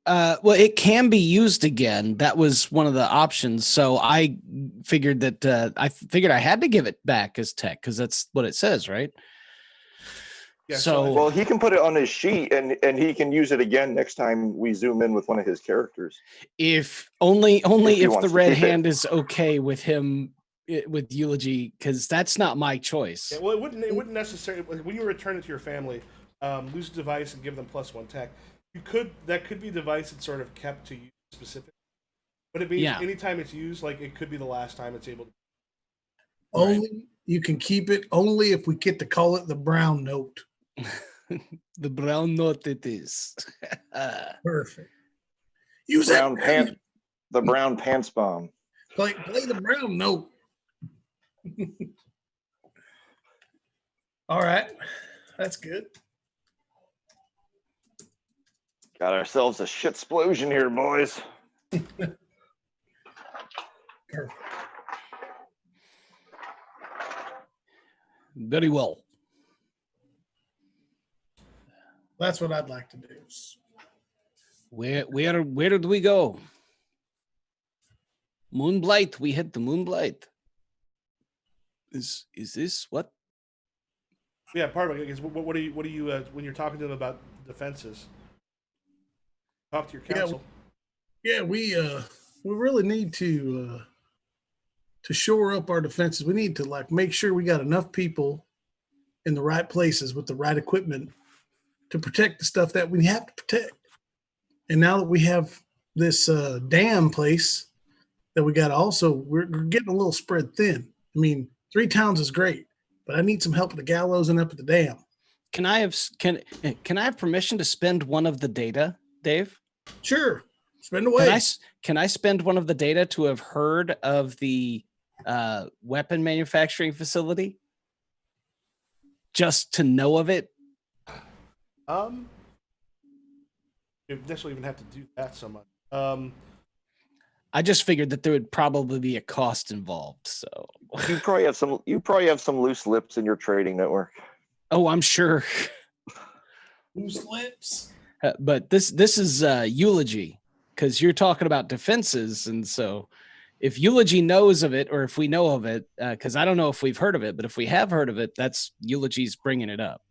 Well, it can be used again. That was one of the options. So I figured that I had to give it back as tech because that's what it says, right? Yeah. Well, he can put it on his sheet and he can use it again next time we zoom in with one of his characters. If only if the Red Hand is okay with him. With Eulogy, because that's not my choice. Yeah, well, it wouldn't necessarily when you return it to your family, lose a device and give them +1 tech. That could be a device that's sort of kept to you specific, but it means anytime it's used, like it could be the last time it's able to. Only you can keep it only if we get to call it the brown note. The brown note it is. Perfect. Use the brown pants bomb. Play the brown note. All right, that's good. Got ourselves a shit explosion here, boys. Perfect. Very well. That's what I'd like to do. Where did we go? Moonblight. We head to Moonblight. Is this what? Yeah, part of it is what do you when you're talking to them about defenses? Talk to your Yeah, counsel. Yeah, we really need to shore up our defenses. We need to like make sure we got enough people in the right places with the right equipment to protect the stuff that we have to protect. And now that we have this dam place that we got, also we're getting a little spread thin. I mean, 3 towns is great, but I need some help at the gallows and up at the dam. Can I have permission to spend one of the data, Dave? Sure, spend away. Can I spend one of the data to have heard of the weapon manufacturing facility? Just to know of it? You necessarily even have to do that so much. I just figured that there would probably be a cost involved. So You probably have some loose lips in your trading network. oh, I'm sure. Loose lips. But this is eulogy, because you're talking about defenses, and so if eulogy knows of it, or if we know of it, because I don't know if we've heard of it, but if we have heard of it, that's eulogy's bringing it up.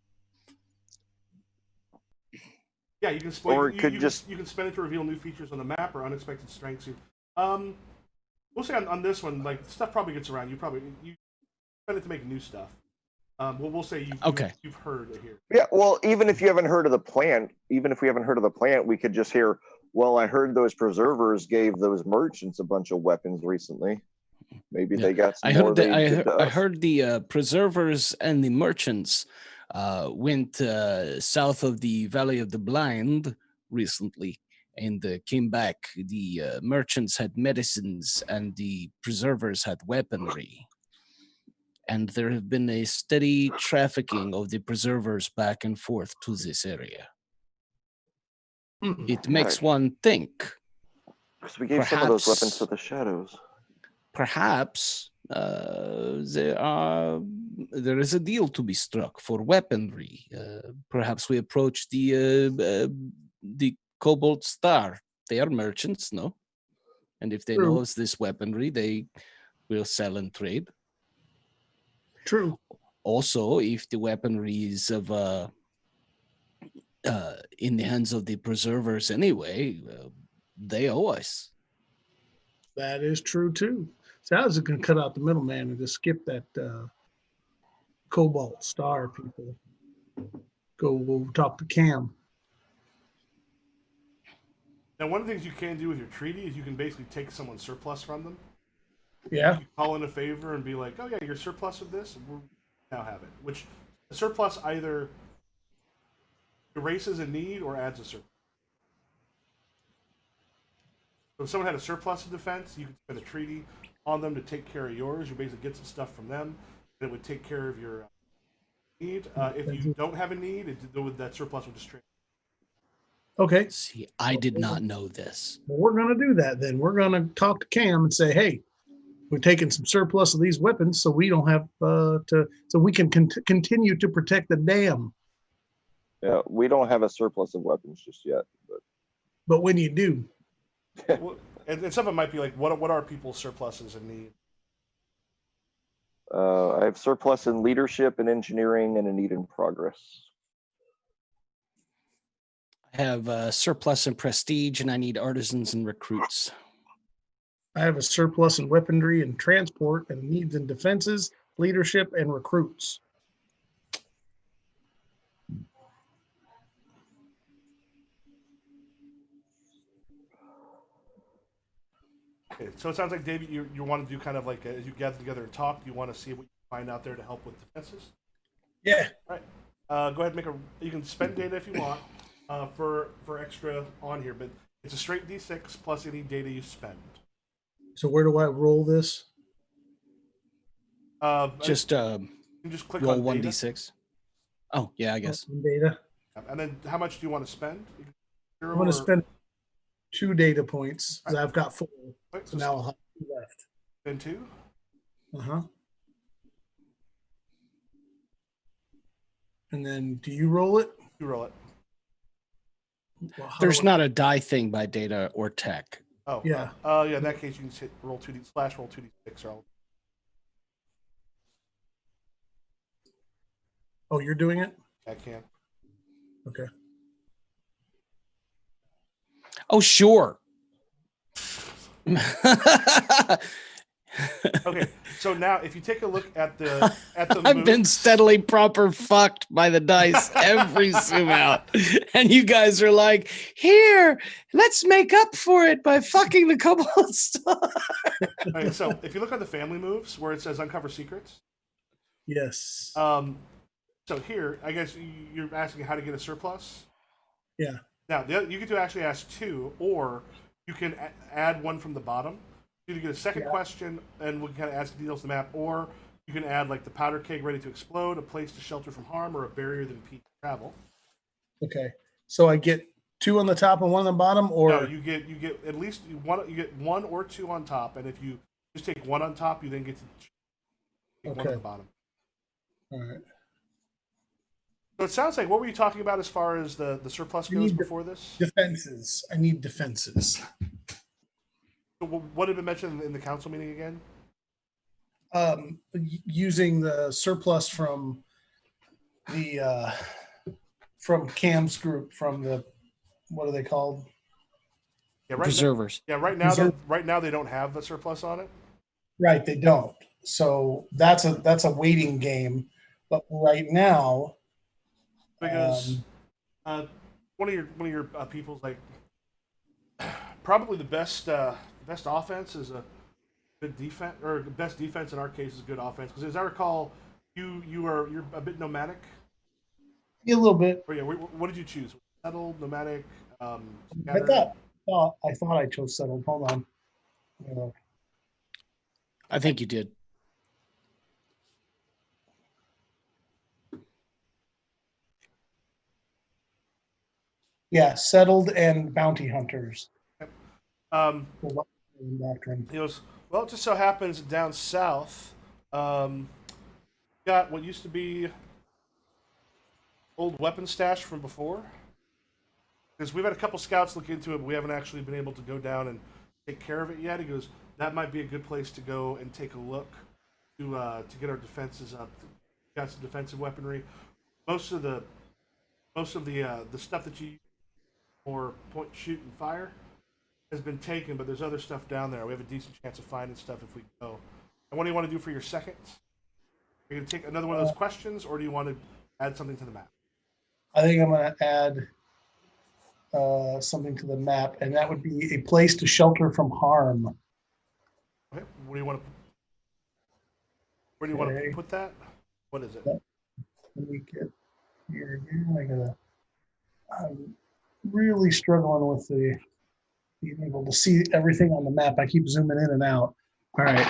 Yeah, you can you can spend it to reveal new features on the map or unexpected strengths. We'll say on this one, like stuff probably gets around. You spend it to make new stuff. We'll say you've heard it here. Yeah, well, even if you haven't heard of the plant, we could just hear, well, I heard those preservers gave those merchants a bunch of weapons recently. Maybe they got some more. I heard the preservers and the merchants went south of the Valley of the Blind recently and came back. The merchants had medicines and the preservers had weaponry. And there have been a steady trafficking of the preservers back and forth to this area. It makes one think. Because we gave some of those weapons to the shadows. Perhaps there is a deal to be struck for weaponry. Perhaps we approach the Cobalt Star. They are merchants, no? And if they know of this weaponry, they will sell and trade. True. Also, if the weaponry is of in the hands of the preservers anyway, they owe us. That is true too. So I was going to cut out the middleman and just skip that Cobalt Star people. We'll talk to Cam. Now, one of the things you can do with your treaty is you can basically take someone's surplus from them. Yeah. You call in a favor and be like, oh yeah, your surplus of this, we now have it. Which the surplus either erases a need or adds a surplus. So if someone had a surplus of defense, you could spend a treaty on them to take care of yours. You basically get some stuff from them that would take care of your need. If you don't have a need, that surplus would just trade. Okay. See, I did not know this. Well, we're going to do that then. We're going to talk to Cam and say, hey, we're taking some surplus of these weapons so we don't have so we can continue to protect the dam. Yeah, we don't have a surplus of weapons just yet. But when you do. Well, and some of it might be like, what are people's surpluses and need? I have surplus in leadership and engineering and a need in progress. I have surplus in prestige and I need artisans and recruits. I have a surplus in weaponry and transport and needs in defenses, leadership, and recruits. Okay, so it sounds like, David, you want to do kind of like, as you gather together and talk, you want to see what you find out there to help with defenses? Yeah. All right. Go ahead and you can spend data if you want for extra on here, but it's a straight D6 plus any data you spend. So where do I roll this? Just click roll on 1d6. Oh, yeah, I guess. Data. And then how much do you want to spend? I'm going to spend 2 data points because I've got 4. Right, so now I'll have 2 left. Spend 2? Uh-huh. And then do you roll it? You roll it. Well, There's not a die thing by data or tech. Oh, yeah. Yeah, in that case, you can hit roll 2d6 or Oh, you're doing it? I can. Okay. Oh, sure. Okay, so now if you take a look at the I've been moves- steadily proper fucked by the dice every zoom out. And you guys are like, here, let's make up for it by fucking the Cobalt Star. Okay, so if you look at the family moves where it says uncover secrets, Yes. so here, I guess you're asking how to get a surplus. Yeah. Now, you get to actually ask two, or you can add one from the bottom. You can get a second question, and we can kind of add some details to the map, or you can add like the powder keg ready to explode, a place to shelter from harm, or a barrier that impedes travel. Okay. So I get 2 on the top and 1 on the bottom, or No, you get at least one. You get 1 or 2 on top, and if you just take 1 on top, you then get to take 1 on the bottom. all right. So it sounds like, what were you talking about as far as the surplus goes before this? Defenses. I need defenses. So what had been mentioned in the council meeting again? Using the surplus from the from Cam's group, from the, what are they called? Yeah, Preservers. Right now they don't have a surplus on it. Right, they don't. So that's a waiting game. But right now, Because one of your people's like probably the best offense is a good defense, or the best defense in our case is good offense. Because as I recall, you're a bit nomadic. a little bit. Or yeah, what did you choose? Settled, nomadic, I scattered? thought I chose settled. Hold on. I think you did. Yeah, settled and bounty hunters. He goes, well, it just so happens down south, got what used to be old weapon stash from before. Because we've had a couple scouts look into it, but we haven't actually been able to go down and take care of it yet. He goes, that might be a good place to go and take a look to get our defenses up. Got some defensive weaponry. Most of the stuff that you use for point, shoot, and fire has been taken, but there's other stuff down there. We have a decent chance of finding stuff if we go. And what do you want to do for your second? Are you going to take another one of those questions, or do you want to add something to the map? I think I'm going to add something to the map, and that would be a place to shelter from harm. Okay. Where do you want to put that? What is it? Let me get here again. I'm really struggling with being able to see everything on the map. I keep zooming in and out. All right.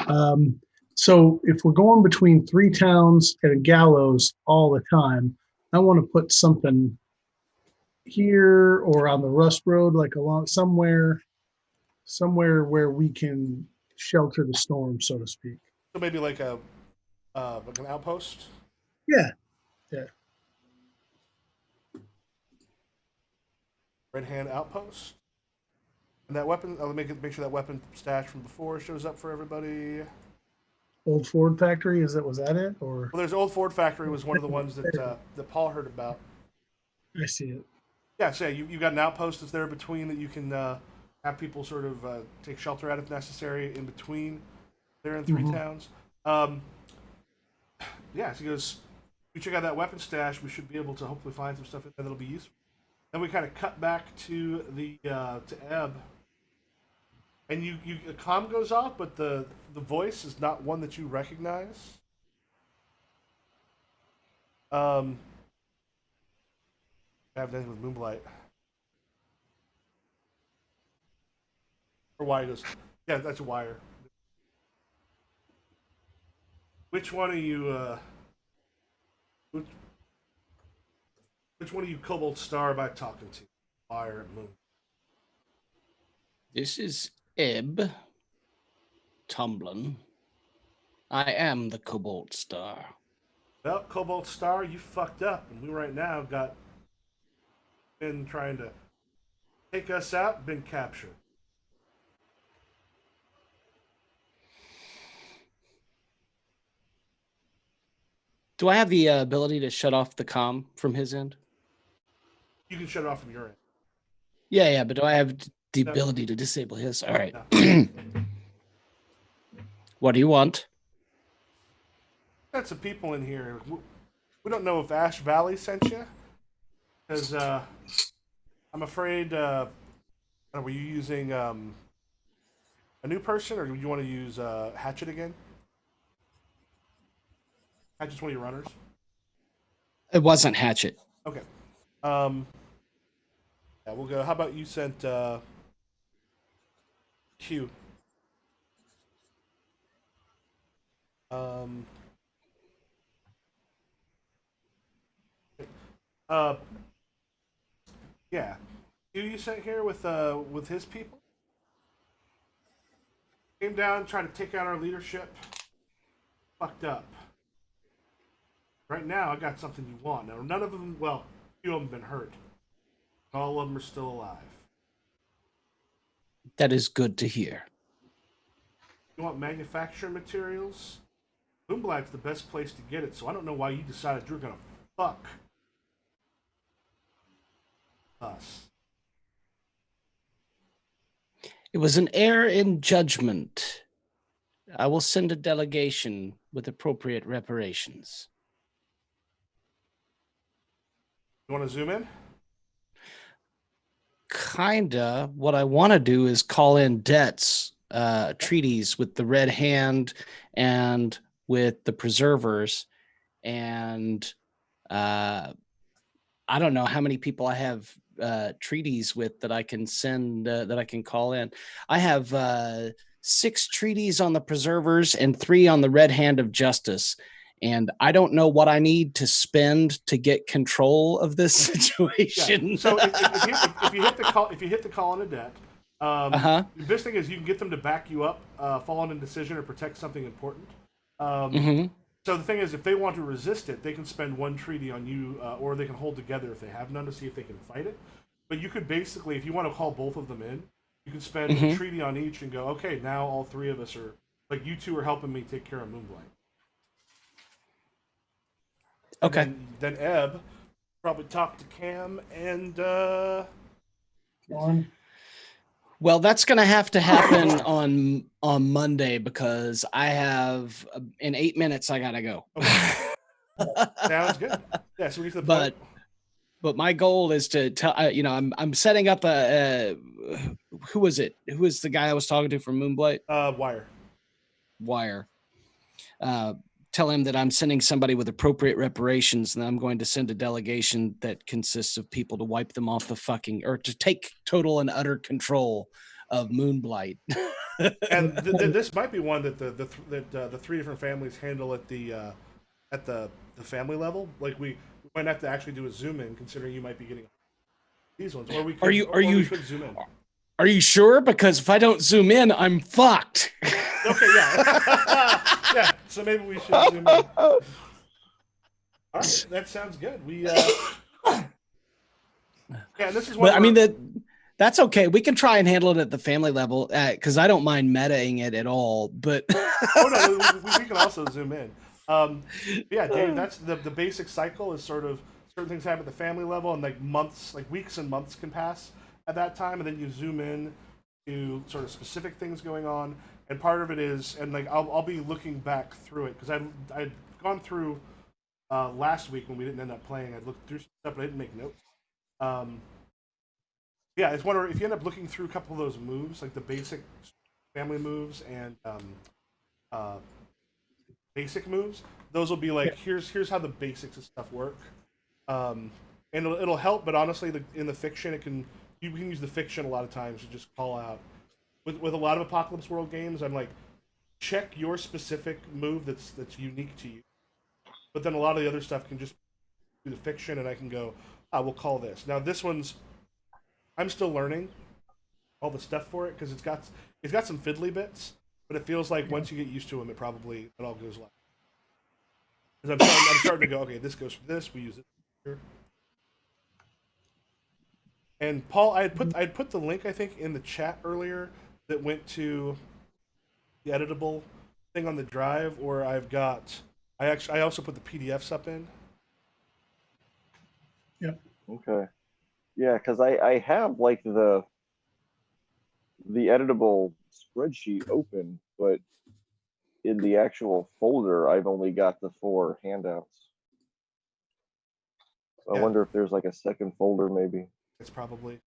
So if we're going between 3 towns and a gallows all the time, I want to put something here or on the Rust Road, like along somewhere where we can shelter the storm, so to speak. So maybe like an outpost. Yeah. Red Hand outpost. And that weapon, I'll make sure that weapon stash from before shows up for everybody. Old Ford Factory, was that it? Or Well, there's Old Ford Factory was one of the ones that Paul heard about. I see it. Yeah, so you got an outpost that's there between that you can have people sort of take shelter at if necessary in between there in 3 towns. Yeah, so he goes, we check out that weapon stash, we should be able to hopefully find some stuff in there that'll be useful. Then we kind of cut back to the to Ebb, and the comm goes off, but the voice is not one that you recognize. I have anything with Moonblight. Or Wire goes, yeah, that's a Wire. Which one are you? Which one of you Cobalt Star am I talking to? Fire and Moon. This is Ebb Tumblin. I am the Cobalt Star. Well, Cobalt Star, you fucked up, and we right now been trying to take us out, been captured. Do I have the ability to shut off the comm from his end? You can shut it off from your end. Yeah, but do I have the No. ability to disable his? All right. No. What do you want? Got some people in here. We don't know if Ash Valley sent you, because I'm afraid. Were you using a new person, or do you want to use Hatchet again? Hatchet's one of your runners. It wasn't Hatchet. Okay. Yeah, we'll go. How about you sent Q? Uh, yeah. Q you sent here with his people. Came down, tried to take out our leadership. Fucked up. Right now, I got something you want. Now, none of them, well, a few of them have been hurt. All of them are still alive. That is good to hear. You want manufacturing materials? Boomblight's the best place to get it, so I don't know why you decided you were gonna fuck us. It was an error in judgment. I will send a delegation with appropriate reparations. You want to zoom in? Kinda. What I want to do is call in debts, treaties with the Red Hand and with the Preservers, and I don't know how many people I have treaties with that I can send, that I can call in. I have 6 treaties on the Preservers and 3 on the Red Hand of Justice. And I don't know what I need to spend to get control of this situation. Yeah. So if you hit the call in a debt, the best thing is you can get them to back you up, fall on a decision, or protect something important. So the thing is, if they want to resist it, they can spend 1 treaty on you, or they can hold together if they have none to see if they can fight it. But you could basically, if you want to call both of them in, you can spend a treaty on each and go, okay, now all 3 of us are, like, you 2 are helping me take care of Moonblight. Okay. Then Ebb probably talk to Cam and Well, that's going to have to happen on Monday because I have in 8 minutes I got to go. Okay. Sounds good. Yeah, so we get to the point. But my goal is to tell I'm setting up a who was it? Who was the guy I was talking to from Moonblight? Wire. Tell him that I'm sending somebody with appropriate reparations, and I'm going to send a delegation that consists of people to wipe them off the fucking, or to take total and utter control of Moonblight. And this might be one that the 3 different families handle at the family level. Like we might have to actually do a zoom in, considering you might be getting these ones. Or we could, we could zoom in. Are you sure? Because if I don't zoom in, I'm fucked. Okay, yeah. Yeah, so maybe we should zoom in. All right, that sounds good. Yeah, this is what that's okay. We can try and handle it at the family level because I don't mind metaing it at all. But we can also zoom in. Yeah, Dave, that's the basic cycle is sort of certain things happen at the family level, and like weeks and months can pass at that time, and then you zoom in to sort of specific things going on. And part of it is, and like I'll be looking back through it because I'd gone through last week when we didn't end up playing. I looked through stuff, but I didn't make notes. Yeah, it's wonder if you end up looking through a couple of those moves, like the basic family moves and basic moves. Those will be like here's how the basics of stuff work, and it'll help. But honestly, in the fiction, you can use the fiction a lot of times to just call out. With a lot of Apocalypse World games, I'm like, check your specific move that's unique to you. But then a lot of the other stuff can just do the fiction, and I can go, we'll call this. Now this one's, I'm still learning all the stuff for it because it's got some fiddly bits, but it feels like once you get used to them, it all goes like. Because I'm starting to go, okay, this goes for this. We use it here. And Paul, I had put the link I think in the chat earlier that went to the editable thing on the drive, or I've got I also put the PDFs up in. Okay. Yeah, because I have like the editable spreadsheet open, but in the actual folder, I've only got the 4 handouts. So I Yeah. wonder if there's like a second folder, maybe. It's probably.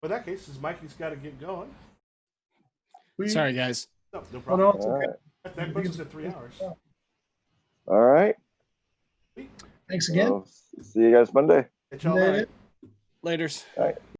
But in that case, since Mikey's got to get going. Sorry, guys. No, no Oh, problem. no, it's All okay. right. That puts us at 3 hours. All right. Thanks again. Well, see you guys Monday. It's all right. Laters. All right.